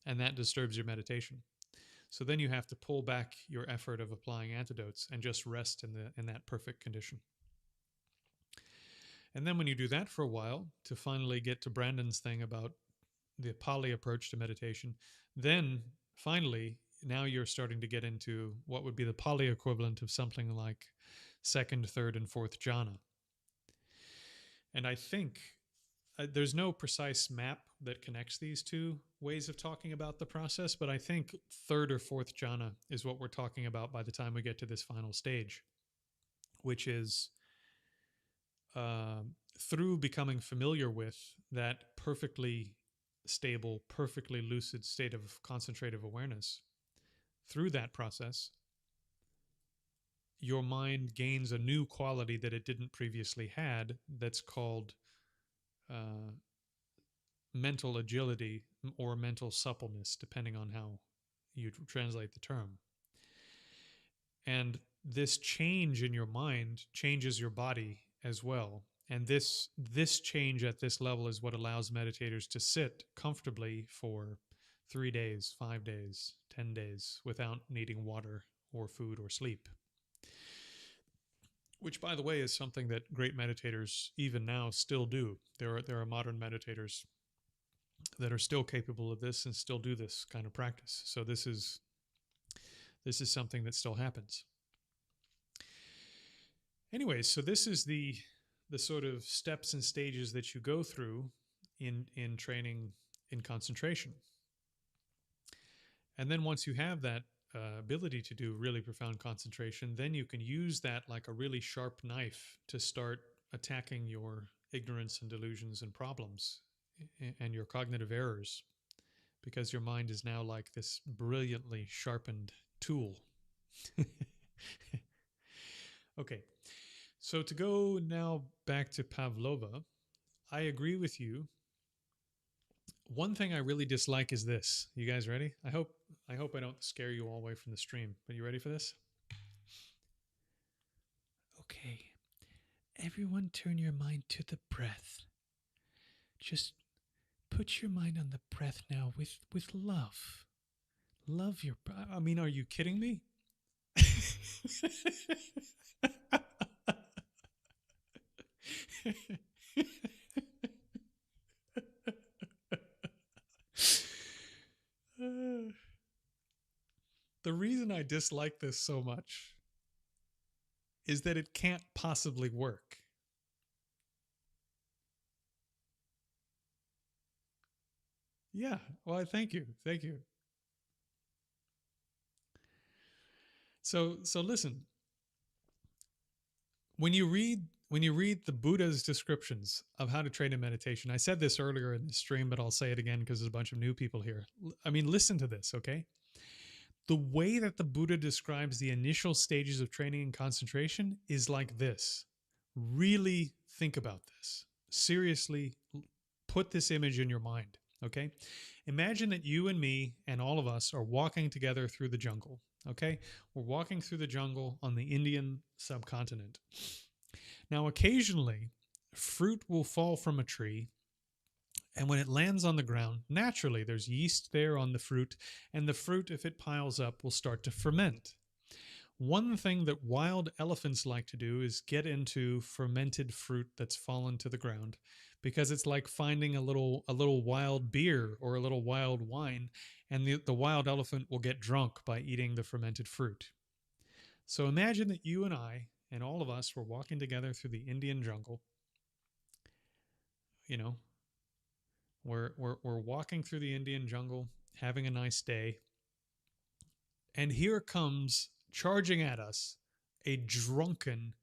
and that disturbs your meditation. So then you have to pull back your effort of applying antidotes and just rest in that perfect condition. And then when you do that for a while, to finally get to Brandon's thing about the Pali approach to meditation, then finally, now you're starting to get into what would be the Pali equivalent of something like 2nd, 3rd, and 4th jhana. And I think there's no precise map that connects these two ways of talking about the process, but I think 3rd or 4th jhana is what we're talking about by the time we get to this final stage, which is through becoming familiar with that perfectly stable, perfectly lucid state of concentrative awareness. Through that process, your mind gains a new quality that it didn't previously had, that's called mental agility or mental suppleness, depending on how you translate the term. And this change in your mind changes your body as well. And this change at this level is what allows meditators to sit comfortably for 3 days, 5 days, 10 days without needing water or food or sleep. Which, by the way, is something that great meditators even now still do. There are modern meditators that are still capable of this and still do this kind of practice. So this is something that still happens. Anyways, so this is the sort of steps and stages that you go through in training in concentration. And then once you have that ability to do really profound concentration, then you can use that like a really sharp knife to start attacking your ignorance and delusions and problems and your cognitive errors, because your mind is now like this brilliantly sharpened tool. Okay, so to go now back to Pavlova, I agree with you. One thing I really dislike is this. You guys ready? I hope I don't scare you all the way from the stream. But you ready for this? Okay. Everyone turn your mind to the breath. Just put your mind on the breath now with love. Love your breath. I mean, are you kidding me? The reason I dislike this so much is that it can't possibly work. Yeah, well, thank you. Thank you. So listen. When you read the Buddha's descriptions of how to train in meditation, I said this earlier in the stream, but I'll say it again because there's a bunch of new people here. I mean, listen to this, okay? The way that the Buddha describes the initial stages of training and concentration is like this. Really think about this. Seriously, put this image in your mind, okay? Imagine that you and me and all of us are walking together through the jungle, okay? We're walking through the jungle on the Indian subcontinent. Now, occasionally, fruit will fall from a tree, and when it lands on the ground, naturally, there's yeast there on the fruit, and the fruit, if it piles up, will start to ferment. One thing that wild elephants like to do is get into fermented fruit that's fallen to the ground, because it's like finding a little wild beer or a little wild wine, and the wild elephant will get drunk by eating the fermented fruit. So imagine that you and I and all of us were walking together through the Indian jungle. You know, we're walking through the Indian jungle, having a nice day, and here comes charging at us a drunken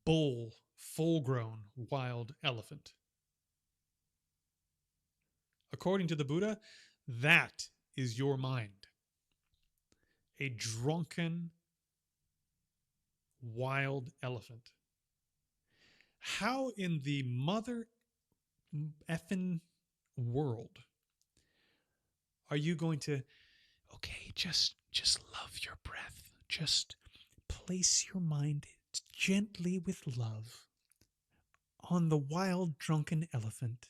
bull, full-grown wild elephant. According to the Buddha, that is your mind. A drunken, wild elephant. How in the mother effing world are you going to, okay, just love your breath. Just place your mind gently with love on the wild drunken elephant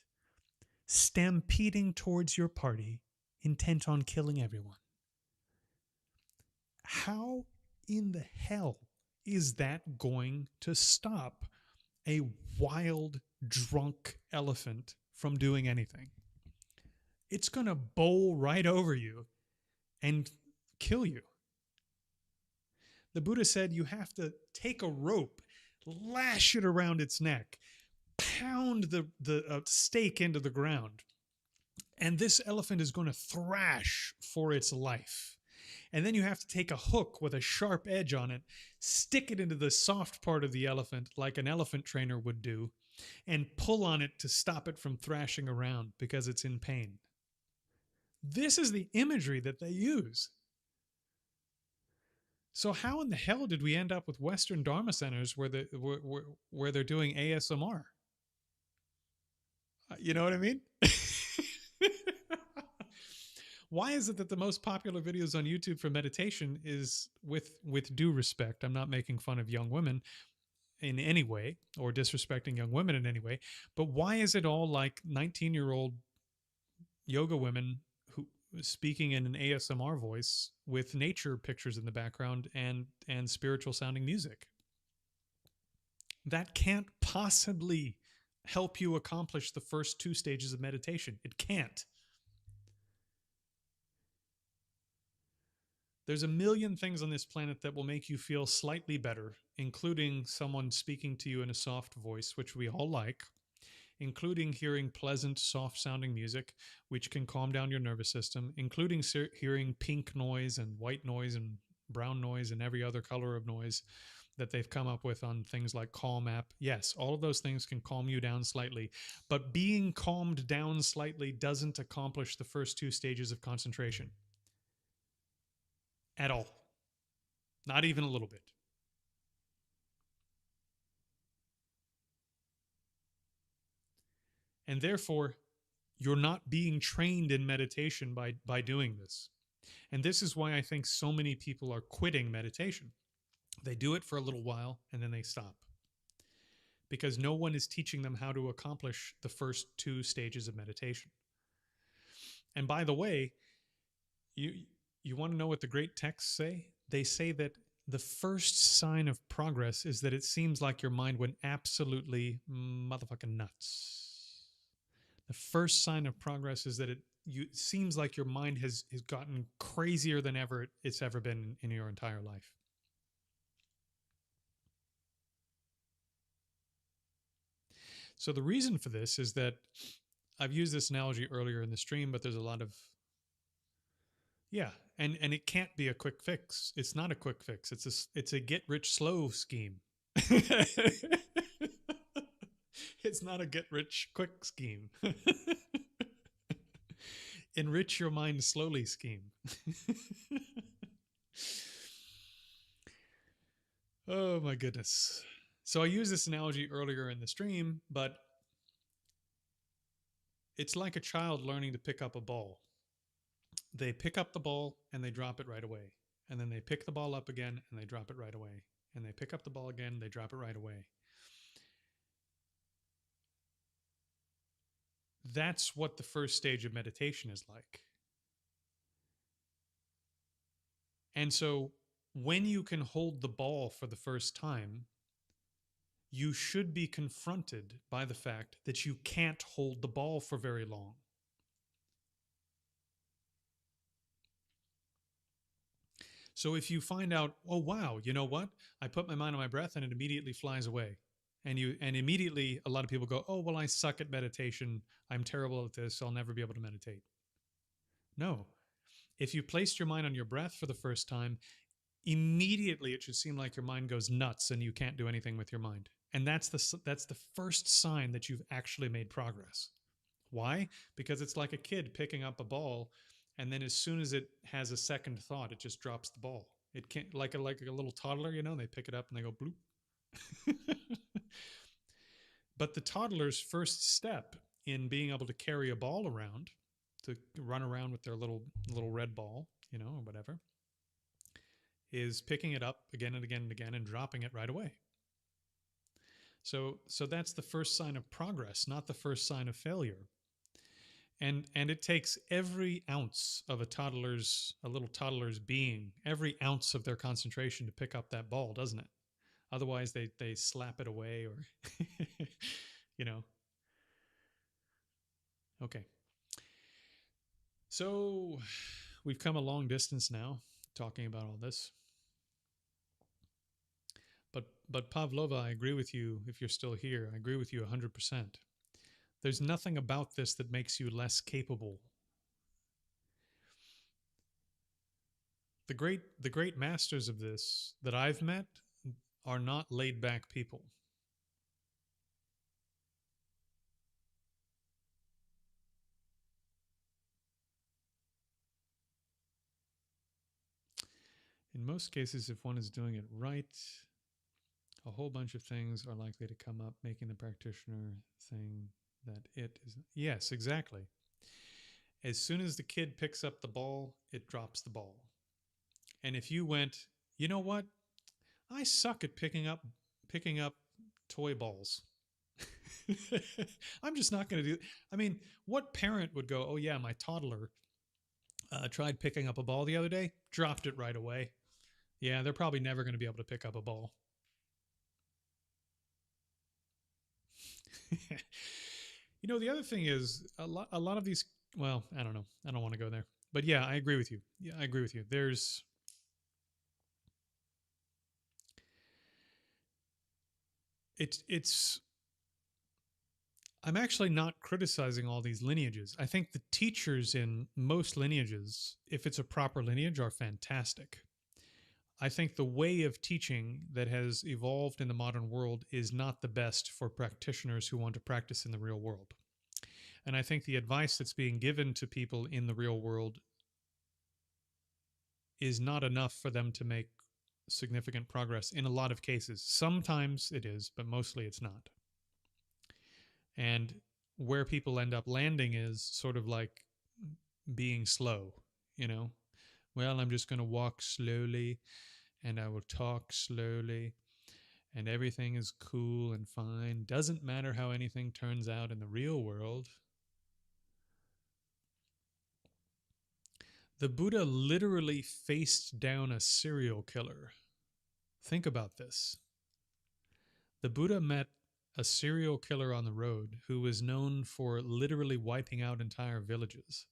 stampeding towards your party, intent on killing everyone. How in the hell is that going to stop a wild, drunk elephant from doing anything? It's going to bowl right over you and kill you. The Buddha said you have to take a rope, lash it around its neck, pound the stake into the ground, and this elephant is going to thrash for its life. And then you have to take a hook with a sharp edge on it, stick it into the soft part of the elephant like an elephant trainer would do, and pull on it to stop it from thrashing around because it's in pain. This is the imagery that they use. So how in the hell did we end up with Western Dharma centers where they're doing ASMR? You know what I mean? Why is it that the most popular videos on YouTube for meditation is, with due respect, I'm not making fun of young women, in any way or disrespecting young women in any way, but why is it all like 19-year-old yoga women who speaking in an ASMR voice with nature pictures in the background and spiritual sounding music? That can't possibly help you accomplish the first two stages of meditation. It can't. There's a million things on this planet that will make you feel slightly better, including someone speaking to you in a soft voice, which we all like, including hearing pleasant, soft sounding music, which can calm down your nervous system, including hearing pink noise and white noise and brown noise and every other color of noise that they've come up with on things like Calm app. Yes, all of those things can calm you down slightly, but being calmed down slightly doesn't accomplish the first two stages of concentration at all. Not even a little bit. And therefore, you're not being trained in meditation by doing this. And this is why I think so many people are quitting meditation. They do it for a little while and then they stop because no one is teaching them how to accomplish the first two stages of meditation. And by the way, you want to know what the great texts say? They say that the first sign of progress is that it seems like your mind went absolutely motherfucking nuts. The first sign of progress is that it seems like your mind has gotten crazier than ever it's ever been in your entire life. So the reason for this is that I've used this analogy earlier in the stream, but there's a lot of and it can't be a quick fix. It's not a quick fix. It's a get rich slow scheme. It's not a get rich quick scheme. Enrich your mind slowly scheme. Oh my goodness. So I used this analogy earlier in the stream, but it's like a child learning to pick up a ball. They pick up the ball and they drop it right away. And then they pick the ball up again and they drop it right away. And they pick up the ball again, they drop it right away. That's what the first stage of meditation is like. And so when you can hold the ball for the first time, you should be confronted by the fact that you can't hold the ball for very long. So if you find out, oh wow, you know what? I put my mind on my breath and it immediately flies away. And immediately a lot of people go, oh well, I suck at meditation. I'm terrible at this. I'll never be able to meditate. No. If you placed your mind on your breath for the first time, immediately it should seem like your mind goes nuts and you can't do anything with your mind. And that's the first sign that you've actually made progress. Why? Because it's like a kid picking up a ball, and then as soon as it has a second thought, it just drops the ball. It can't like a little toddler, they pick it up and they go bloop. But the toddler's first step in being able to carry a ball around, to run around with their little red ball, or whatever, is picking it up again and again and again and dropping it right away. So that's the first sign of progress, not the first sign of failure. And it takes every ounce of a little toddler's being, every ounce of their concentration to pick up that ball, doesn't it? Otherwise they slap it away or Okay. So we've come a long distance now talking about all this. But Pavlova, I agree with you. If you're still here, I agree with you 100%. There's nothing about this that makes you less capable. The great masters of this that I've met are not laid back people. In most cases, if one is doing it right, a whole bunch of things are likely to come up, making the practitioner think that it is. Yes, exactly. As soon as the kid picks up the ball, it drops the ball. And if you went, you know what? I suck at picking up toy balls. I'm just not going to do. I mean, what parent would go, "Oh yeah, my toddler tried picking up a ball the other day, dropped it right away." Yeah, they're probably never going to be able to pick up a ball. The other thing is a lot of these. Well, I don't know. I don't want to go there. But yeah, I agree with you. Yeah, I agree with you. It's I'm actually not criticizing all these lineages. I think the teachers in most lineages, if it's a proper lineage, are fantastic. I think the way of teaching that has evolved in the modern world is not the best for practitioners who want to practice in the real world. And I think the advice that's being given to people in the real world is not enough for them to make significant progress in a lot of cases. Sometimes it is, but mostly it's not. And where people end up landing is sort of like being slow, you know? Well, I'm just going to walk slowly and I will talk slowly and everything is cool and fine. Doesn't matter how anything turns out in the real world. The Buddha literally faced down a serial killer. Think about this. The Buddha met a serial killer on the road who was known for literally wiping out entire villages.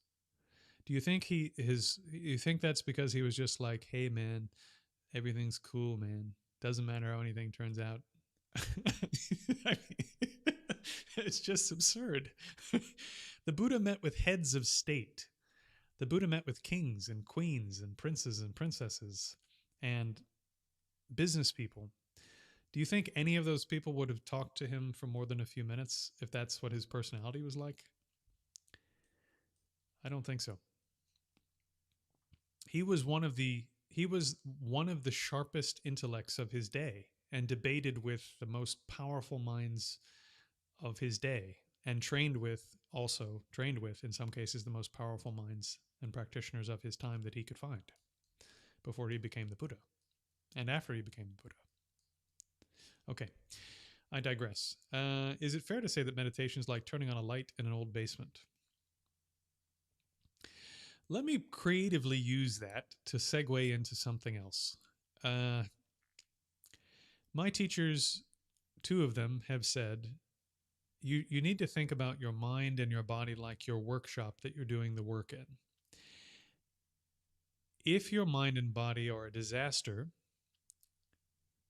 Do you think you think that's because he was just like, "Hey man, everything's cool, man. Doesn't matter how anything turns out." I mean, it's just absurd. The Buddha met with heads of state. The Buddha met with kings and queens and princes and princesses and business people. Do you think any of those people would have talked to him for more than a few minutes if that's what his personality was like? I don't think so. He was one of the sharpest intellects of his day and debated with the most powerful minds of his day and trained with in some cases the most powerful minds and practitioners of his time that he could find before he became the Buddha and after he became the Buddha. Okay, I digress. Is it fair to say that meditation is like turning on a light in an old basement? Let me creatively use that to segue into something else. Uh, my teachers, two of them, have said you need to think about your mind and your body like your workshop that you're doing the work in. If your mind and body are a disaster,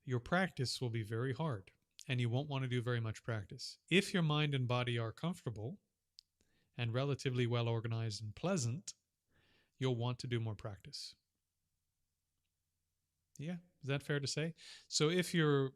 your practice will be very hard and you won't want to do very much practice. If your mind and body are comfortable and relatively well organized and pleasant, you'll want to do more practice. Yeah, is that fair to say? So if your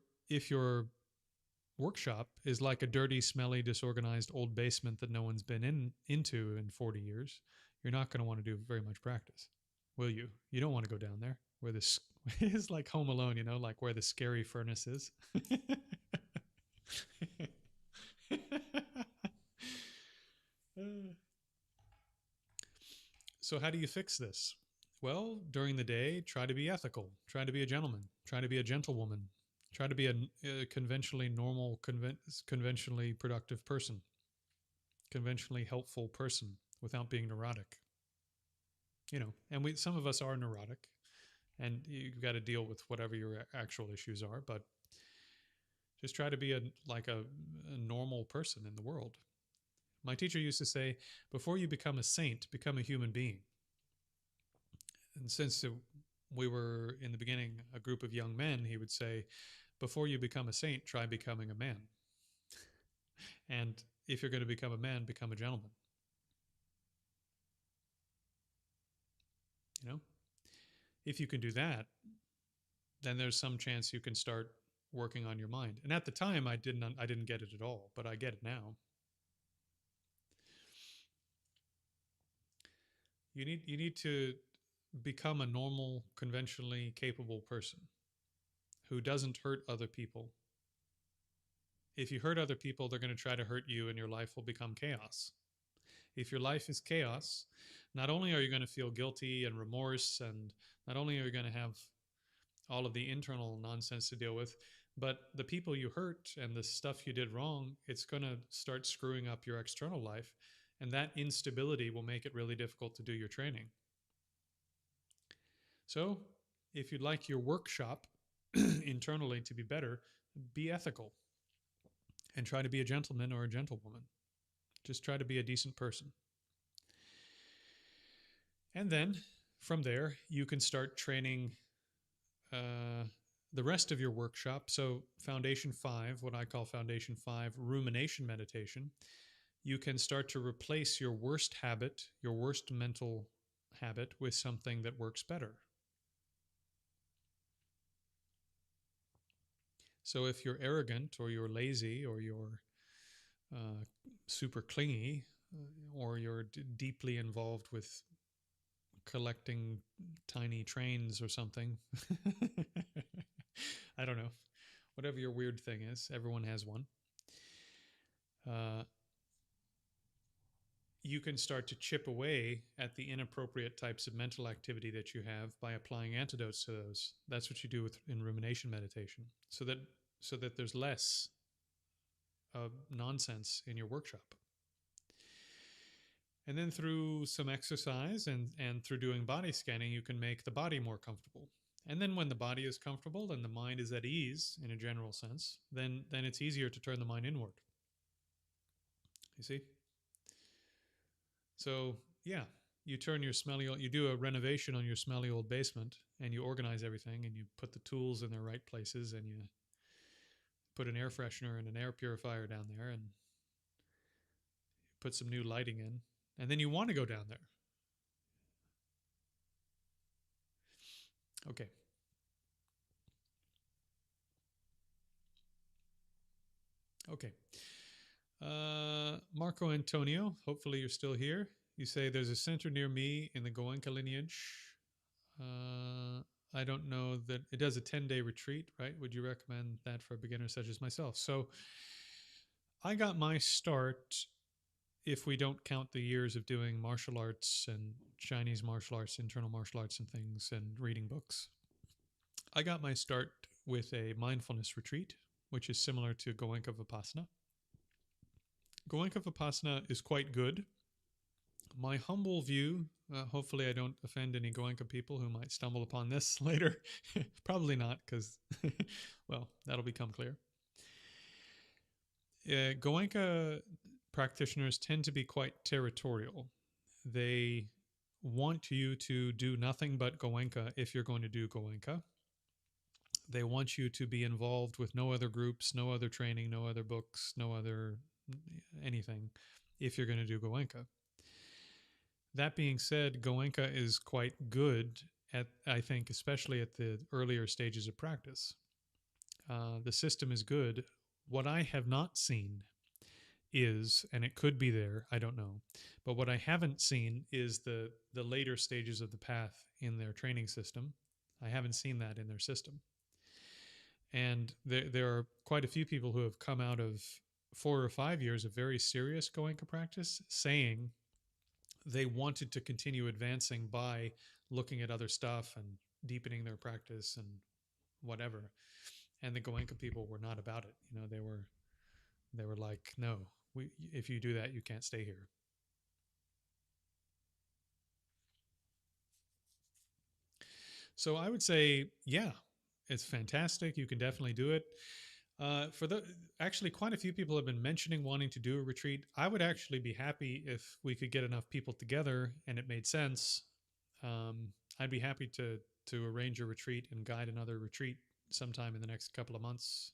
workshop is like a dirty, smelly, disorganized old basement that no one's been into in 40 years, you're not going to want to do very much practice, will you? You don't want to go down there where this is like Home Alone, like where the scary furnace is. So how do you fix this? Well, during the day, try to be ethical, try to be a gentleman, try to be a gentlewoman, try to be a conventionally normal, conventionally productive person, conventionally helpful person without being neurotic. And some of us are neurotic, and you've got to deal with whatever your actual issues are, but just try to be a normal person in the world. My teacher used to say, before you become a saint, become a human being. And since we were in the beginning a group of young men, he would say, before you become a saint, try becoming a man. And if you're going to become a man, become a gentleman. If you can do that, then there's some chance you can start working on your mind. And at the time, I didn't get it at all, but I get it now. You need to become a normal, conventionally capable person who doesn't hurt other people. If you hurt other people, they're going to try to hurt you, and your life will become chaos. If your life is chaos, not only are you going to feel guilty and remorse, and not only are you going to have all of the internal nonsense to deal with, But the people you hurt and the stuff you did wrong, it's going to start screwing up your external life. And that instability will make it really difficult to do your training. So, if you'd like your workshop internally to be better, be ethical and try to be a gentleman or a gentlewoman. Just try to be a decent person. And then from there, you can start training the rest of your workshop. So, Foundation 5, what I call Foundation 5, rumination meditation, you can start to replace your worst habit, your worst mental habit, with something that works better. So, if you're arrogant or you're lazy or you're super clingy or you're deeply involved with collecting tiny trains or something, I don't know, whatever your weird thing is, everyone has one. You can start to chip away at the inappropriate types of mental activity that you have by applying antidotes to those. That's what you do in rumination meditation, so that there's less nonsense in your workshop. And then through some exercise and through doing body scanning, you can make the body more comfortable. And then when the body is comfortable and the mind is at ease in a general sense, then it's easier to turn the mind inward. You see? So, yeah, you turn your smelly old, you do a renovation on your smelly old basement and you organize everything and you put the tools in their right places and you put an air freshener and an air purifier down there and put some new lighting in. And then you want to go down there. Okay. Okay. Marco Antonio, hopefully you're still here. You say there's a center near me in the Goenka lineage. I don't know that it does a 10-day retreat, right? Would you recommend that for beginners such as myself? So I got my start, if we don't count the years of doing martial arts and Chinese martial arts, internal martial arts and things, and reading books. I got my start with a mindfulness retreat, which is similar to Goenka Vipassana. Goenka Vipassana is quite good. My humble view, hopefully I don't offend any Goenka people who might stumble upon this later. Probably not, because, well, that'll become clear. Goenka practitioners tend to be quite territorial. They want you to do nothing but Goenka if you're going to do Goenka. They want you to be involved with no other groups, no other training, no other books, no other anything if you're going to do Goenka. That being said, Goenka is quite good at, I think, especially at the earlier stages of practice. The system is good. What I have not seen is, and it could be there, I don't know, but what I haven't seen is the later stages of the path in their training system. I haven't seen that in their system. And there are quite a few people who have come out of 4 or 5 years of very serious Goenka practice saying they wanted to continue advancing by looking at other stuff and deepening their practice and whatever. And the Goenka people were not about it. You know, they were like, no, if you do that, you can't stay here. So I would say, yeah, it's fantastic. You can definitely do it. Actually, quite a few people have been mentioning wanting to do a retreat. I would actually be happy if we could get enough people together and it made sense. I'd be happy to arrange a retreat and guide another retreat sometime in the next couple of months.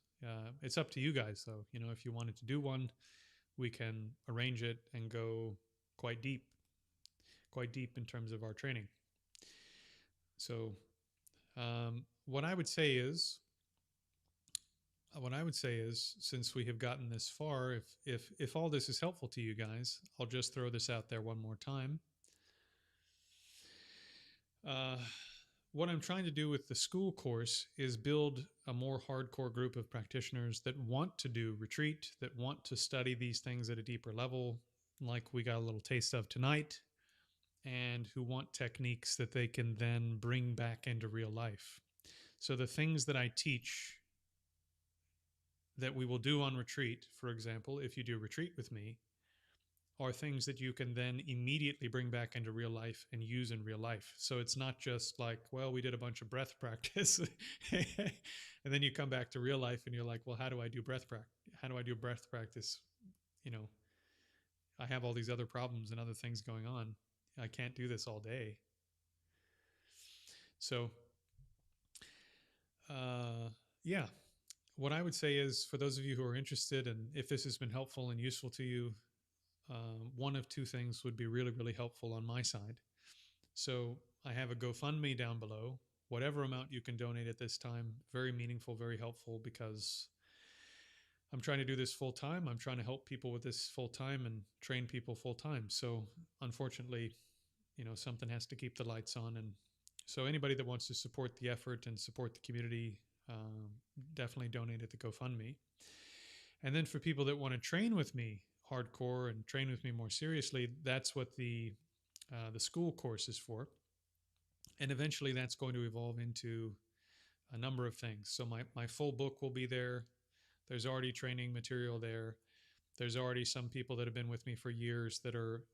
It's up to you guys, though. You know, if you wanted to do one, we can arrange it and go quite deep in terms of our training. So, what I would say is, since we have gotten this far, if all this is helpful to you guys, I'll just throw this out there one more time. What I'm trying to do with the school course is build a more hardcore group of practitioners that want to do retreat, that want to study these things at a deeper level, like we got a little taste of tonight, and who want techniques that they can then bring back into real life. So the things that I teach that we will do on retreat, for example, if you do retreat with me, are things that you can then immediately bring back into real life and use in real life. So it's not just like, well, we did a bunch of breath practice and then you come back to real life and you're like, well, how do I do breath practice? How do I do breath practice? You know, I have all these other problems and other things going on. I can't do this all day. So, yeah, what I would say is for those of you who are interested, and if this has been helpful and useful to you, one of two things would be really, really helpful on my side. So I have a GoFundMe down below. Whatever amount you can donate at this time, very meaningful, very helpful, because I'm trying to do this full time. I'm trying to help people with this full time and train people full time. So unfortunately, something has to keep the lights on. And so anybody that wants to support the effort and support the community, definitely donate at the GoFundMe. And then for people that want to train with me hardcore and train with me more seriously, that's what the school course is for. And eventually that's going to evolve into a number of things. So my full book will be there. There's already training material there. There's already some people that have been with me for years that are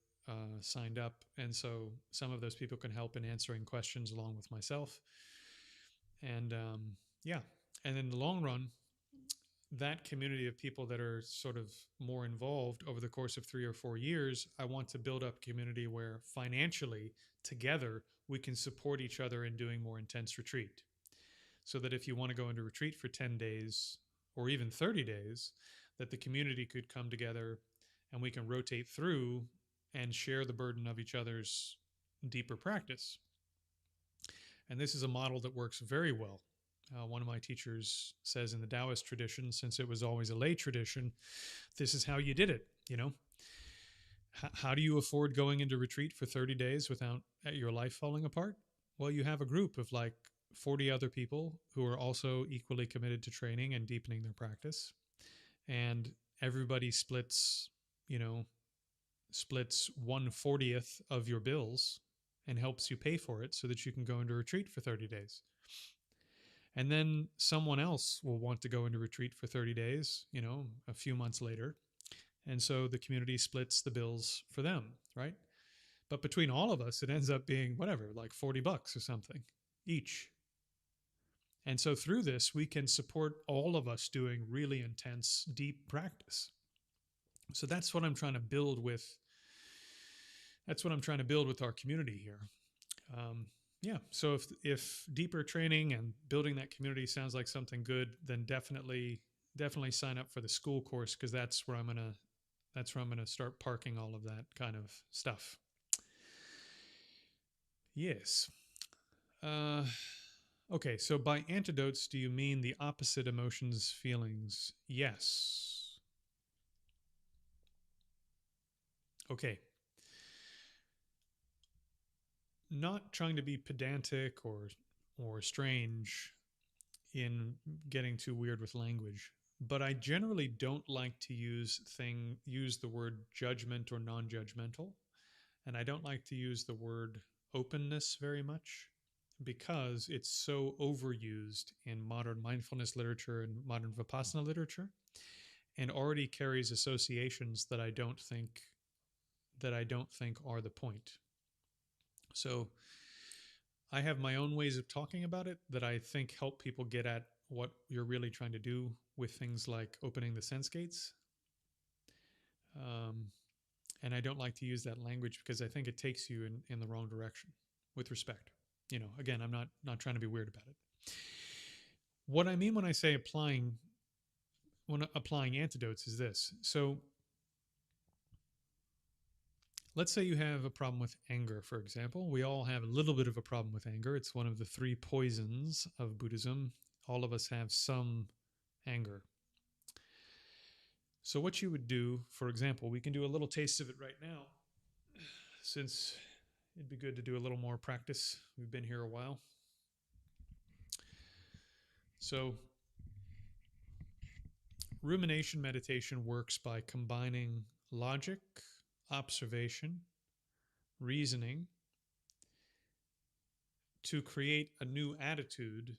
signed up. And so some of those people can help in answering questions along with myself. And yeah, and in the long run, that community of people that are sort of more involved over the course of 3 or 4 years, I want to build up a community where financially together we can support each other in doing more intense retreat. So that if you want to go into retreat for 10 days or even 30 days, that the community could come together and we can rotate through and share the burden of each other's deeper practice. And this is a model that works very well. One of my teachers says in the Taoist tradition, since it was always a lay tradition, this is how you did it. How do you afford going into retreat for 30 days without your life falling apart? Well, you have a group of like 40 other people who are also equally committed to training and deepening their practice. And everybody splits 1/40th of your bills and helps you pay for it so that you can go into retreat for 30 days. And then someone else will want to go into retreat for 30 days, a few months later. And so the community splits the bills for them, right? But between all of us, it ends up being whatever, like $40 or something each. And so through this, we can support all of us doing really intense, deep practice. So that's what I'm trying to build with. That's what I'm trying to build with our community here. Yeah. So if deeper training and building that community sounds like something good, then definitely sign up for the school course, because that's where I'm gonna start parking all of that kind of stuff. Yes. Okay. So by antidotes, do you mean the opposite emotions, feelings? Yes. Okay. Not trying to be pedantic or strange in getting too weird with language, but I generally don't like to use the word judgment or non-judgmental, and I don't like to use the word openness very much because it's so overused in modern mindfulness literature and modern Vipassana literature, and already carries associations that I don't think are the point. So I have my own ways of talking about it that I think help people get at what you're really trying to do with things like opening the sense gates. And I don't like to use that language because I think it takes you in the wrong direction, with respect. Again, I'm not trying to be weird about it. What I mean when I say applying antidotes is this. So let's say you have a problem with anger, for example. We all have a little bit of a problem with anger. It's one of the 3 poisons of Buddhism. All of us have some anger. So what you would do, for example, we can do a little taste of it right now, since it'd be good to do a little more practice. We've been here a while. So rumination meditation works by combining logic, observation, reasoning to create a new attitude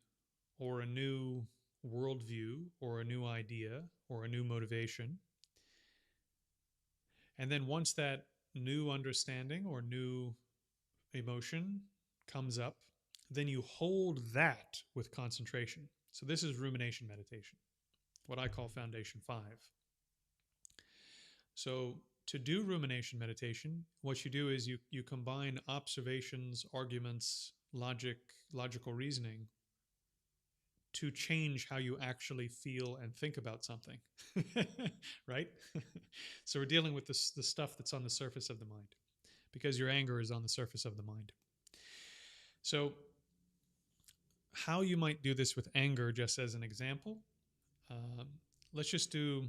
or a new worldview or a new idea or a new motivation. And then once that new understanding or new emotion comes up, then you hold that with concentration. So this is rumination meditation, what I call Foundation 5. So to do rumination meditation, what you do is you combine observations, arguments, logical reasoning to change how you actually feel and think about something. Right? So we're dealing with the stuff that's on the surface of the mind, because your anger is on the surface of the mind. So how you might do this with anger, just as an example, um, let's just do,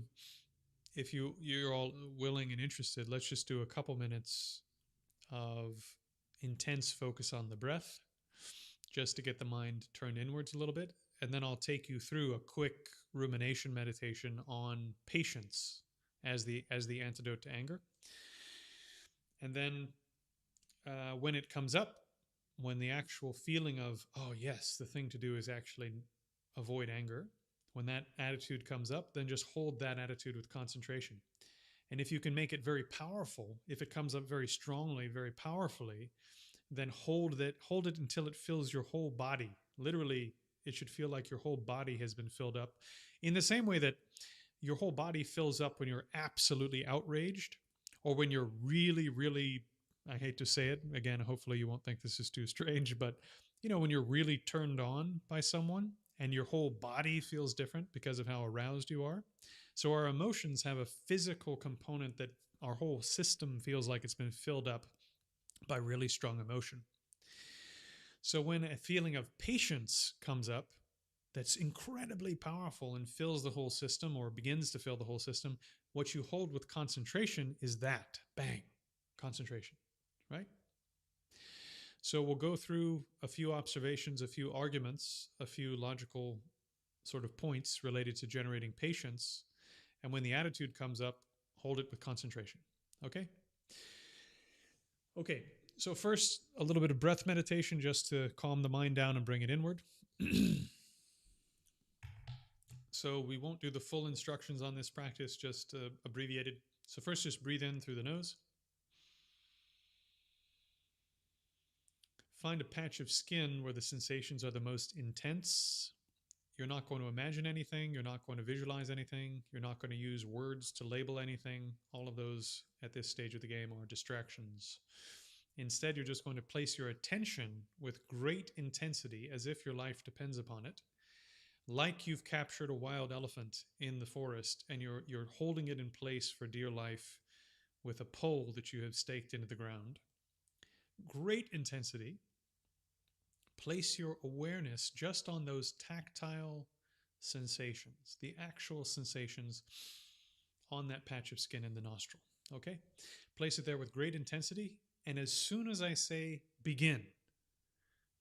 if you're all willing and interested, let's just do a couple minutes of intense focus on the breath, just to get the mind turned inwards a little bit. And then I'll take you through a quick rumination meditation on patience as the antidote to anger. And then when it comes up, when the actual feeling of, oh yes, the thing to do is actually avoid anger, when that attitude comes up, then just hold that attitude with concentration. And if you can make it very powerful, if it comes up very strongly, very powerfully, then hold it until it fills your whole body. Literally, it should feel like your whole body has been filled up, in the same way that your whole body fills up when you're absolutely outraged, or when you're really, really, I hate to say it again, hopefully you won't think this is too strange, but when you're really turned on by someone and your whole body feels different because of how aroused you are. So our emotions have a physical component that our whole system feels like it's been filled up by really strong emotion. So when a feeling of patience comes up, that's incredibly powerful and fills the whole system, or begins to fill the whole system, what you hold with concentration is that, bang, concentration, right? So we'll go through a few observations, a few arguments, a few logical sort of points related to generating patience. And when the attitude comes up, hold it with concentration. Okay? Okay, so first, a little bit of breath meditation just to calm the mind down and bring it inward. So we won't do the full instructions on this practice, just abbreviated. So first, just breathe in through the nose. Find a patch of skin where the sensations are the most intense. You're not going to imagine anything. You're not going to visualize anything. You're not going to use words to label anything. All of those at this stage of the game are distractions. Instead, you're just going to place your attention with great intensity, as if your life depends upon it, like you've captured a wild elephant in the forest and you're holding it in place for dear life with a pole that you have staked into the ground. Great intensity. Place your awareness just on those tactile sensations, the actual sensations on that patch of skin in the nostril. Okay? Place it there with great intensity. And as soon as I say begin,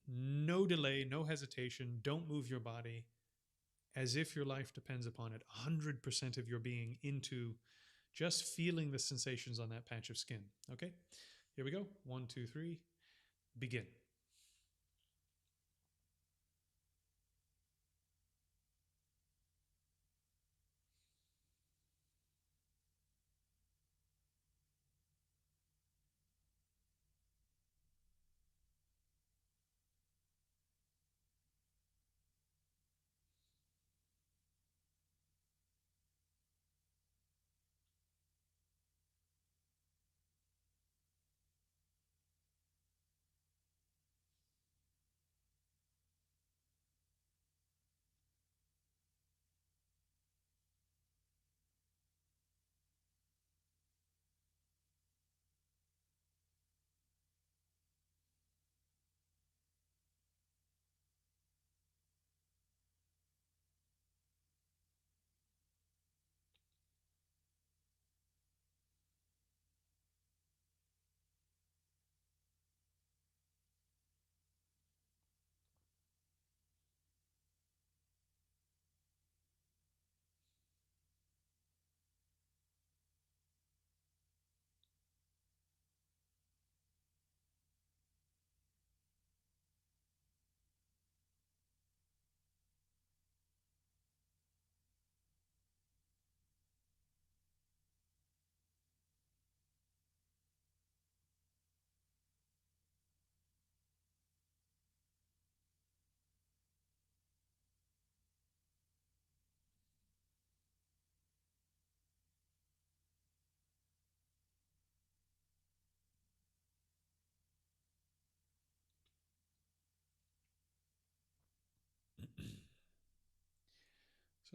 no delay, no hesitation, don't move your body, as if your life depends upon it, 100% of your being into just feeling the sensations on that patch of skin. Okay? Here we go. 1, 2, 3. Begin.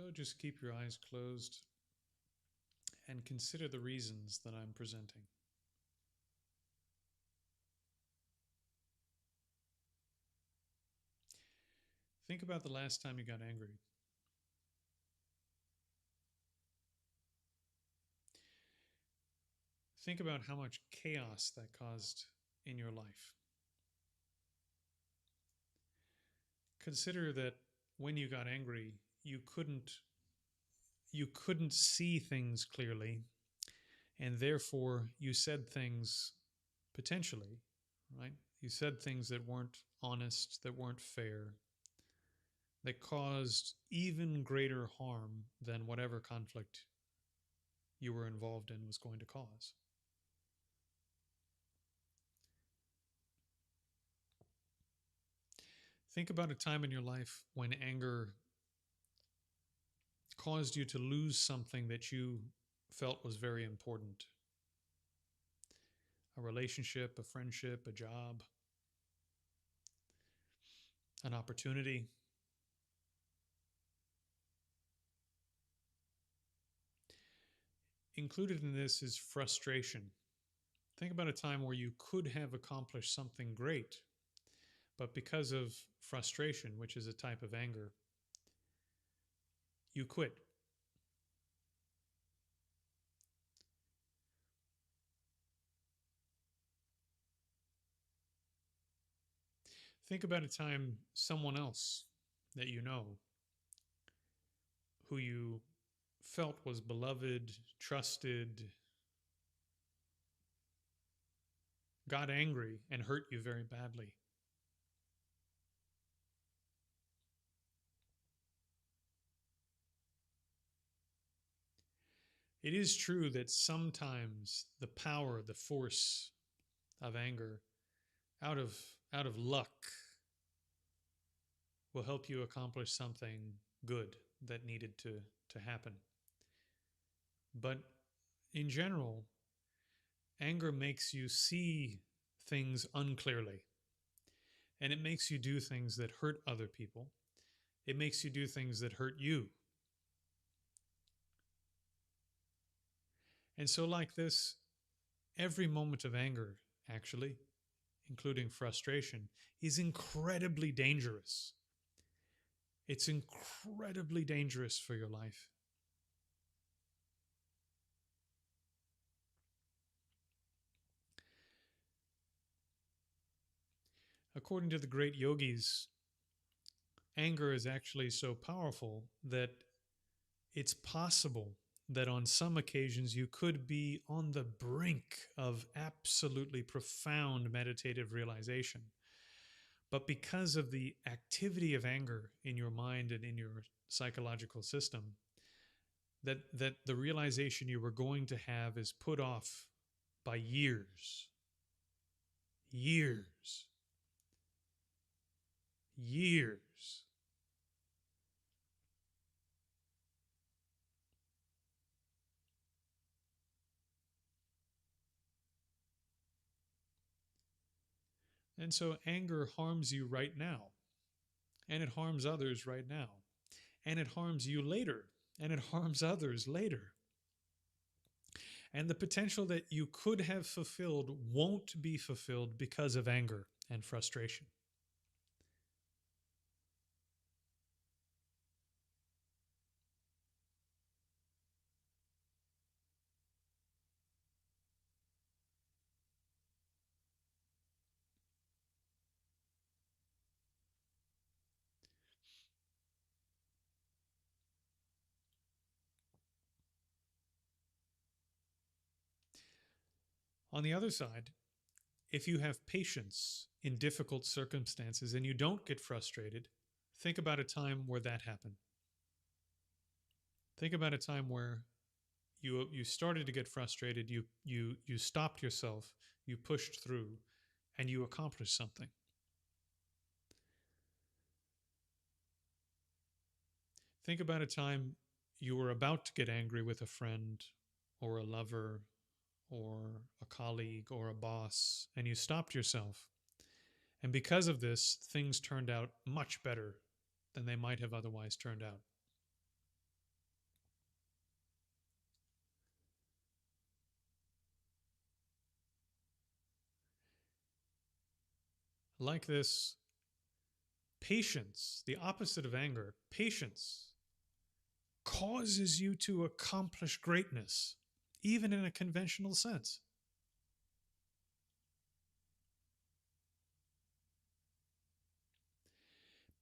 So just keep your eyes closed and consider the reasons that I'm presenting. Think about the last time you got angry. Think about how much chaos that caused in your life. Consider that when you got angry, you couldn't see things clearly, and therefore you said things potentially, right? You said things that weren't honest, that weren't fair, that caused even greater harm than whatever conflict you were involved in was going to cause. Think about a time in your life when anger caused you to lose something that you felt was very important: a relationship, a friendship, a job, an opportunity. Included in this is frustration. Think about a time where you could have accomplished something great, but because of frustration, which is a type of anger, you quit. Think about a time someone else that you know, who you felt was beloved, trusted, got angry and hurt you very badly. It is true that sometimes the power, the force of anger, out of out of luck, will help you accomplish something good that needed to happen. But in general, anger makes you see things unclearly, and it makes you do things that hurt other people. It makes you do things that hurt you. And so, like this, every moment of anger, actually, including frustration, is incredibly dangerous. It's incredibly dangerous for your life. According to the great yogis, anger is actually so powerful that it's possible that on some occasions you could be on the brink of absolutely profound meditative realization. But because of the activity of anger in your mind and in your psychological system, that the realization you were going to have is put off by years, years, years. And so anger harms you right now, and it harms others right now, and it harms you later, and it harms others later. And the potential that you could have fulfilled won't be fulfilled because of anger and frustration. On the other side, if you have patience in difficult circumstances and you don't get frustrated, think about a time where that happened. Think about a time where you started to get frustrated, you stopped yourself, you pushed through, and you accomplished something. Think about a time you were about to get angry with a friend or a lover or a colleague or a boss, and you stopped yourself. And because of this, things turned out much better than they might have otherwise turned out. like this patience, the opposite of anger, patience causes you to accomplish greatness, even in a conventional sense.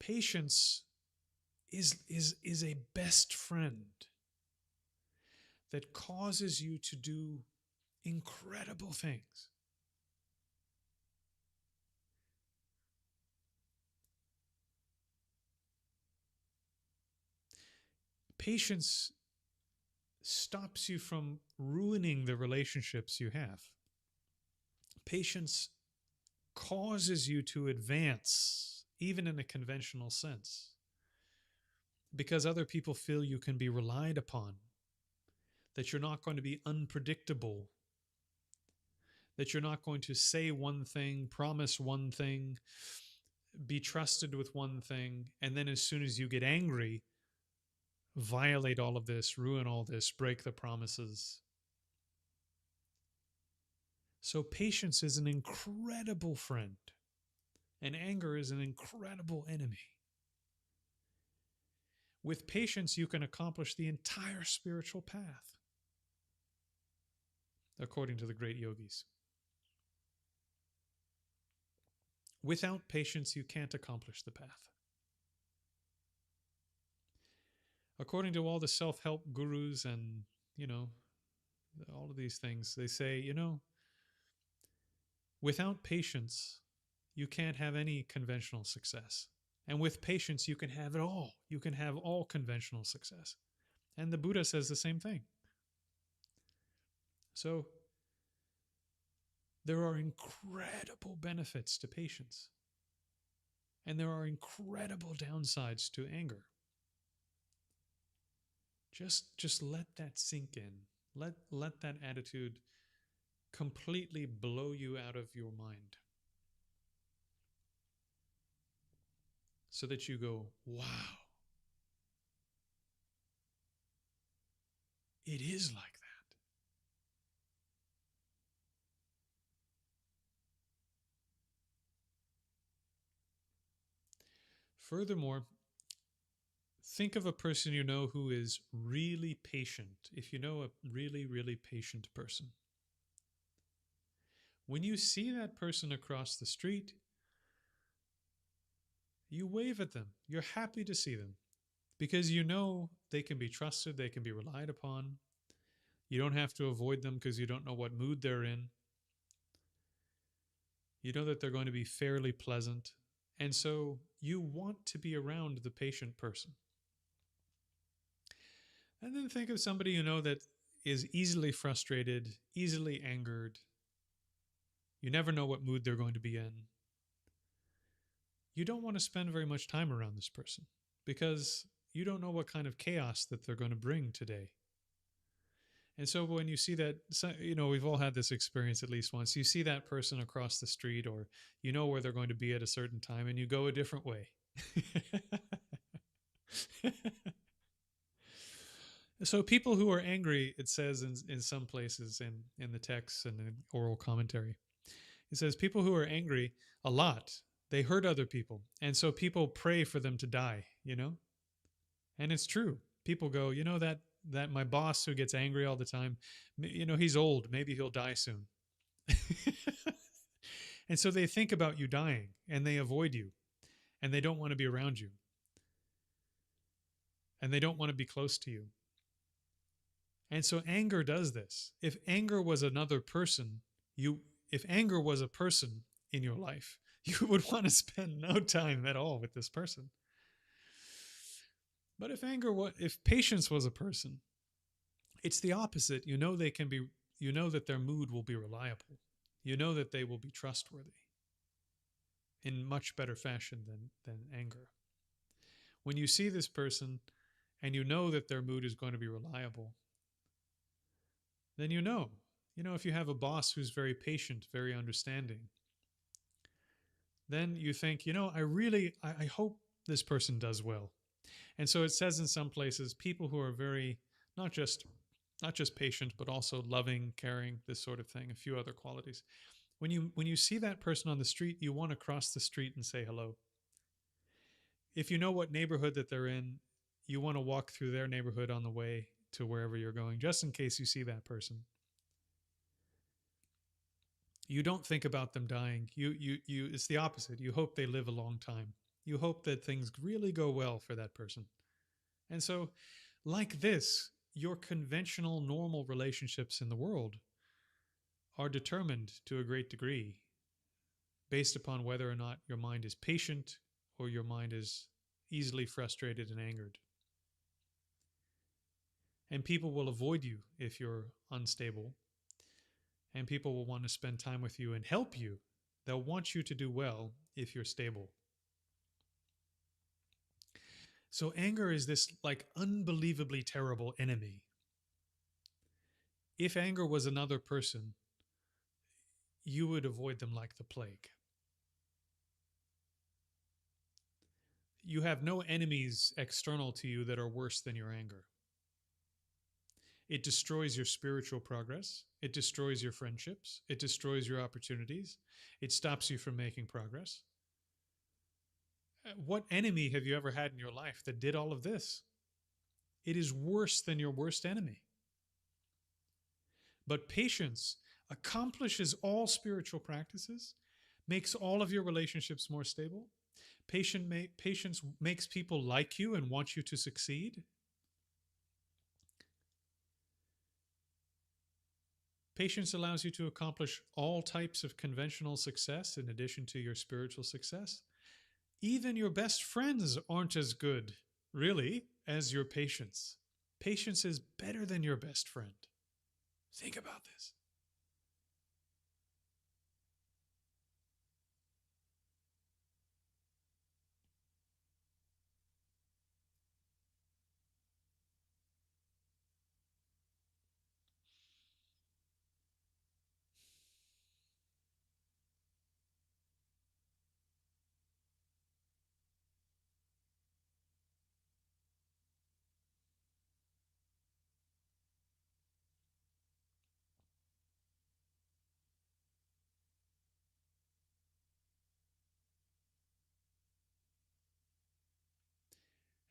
Patience is a best friend that causes you to do incredible things. Patience stops you from ruining the relationships you have. Patience causes you to advance, even in a conventional sense, because other people feel you can be relied upon, that you're not going to be unpredictable, that you're not going to say one thing, promise one thing, be trusted with one thing, and then as soon as you get angry, violate all of this, ruin all this, break the promises. So patience is an incredible friend, and anger is an incredible enemy. With patience, you can accomplish the entire spiritual path, according to the great yogis. Without patience, you can't accomplish the path. According to all the self-help gurus and, all of these things, they say, without patience, you can't have any conventional success. And with patience, you can have it all. You can have all conventional success. And the Buddha says the same thing. So there are incredible benefits to patience. And there are incredible downsides to anger. Just let that sink in. Let that attitude completely blow you out of your mind, so that you go, wow, it is like that. Furthermore, think of a person you know who is really patient. If you know a really, really patient person, when you see that person across the street, you wave at them. You're happy to see them because you know they can be trusted, they can be relied upon. You don't have to avoid them because you don't know what mood they're in. You know that they're going to be fairly pleasant. And so you want to be around the patient person. And then think of somebody you know that is easily frustrated, easily angered. You never know what mood they're going to be in. You don't want to spend very much time around this person because you don't know what kind of chaos that they're going to bring today. And so when you see that, we've all had this experience at least once. You see that person across the street, or you know where they're going to be at a certain time, and you go a different way. So people who are angry, it says in some places in the text and in oral commentary, it says people who are angry a lot, they hurt other people. And so people pray for them to die, And it's true. People go, that my boss who gets angry all the time, he's old. Maybe he'll die soon. And so they think about you dying and they avoid you and they don't want to be around you. And they don't want to be close to you. And so anger does this. If anger was another person, if anger was a person in your life, you would want to spend no time at all with this person. But if patience was a person, it's the opposite. You know that their mood will be reliable. You know that they will be trustworthy in much better fashion than anger. When you see this person and you know that their mood is going to be reliable, then if you have a boss who's very patient, very understanding, then you think, I hope this person does well. And so it says in some places, people who are very, not just patient, but also loving, caring, this sort of thing, a few other qualities. When you see that person on the street, you want to cross the street and say hello. If you know what neighborhood that they're in, you want to walk through their neighborhood on the way to wherever you're going, just in case you see that person. You don't think about them dying. It's the opposite. You hope they live a long time. You hope that things really go well for that person. And so, like this, your conventional, normal relationships in the world are determined to a great degree based upon whether or not your mind is patient or your mind is easily frustrated and angered. And people will avoid you if you're unstable. And people will want to spend time with you and help you. They'll want you to do well if you're stable. So anger is this like unbelievably terrible enemy. If anger was another person, you would avoid them like the plague. You have no enemies external to you that are worse than your anger. It destroys your spiritual progress. It destroys your friendships. It destroys your opportunities. It stops you from making progress. What enemy have you ever had in your life that did all of this? It is worse than your worst enemy. But patience accomplishes all spiritual practices, makes all of your relationships more stable. Patience makes people like you and want you to succeed. Patience allows you to accomplish all types of conventional success in addition to your spiritual success. Even your best friends aren't as good, really, as your patience. Patience is better than your best friend. Think about this.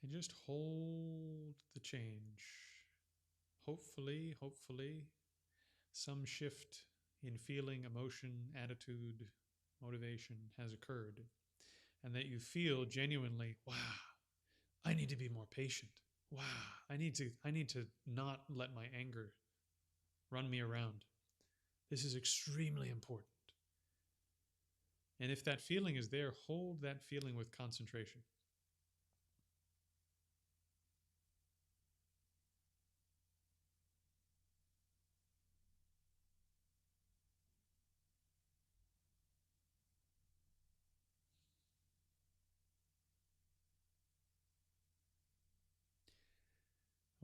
And just hold the change. Hopefully, some shift in feeling, emotion, attitude, motivation has occurred. And that you feel genuinely, wow, I need to be more patient. Wow, I need to not let my anger run me around. This is extremely important. And if that feeling is there, hold that feeling with concentration.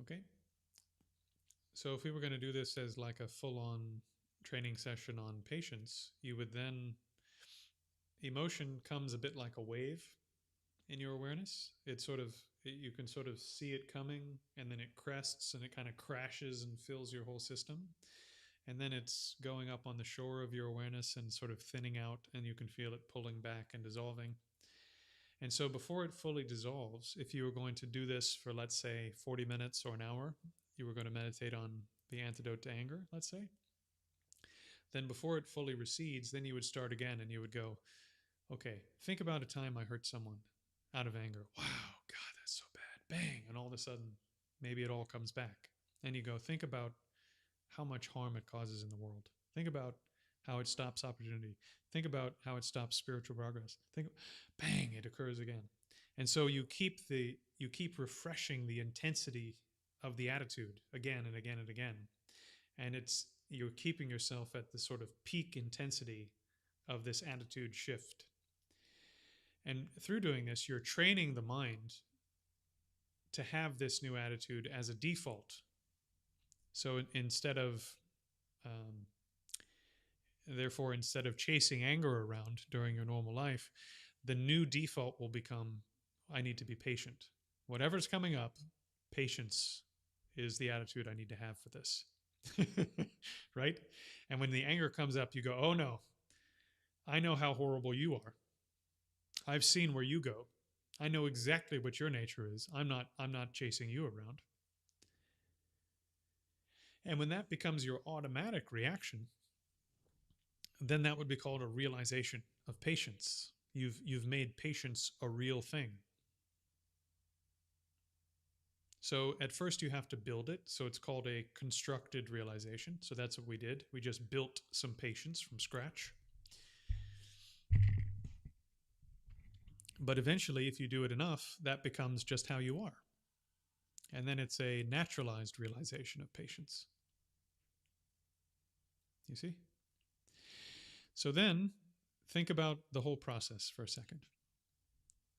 Okay? So if we were going to do this as like a full-on training session on patience, you would then emotion comes a bit like a wave in your awareness. You can sort of see it coming, and then it crests and it kind of crashes and fills your whole system. And then it's going up on the shore of your awareness and sort of thinning out, and you can feel it pulling back and dissolving. And so before it fully dissolves, if you were going to do this for, let's say, 40 minutes or an hour, you were going to meditate on the antidote to anger, let's say, then before it fully recedes, then you would start again and you would go, okay, think about a time I hurt someone out of anger. Wow, God, that's so bad. Bang. And all of a sudden, maybe it all comes back. And you go, think about how much harm it causes in the world. Think about how it stops opportunity. Think about how it stops spiritual progress. Think, bang, it occurs again. And so you keep refreshing the intensity of the attitude again and again and again. And you're keeping yourself at the sort of peak intensity of this attitude shift. And through doing this, you're training the mind to have this new attitude as a default. So instead of chasing anger around during your normal life, the new default will become, I need to be patient. Whatever's coming up, patience is the attitude I need to have for this. Right? And when the anger comes up, you go, oh no, I know how horrible you are. I've seen where you go. I know exactly what your nature is. I'm not chasing you around. And when that becomes your automatic reaction, then that would be called a realization of patience. You've made patience a real thing. So at first you have to build it. So it's called a constructed realization. So that's what we did. We just built some patience from scratch. But eventually, if you do it enough, that becomes just how you are. And then it's a naturalized realization of patience. You see? So then think about the whole process for a second.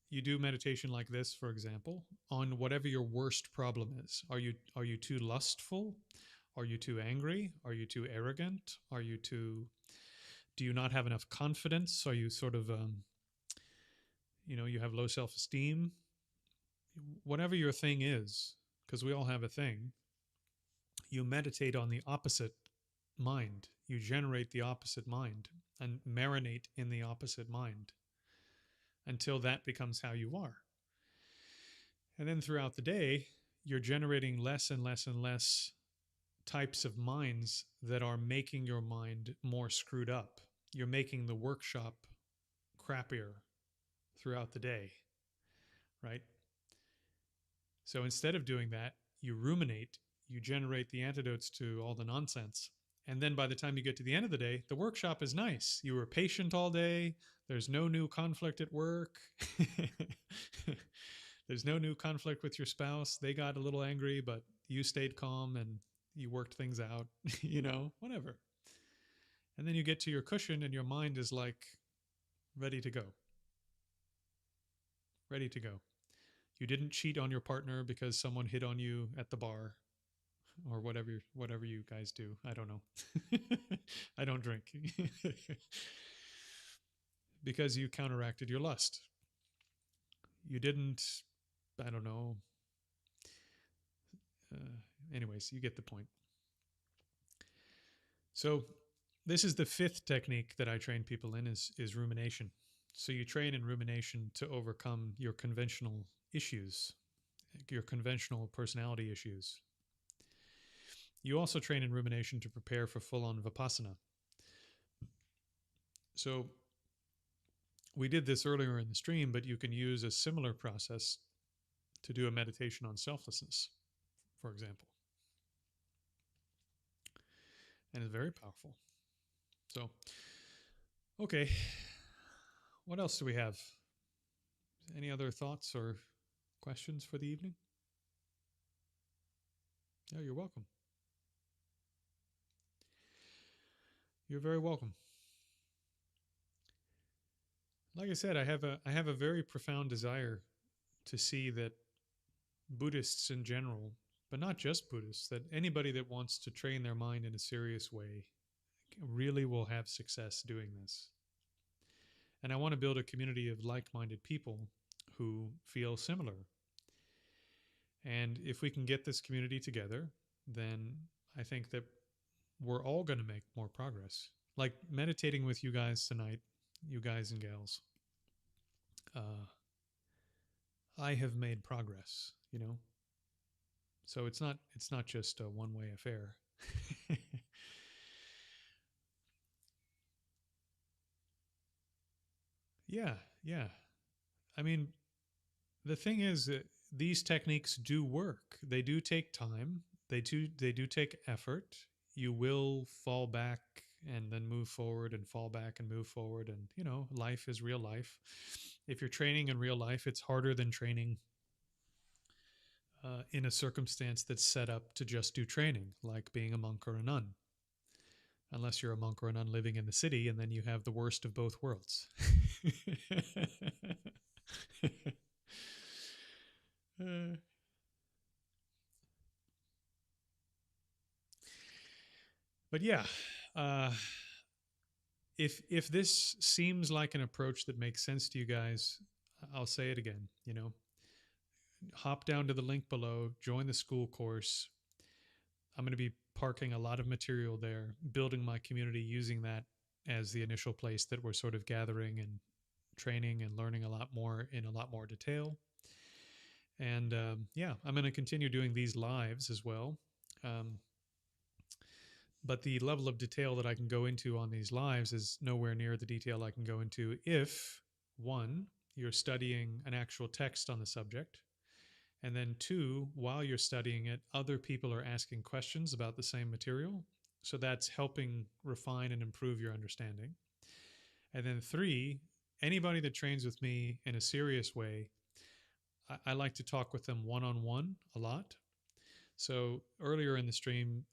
You do meditation like this, for example, on whatever your worst problem is. Are you too lustful? Are you too angry? Are you too arrogant? Do you not have enough confidence? Are you sort of you have low self-esteem? Whatever your thing is, because we all have a thing, you meditate on the opposite mind. You generate the opposite mind and marinate in the opposite mind until that becomes how you are. And then throughout the day, you're generating less and less and less types of minds that are making your mind more screwed up. You're making the workshop crappier throughout the day, right? So instead of doing that, you ruminate, you generate the antidotes to all the nonsense. And then by the time you get to the end of the day, the workshop is nice. You were patient all day. There's no new conflict at work. There's no new conflict with your spouse. They got a little angry, but you stayed calm and you worked things out, whatever. And then you get to your cushion and your mind is like ready to go. Ready to go. You didn't cheat on your partner because someone hit on you at the bar or whatever you guys do. I don't know. I don't drink. Because you counteracted your lust. You didn't, I don't know. Anyways, you get the point. So this is the fifth technique that I train people in is rumination. So you train in rumination to overcome your conventional issues, your conventional personality issues. You also train in rumination to prepare for full-on vipassana. So we did this earlier in the stream, but you can use a similar process to do a meditation on selflessness, for example. And it's very powerful. So, okay. What else do we have? Any other thoughts or questions for the evening? Oh, you're welcome. You're very welcome. Like I said, I have a very profound desire to see that Buddhists in general, but not just Buddhists, that anybody that wants to train their mind in a serious way really will have success doing this. And I want to build a community of like-minded people who feel similar. And if we can get this community together, then I think that we're all going to make more progress. Like meditating with you guys tonight, you guys and gals, I have made progress, So it's not just a one-way affair. Yeah, yeah. I mean, the thing is that these techniques do work. They do take time. They do take effort. You will fall back and then move forward and fall back and move forward, and life is real life. If you're training in real life, it's harder than training in a circumstance that's set up to just do training, like being a monk or a nun. Unless you're a monk or a nun living in the city, and then you have the worst of both worlds. But yeah, uh, if this seems like an approach that makes sense to you guys, I'll say it again. Hop down to the link below, join the school course. I'm going to be parking a lot of material there, building my community using that as the initial place that we're sort of gathering and training and learning a lot more in a lot more detail. And yeah, I'm going to continue doing these lives as well. Um, but the level of detail that I can go into on these lives is nowhere near the detail I can go into if, one, you're studying an actual text on the subject, and then two, while you're studying it, other people are asking questions about the same material. So that's helping refine and improve your understanding. And then three, anybody that trains with me in a serious way, I like to talk with them one on one a lot. So earlier in the stream,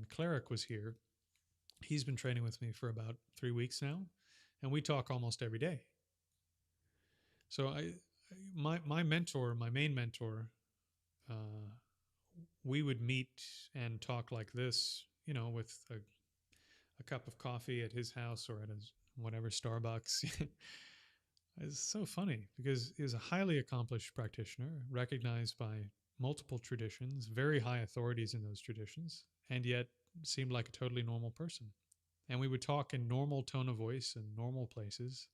Cleric was here. He's been training with me for about 3 weeks now, and we talk almost every day. So my mentor, my main mentor, uh, we would meet and talk like this, with a cup of coffee at his house or at his whatever Starbucks. It's so funny because he was a highly accomplished practitioner, recognized by multiple traditions, very high authorities in those traditions, and yet seemed like a totally normal person. And we would talk in normal tone of voice in normal places.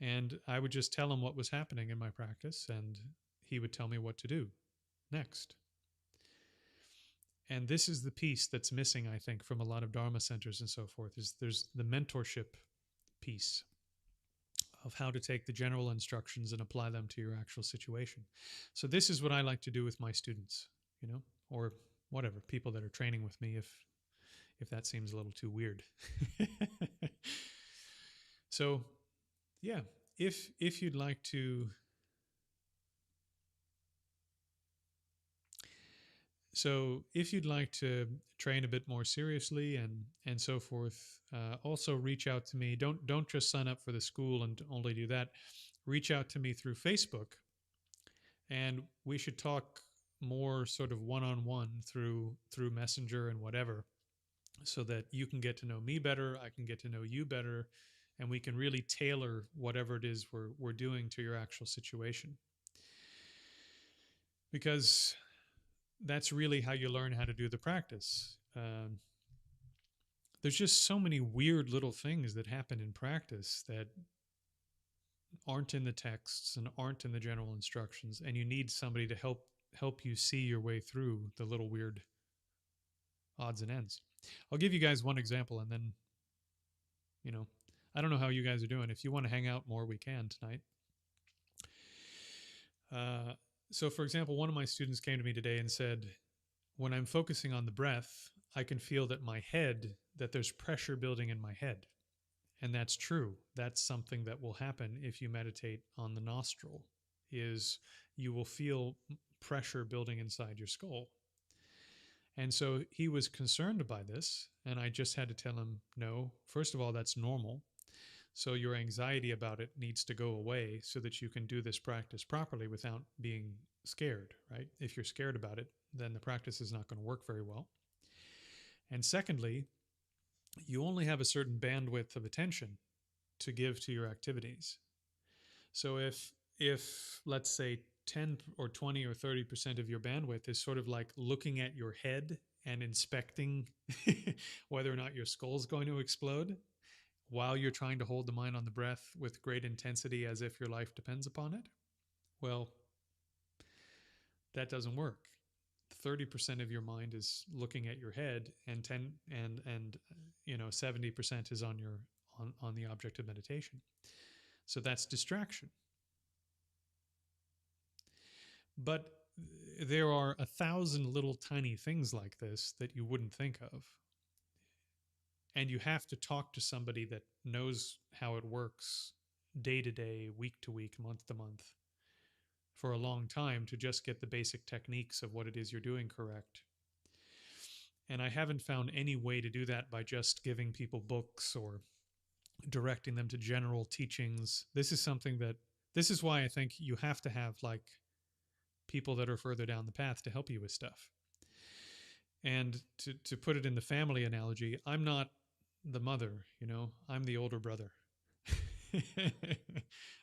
And I would just tell him what was happening in my practice, and he would tell me what to do next. And this is the piece that's missing, I think, from a lot of Dharma centers and so forth, is there's the mentorship piece of how to take the general instructions and apply them to your actual situation. So this is what I like to do with my students, or whatever, people that are training with me, if that seems a little too weird. So yeah, if you'd like to train a bit more seriously and so forth, also reach out to me. Don't just sign up for the school and only do that. Reach out to me through Facebook, and we should talk more sort of one-on-one through Messenger and whatever, so that you can get to know me better, I can get to know you better, and we can really tailor whatever it is we're doing to your actual situation. Because that's really how you learn how to do the practice. There's just so many weird little things that happen in practice that aren't in the texts and aren't in the general instructions, and you need somebody to help you see your way through the little weird odds and ends. I'll give you guys one example, and then, I don't know how you guys are doing. If you want to hang out more, we can tonight. So, for example, one of my students came to me today and said, when I'm focusing on the breath, I can feel that there's pressure building in my head. And that's true. That's something that will happen if you meditate on the nostril, is you will feel pressure building inside your skull. And so he was concerned by this, and I just had to tell him, no, first of all, that's normal. So your anxiety about it needs to go away so that you can do this practice properly without being scared, right? If you're scared about it, then the practice is not going to work very well. And secondly, you only have a certain bandwidth of attention to give to your activities. So if let's say 10 or 20 or 30% of your bandwidth is sort of like looking at your head and inspecting whether or not your skull's going to explode while you're trying to hold the mind on the breath with great intensity as if your life depends upon it, well, that doesn't work. 30% of your mind is looking at your head, and 70% is on the object of meditation. So that's distraction. But there are 1,000 little tiny things like this that you wouldn't think of. And you have to talk to somebody that knows how it works day to day, week to week, month to month, for a long time to just get the basic techniques of what it is you're doing correct. And I haven't found any way to do that by just giving people books or directing them to general teachings. This is why I think you have to have like people that are further down the path to help you with stuff. And to put it in the family analogy, I'm not the mother, I'm the older brother.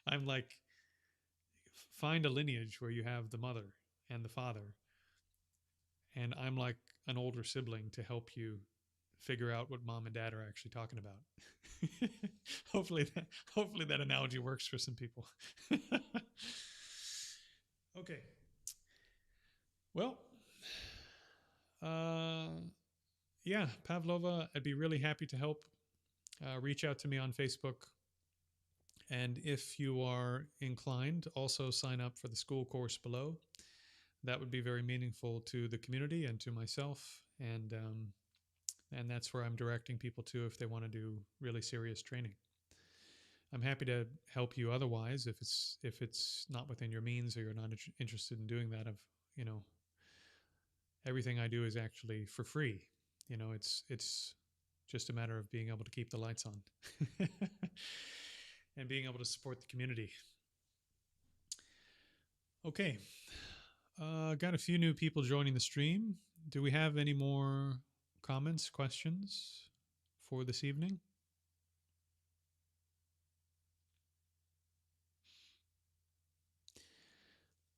I'm like, find a lineage where you have the mother and the father. And I'm like an older sibling to help you figure out what mom and dad are actually talking about. hopefully that hopefully that analogy works for some people. Okay. Well, uh, yeah, Pavlova, I'd be really happy to help. Reach out to me on Facebook. And if you are inclined, also sign up for the school course below. That would be very meaningful to the community and to myself. And that's where I'm directing people to if they want to do really serious training. I'm happy to help you otherwise if it's not within your means or you're not interested in doing that. Of you know, everything I do is actually for free. It's just a matter of being able to keep the lights on and being able to support the community. Okay, got a few new people joining the stream. Do we have any more comments, questions for this evening?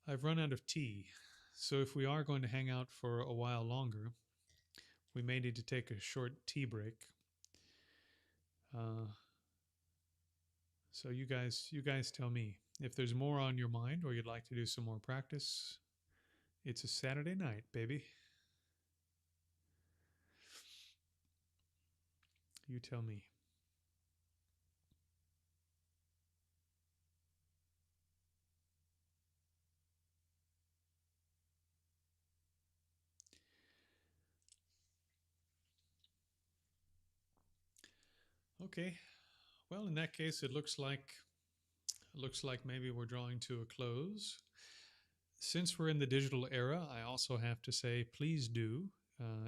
I've run out of tea, so if we are going to hang out for a while longer, we may need to take a short tea break. Uh, so you guys tell me if there's more on your mind or you'd like to do some more practice. It's a Saturday night, baby. You tell me. Okay. Well, in that case, it looks like maybe we're drawing to a close. Since we're in the digital era, I also have to say, please do,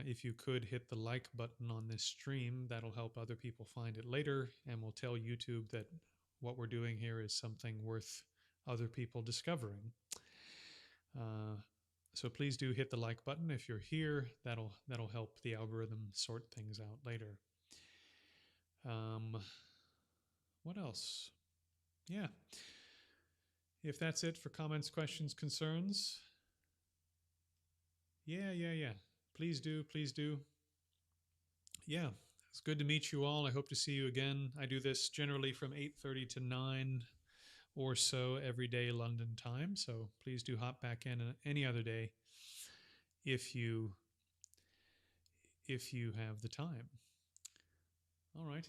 if you could hit the like button on this stream, that'll help other people find it later and will tell YouTube that what we're doing here is something worth other people discovering. So please do hit the like button if you're here. That'll help the algorithm sort things out later. What else? Yeah. If that's it for comments, questions, concerns, yeah. Please do, please do. Yeah, it's good to meet you all. I hope to see you again. I do this generally from 8:30 to 9 or so every day London time, so please do hop back in any other day if you have the time. All right.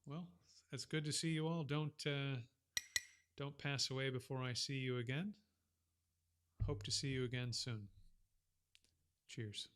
Well, it's good to see you all. Don't pass away before I see you again. Hope to see you again soon. Cheers.